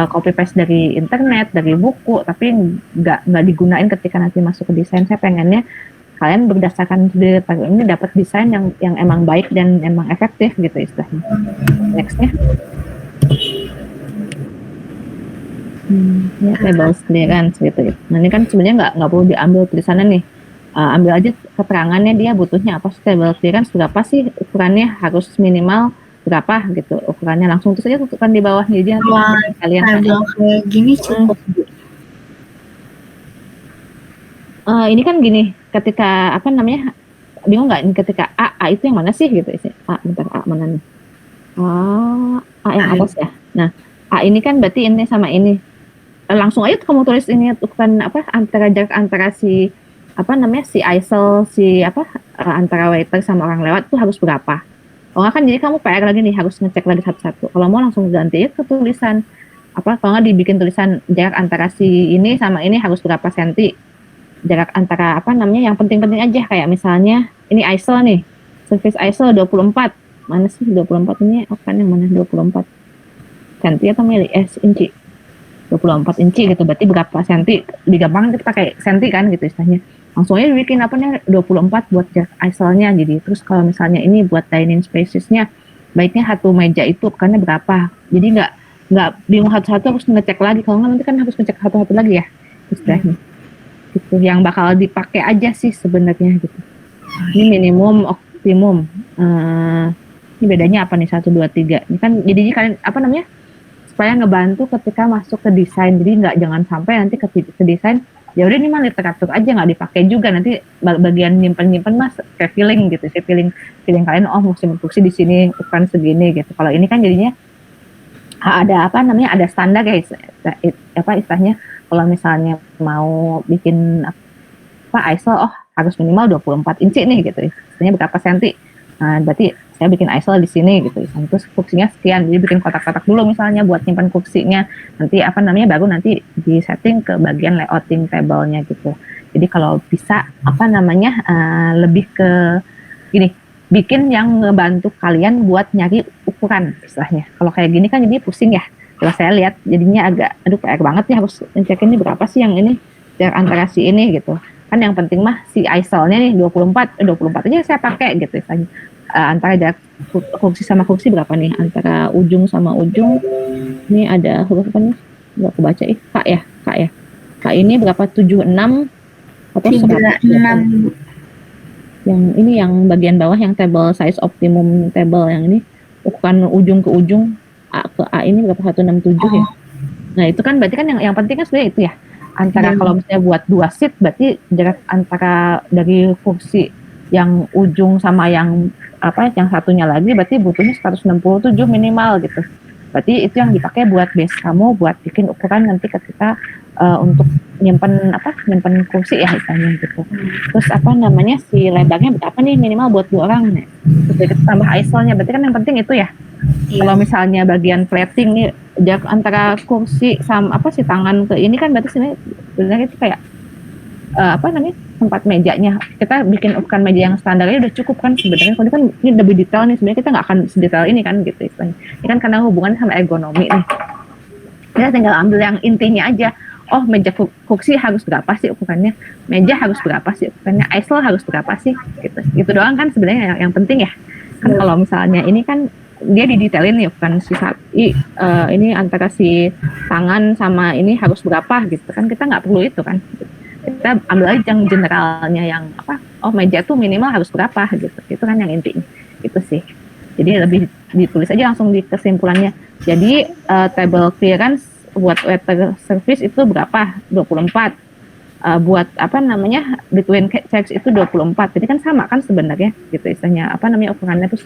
copy paste dari internet dari buku tapi nggak digunain ketika nanti masuk ke desain. Saya pengennya kalian berdasarkan ini dapat desain yang emang baik dan emang efektif gitu istilahnya. Nextnya ya table clearance gitu. Nah ini kan sebenarnya nggak perlu diambil tulisannya nih, ambil aja keterangannya dia butuhnya apa sih, table clearance berapa sih ukurannya, harus minimal berapa gitu ukurannya, langsung tulis aja tentukan di bawah jadi kalian kayak gini cukup. Ini kan gini, ketika apa namanya, bingung nggak ini ketika A itu yang mana sih gitu sih? A mana nih? A yang atas ya. Nah A ini kan berarti ini sama ini. Langsung aja kamu tulis ini bukan apa jarak antara si apa namanya si ISO si apa antara waiter sama orang lewat itu harus berapa? Kalau nggak kan jadi kamu PR lagi nih harus ngecek lagi satu-satu. Kalau mau langsung ganti ke tulisan apa? Kalau nggak dibikin tulisan jarak antara si ini sama ini harus berapa senti? Jarak antara apa namanya yang penting-penting aja kayak misalnya ini ISO nih, service ISO 24. Mana sih 24 ini? Kan yang mana 24 senti atau mili? Inci. 24 inci gitu, berarti berapa senti? Lebih gampang kita pakai senti kan gitu istilahnya. Langsung aja bikin apa nih 24 buat jarak ISO-nya. Jadi terus kalau misalnya ini buat dining spaces-nya baiknya satu meja itu bukannya berapa. Jadi nggak bingung satu-satu harus ngecek lagi. Kalau nggak nanti kan harus ngecek satu-satu lagi ya istilahnya. Gitu yang bakal dipakai aja sih sebenarnya gitu. Ini minimum optimum. Ini bedanya apa nih 1 2 3. Ini kan jadi kalian apa namanya? Supaya ngebantu ketika masuk ke desain. Jadi jangan sampai nanti ke desain ya udah ini mah literatur aja nggak dipakai juga, nanti bagian nyimpen mas kayak feeling gitu sih, feeling kalian mesti fungsi di sini bukan segini gitu. Kalau ini kan jadinya ada apa namanya ada standar ya apa istilahnya, kalau misalnya mau bikin apa ISO harus minimal 24 inci nih gitu istilahnya berapa senti. Nah, berarti saya bikin ISO di sini gitu. Terus kursinya sekian, jadi bikin kotak-kotak dulu misalnya buat nyimpan kursinya. Nanti apa namanya baru nanti di setting ke bagian layouting table-nya gitu. Jadi kalau bisa apa namanya lebih ke gini, bikin yang ngebantu kalian buat nyari ukuran istilahnya. Kalau kayak gini kan jadi pusing ya. Kalau saya lihat jadinya agak PR banget ya, harus ngecek ini berapa sih yang ini jarak antara si ini gitu. Kan yang penting mah si ISO-nya nih 24 aja saya pakai gitu istilahnya. Antara jarak kursi sama kursi berapa nih, antara ujung sama ujung ini ada huruf apa nih nggak kebaca K ya K ini berapa 76 atau 36 yang ini yang bagian bawah yang table size optimum table yang ini bukan ujung ke ujung A ke A ini berapa 167 ya. Nah itu kan berarti kan yang penting kan sebenarnya itu ya antara kalau misalnya buat 2 seat berarti jarak antara dari kursi yang ujung sama yang apa yang satunya lagi berarti butuhnya 167 minimal gitu. Berarti itu yang dipakai buat base kamu buat bikin ukuran nanti ketika untuk nyimpen kursi ya misalnya gitu. Terus apa namanya si lebarnya berapa nih minimal buat 2 orang nih. Terus kita tambah ISO-nya, berarti kan yang penting itu ya. Kalau misalnya bagian plating nih jarak antara kursi sama si tangan ke ini kan berarti sebenarnya itu kayak tempat mejanya. Kita bikin ukuran meja yang standarnya udah cukup kan sebenarnya. Kalau kan ini lebih detail nih, sebenarnya kita nggak akan sedetail ini kan gitu istilahnya. Ini kan karena hubungannya sama ergonomi nih. Kita tinggal ambil yang intinya aja. Oh, meja kursi harus berapa sih ukurannya? Meja harus berapa sih ukurannya? ISO harus berapa sih? Gitu. Itu doang kan sebenarnya yang penting ya. Kan kalau misalnya ini kan dia didetailin nih bukan ini antara si tangan sama ini harus berapa gitu kan, kita nggak perlu itu kan. Kita ambil aja yang generalnya yang meja tuh minimal harus berapa gitu, itu kan yang intinya itu sih. Jadi lebih ditulis aja langsung di kesimpulannya. Jadi table clearance buat water service itu berapa? 24. Buat between checks itu 24. Jadi kan sama kan sebenarnya gitu istilahnya ukurannya. Terus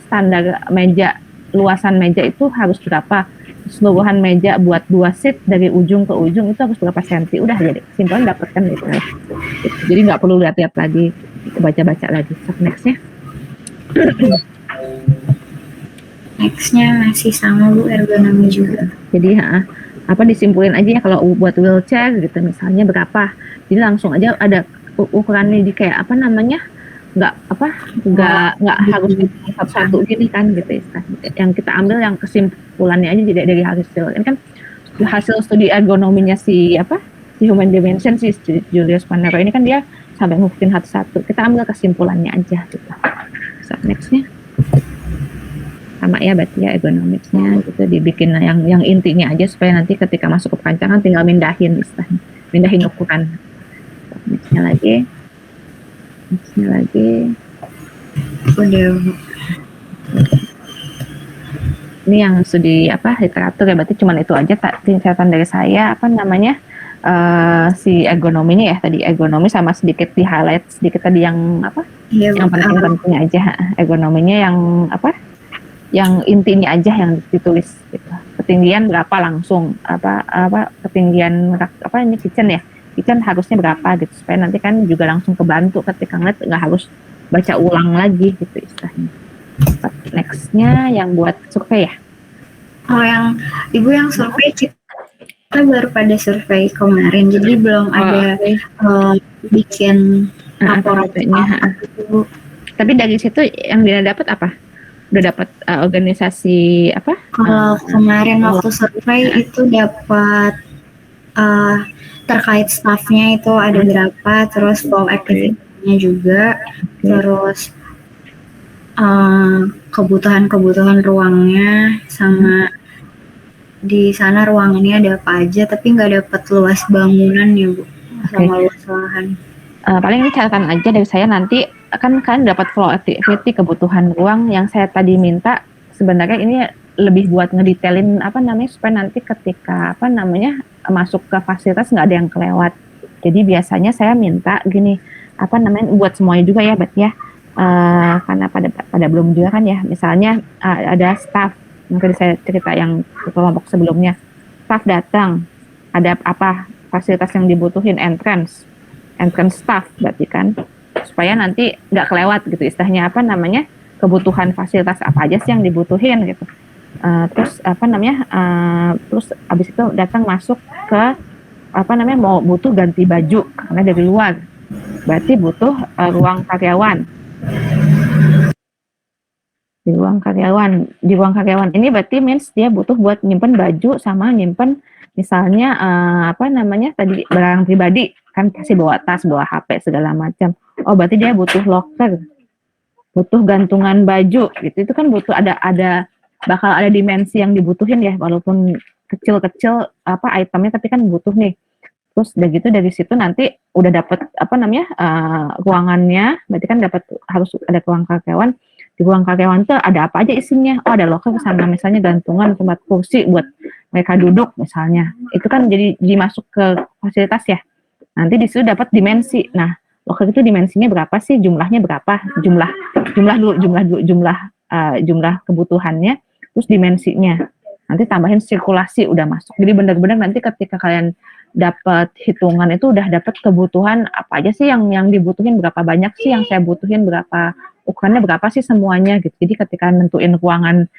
standar meja, luasan meja itu harus berapa, keseluruhan meja buat 2 seat dari ujung ke ujung itu harus berapa senti, udah jadi simpelnya dapatkan gitu. Jadi nggak perlu lihat-lihat lagi, baca-baca lagi. Nextnya masih sama Bu, ergonomi juga. Jadi disimpulin aja ya kalau buat wheelchair gitu misalnya berapa, jadi langsung aja ada ukurannya di kayak nggak harus satu-satu gini kan gitu istilahnya. Yang kita ambil yang kesimpulannya aja jadi dari hasil ini kan hasil studi ergonominya si Human Dimension si Julius Panero ini kan dia sampai ngukurin satu-satu, kita ambil kesimpulannya aja gitu. Nextnya sama ya berarti ya ergonomiknya gitu dibikin yang intinya aja supaya nanti ketika masuk ke perancangan tinggal mindahin istilahnya, mindahin ukuran. Nextnya lagi udah. Ini yang studi literatur ya, berarti cuman itu aja catatan dari saya si ergonominya ya tadi, ergonomi sama sedikit di highlight sedikit tadi yang yang penting aja, ergonominya yang intinya aja yang ditulis gitu. Ketinggian berapa langsung ketinggian ini kitchen harusnya berapa gitu supaya nanti kan juga langsung kebantu ketika ngeliat, nggak harus baca ulang lagi gitu istilahnya. Nextnya yang buat survei ya. Yang ibu yang survei kita baru pada survei kemarin, jadi belum ada bikin laporannya. Tapi dari situ yang dia dapat apa? Udah dapat organisasi apa? Kalau kemarin waktu survei itu dapat terkait staffnya itu ada berapa, terus flow activity-nya juga, terus kebutuhan ruangnya, sama di sana ruangannya ada apa aja, tapi nggak dapat luas bangunan ya Bu, sama luas lahan. Paling ini catatan aja dari saya, nanti kan kalian dapat flow activity, kebutuhan ruang. Yang saya tadi minta sebenarnya ini lebih buat ngedetailin supaya nanti ketika masuk ke fasilitas nggak ada yang kelewat. Jadi biasanya saya minta gini buat semuanya juga ya Bet ya, karena pada belum juga kan ya, misalnya ada staff, mungkin saya cerita yang kelompok sebelumnya, staff datang, ada apa fasilitas yang dibutuhin, entrance staff berarti kan, supaya nanti nggak kelewat gitu istilahnya, kebutuhan fasilitas apa aja sih yang dibutuhin gitu. Terus terus abis itu datang masuk ke mau butuh ganti baju karena dari luar, berarti butuh ruang karyawan. Di ruang karyawan ini berarti means dia butuh buat nyimpen baju sama nyimpen misalnya tadi barang pribadi kan, kasih bawa tas, bawa HP segala macam. Oh berarti dia butuh locker, butuh gantungan baju gitu. Itu kan butuh bakal ada dimensi yang dibutuhin ya, walaupun kecil-kecil itemnya, tapi kan butuh nih. Terus udah gitu dari situ nanti udah dapat ruangannya, berarti kan harus ada ruang karyawan. Di ruang karyawan itu ada apa aja isinya? Oh ada locker sama misalnya gantungan tempat kursi buat mereka duduk misalnya. Itu kan jadi masuk ke fasilitas ya. Nanti di situ dapat dimensi. Nah locker itu dimensinya berapa sih? Jumlahnya berapa? Jumlah kebutuhannya. terus dimensinya, nanti tambahin sirkulasi udah masuk. Jadi benar-benar nanti ketika kalian dapat hitungan itu udah dapat kebutuhan apa aja sih yang dibutuhin, berapa banyak sih yang saya butuhin, berapa ukurannya berapa sih semuanya gitu. Jadi ketika nentuin ruangan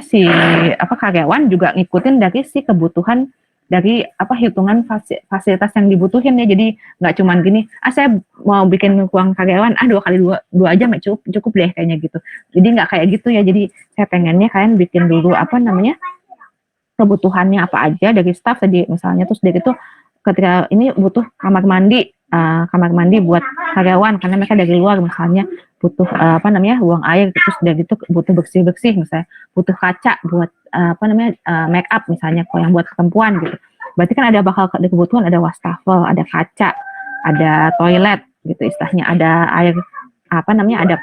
si karyawan juga ngikutin dari si kebutuhan dari hitungan fasilitas yang dibutuhin ya. Jadi nggak cuman gini, saya mau bikin ruang karyawan 2x2 aja cukup deh kayaknya gitu. Jadi nggak kayak gitu ya. Jadi saya pengennya kalian bikin dulu kebutuhannya apa aja dari staff tadi misalnya, terus dari itu ketika ini butuh kamar mandi buat karyawan karena mereka dari luar misalnya, butuh ruang air, terus dari itu butuh bersih misalnya, butuh kaca buat make up misalnya kalau yang buat perempuan gitu. Berarti kan bakal ada kebutuhan, ada wastafel, ada kaca, ada toilet gitu istilahnya, ada air ada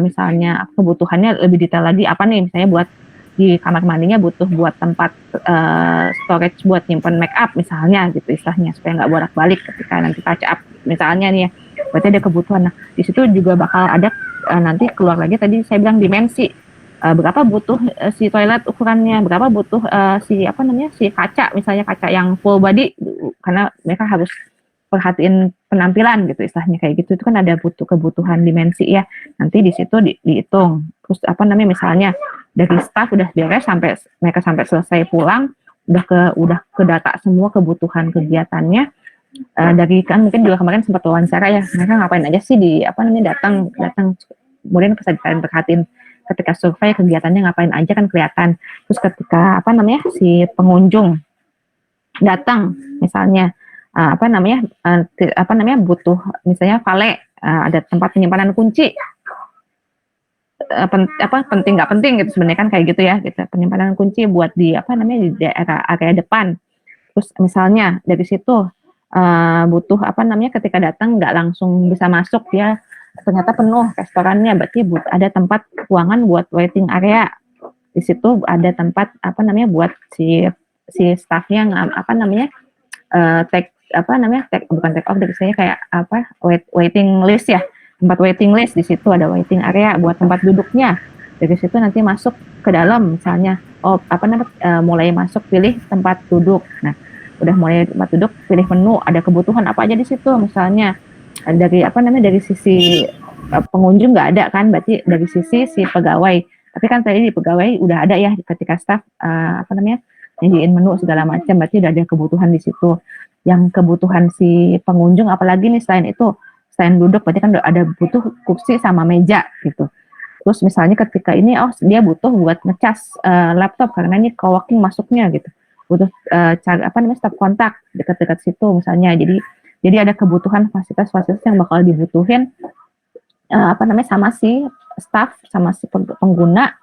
misalnya kebutuhannya lebih detail lagi misalnya buat di kamar mandinya butuh buat tempat storage buat nyimpen make up misalnya gitu istilahnya, supaya nggak bolak-balik ketika nanti touch up misalnya nih ya. Berarti ada kebutuhan. Nah di situ juga bakal ada nanti keluar lagi tadi saya bilang dimensi, berapa butuh si toilet ukurannya, berapa butuh si kaca misalnya, kaca yang full body karena mereka harus perhatiin penampilan gitu istilahnya kayak gitu. Itu kan ada butuh kebutuhan dimensi ya. Nanti di situ dihitung. Terus misalnya dari staff udah beres sampai mereka selesai pulang udah ke data semua kebutuhan kegiatannya. Dari kan mungkin juga kemarin sempat wawancara ya, mereka ngapain aja sih di datang kemudian bisa kalian perhatiin ketika survei kegiatannya ngapain aja kan kelihatan. Terus ketika si pengunjung datang misalnya butuh misalnya valet, ada tempat penyimpanan kunci, penting nggak penting gitu sebenarnya kan kayak gitu ya gitu, penyimpanan kunci buat di di daerah area depan. Terus misalnya dari situ butuh ketika datang nggak langsung bisa masuk ya, ternyata penuh restorannya, berarti ada tempat ruangan buat waiting area. Di situ ada tempat buat si staffnya bukan take off, dari saya kayak waiting list ya, tempat waiting list. Di situ ada waiting area buat tempat duduknya. Dari situ nanti masuk ke dalam misalnya mulai masuk pilih tempat duduk. Nah udah mulai tempat duduk pilih menu, ada kebutuhan apa aja di situ misalnya. Dari dari sisi pengunjung nggak ada kan, berarti dari sisi si pegawai. Tapi kan tadi di pegawai udah ada ya ketika staff nyediain menu segala macam, berarti udah ada kebutuhan di situ. Yang kebutuhan si pengunjung apalagi nih selain itu, selain duduk berarti kan ada butuh kursi sama meja gitu. Terus misalnya ketika ini dia butuh buat ngecas laptop karena ini co-working masuknya gitu, butuh staf kontak dekat-dekat situ misalnya. Jadi ada kebutuhan fasilitas yang bakal dibutuhin sama si staff, sama si pengguna,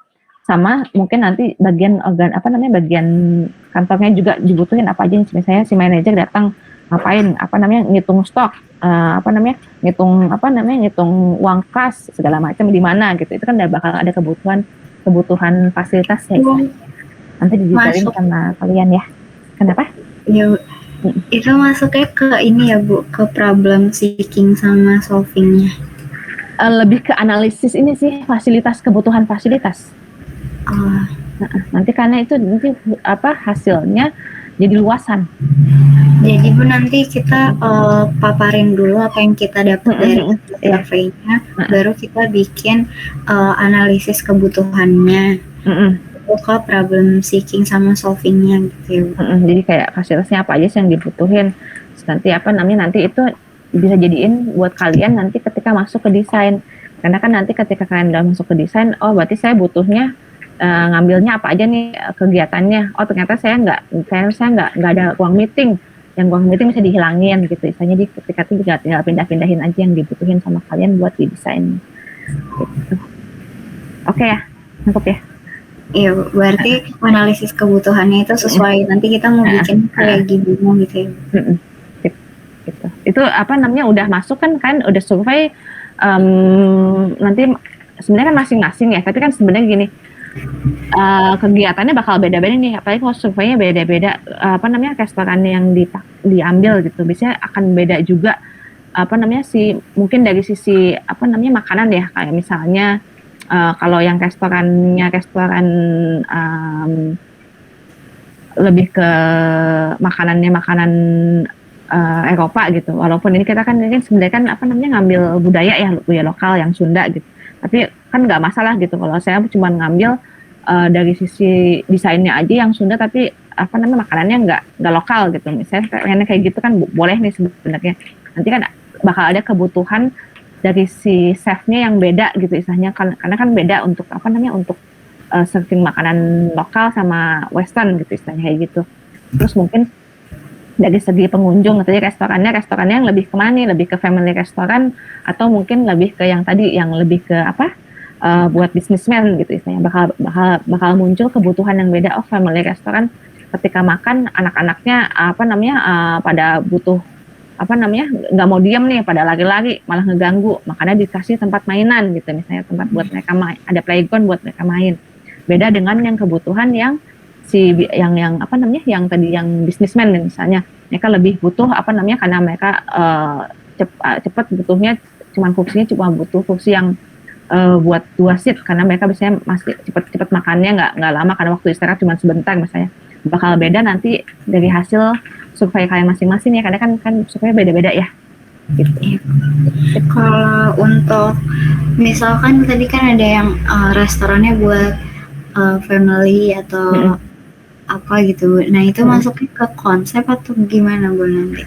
sama mungkin nanti bagian bagian kantornya juga dibutuhin apa aja. Misalnya si manajer datang ngapain, ngitung stok, ngitung uang kas segala macam di mana gitu. Itu kan bakal ada kebutuhan fasilitas ya. Nanti dijabarin sama kalian ya. Kenapa? Ya, itu masuknya ke ini ya Bu, ke problem seeking sama solvingnya. Lebih ke analisis ini sih, kebutuhan fasilitas. Nanti karena itu nanti hasilnya jadi luasan. Jadi Bu nanti kita paparin dulu apa yang kita dapat dari surveinya, baru kita bikin analisis kebutuhannya. Ke problem seeking sama solvingnya gitu. Jadi kayak fasilitasnya apa aja sih yang dibutuhin. Terus nanti nanti itu bisa jadiin buat kalian nanti ketika masuk ke desain. Karena kan nanti ketika kalian udah masuk ke desain, berarti saya butuhnya ngambilnya apa aja nih kegiatannya. Ternyata saya nggak ada ruang meeting. Yang ruang meeting bisa dihilangin gitu. Misalnya ketika itu tinggal pindah-pindahin aja yang dibutuhin sama kalian buat di desain. Gitu. Oke ya, nangkep ya. Iya, berarti analisis kebutuhannya itu sesuai nanti kita mau bikin kayak gimana gitu ya. Gitu. Itu udah masuk kan udah survei, nanti sebenarnya kan masing-masing ya, tapi kan sebenarnya gini, kegiatannya bakal beda-beda nih, apalagi kalau surveinya beda-beda, restoran yang diambil gitu, biasanya akan beda juga, mungkin dari sisi makanan ya, kayak misalnya Kalau yang restoran lebih ke makanan Eropa gitu. Walaupun ini kita kan sebenarnya kan ngambil budaya lokal yang Sunda gitu. Tapi kan nggak masalah gitu kalau saya cuma ngambil dari sisi desainnya aja yang Sunda, tapi makanannya nggak lokal gitu. Misalnya kayak gitu kan boleh nih sebenarnya. Nanti kan bakal ada kebutuhan dari si chefnya yang beda gitu istilahnya, karena kan beda untuk untuk serving makanan lokal sama western gitu istilahnya kayak gitu. Terus mungkin dari segi pengunjung tadi restorannya yang lebih kemana nih, lebih ke family restoran atau mungkin lebih ke yang tadi yang lebih ke buat businessman gitu istilahnya, bakal muncul kebutuhan yang beda. Family restoran ketika makan anak-anaknya pada butuh nggak mau diam nih, pada lari-lari malah ngeganggu, makanya dikasih tempat mainan gitu misalnya, tempat buat mereka main, ada playground buat mereka main. Beda dengan yang kebutuhan yang yang tadi yang businessman misalnya, mereka lebih butuh karena mereka cepat butuhnya, fungsinya cuma butuh fungsi yang buat 2 seat, karena mereka biasanya masih cepat makannya, nggak lama karena waktu istirahat cuma sebentar misalnya. Bakal beda nanti dari hasil survei kalian masing-masing ya, karena kan survei beda-beda ya gitu. Kalau untuk misalkan tadi kan ada yang restorannya buat family atau apa gitu, nah itu masuknya ke konsep atau gimana Bu nanti?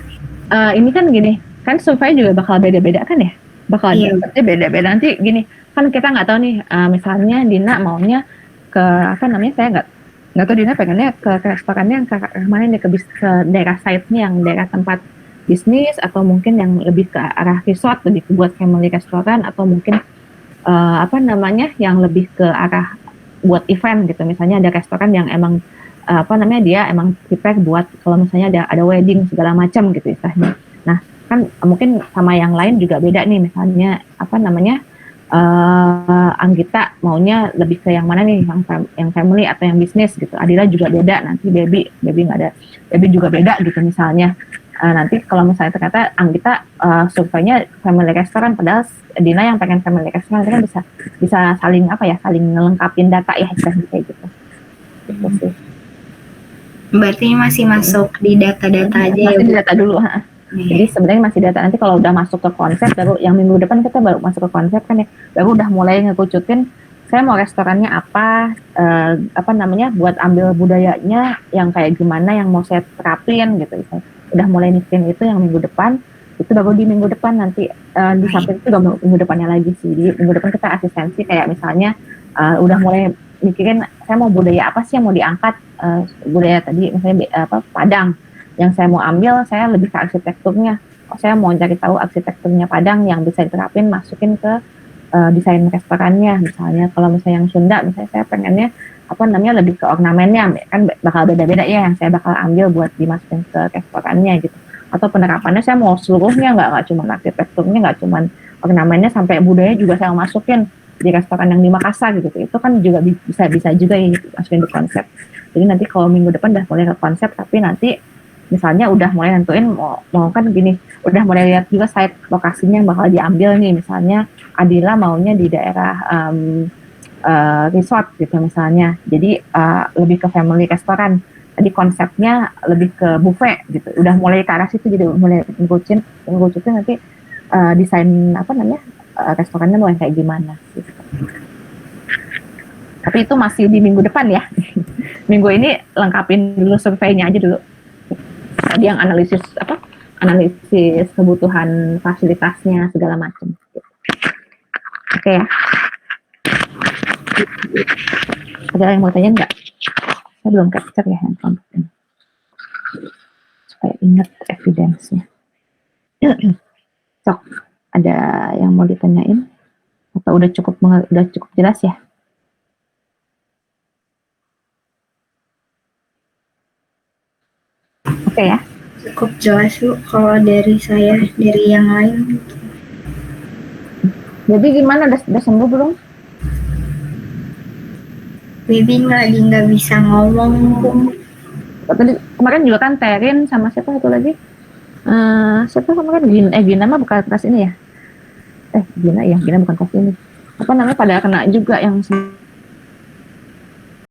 Ini kan gini, kan survei juga bakal beda-beda kan ya, bakal beda-beda. Nanti gini, kan kita nggak tahu nih, misalnya Dina maunya ke saya nggak tahu Dina pengennya ke restorannya yang ke mana nih, ke daerah site-nya yang daerah tempat bisnis, atau mungkin yang lebih ke arah resort, lebih buat family restoran, atau mungkin yang lebih ke arah buat event gitu. Misalnya ada restoran yang emang dia emang prepare buat kalau misalnya ada wedding segala macam gitu istilahnya. Nah kan mungkin sama yang lain juga beda nih, misalnya Anggita maunya lebih ke yang mana nih, yang family atau yang bisnis gitu. Adila juga beda, nanti Baby nggak ada, Baby juga beda gitu misalnya. Nanti kalau misalnya ternyata Anggita surveinya family restoran, padahal Dina yang pengen family restoran, kan bisa saling saling ngelengkapin data ya kayak gitu. Gitu sih. Berarti masih masuk di data-data aja masih di data dulu. Jadi sebenarnya masih data, nanti kalau udah masuk ke konsep, baru yang minggu depan kita baru masuk ke konsep kan ya, baru udah mulai ngerucutin saya mau restorannya apa, buat ambil budayanya yang kayak gimana yang mau saya terapin gitu. Udah mulai mikirin itu yang minggu depan, itu baru di minggu depan nanti di samping itu udah minggu depannya lagi sih. Di minggu depan kita asistensi kayak misalnya udah mulai mikirin saya mau budaya apa sih yang mau diangkat, budaya tadi misalnya Padang yang saya mau ambil, saya lebih ke arsitekturnya. Saya mau cari tahu arsitekturnya Padang yang bisa diterapin, masukin ke desain restorannya. Misalnya kalau misalnya yang Sunda, misalnya saya pengennya lebih ke ornamennya, kan bakal beda-beda ya yang saya bakal ambil buat dimasukin ke restorannya gitu. Atau penerapannya saya mau seluruhnya, nggak cuma arsitekturnya, nggak cuma ornamennya, sampai budaya juga saya mau masukin di restoran yang di Makassar gitu. Itu kan juga bisa juga ya masukin di konsep. Jadi nanti kalau minggu depan udah mulai ke konsep, tapi nanti misalnya udah mulai nentuin mau kan gini, udah mulai lihat juga site lokasinya yang bakal diambil nih. Misalnya Adila maunya di daerah resort gitu misalnya, jadi lebih ke family restoran. Tadi konsepnya lebih ke buffet gitu, udah mulai ke arah situ, jadi mulai ngerucutin nanti desain restorannya mau yang kayak gimana gitu. Tapi itu masih di minggu depan ya. Minggu ini lengkapin dulu surveinya aja dulu. Tadi yang analisis kebutuhan fasilitasnya segala macam. Oke ya. Ada yang mau tanya nggak? Saya belum capture ya handphone ini, supaya ingat evidence-nya. Sok, ada yang mau ditanyain? Atau udah cukup jelas ya? Oke ya. Cukup jelas Bu, kalau dari saya, dari yang lain. Jadi gimana, udah sembuh belum? Baby nggak bisa ngomong Bu. Tadi kemarin juga kan Terin sama siapa satu lagi? Siapa kemarin? Gina mah bukan kelas ini ya? Gina bukan kelas ini. apa namanya pada kena juga yang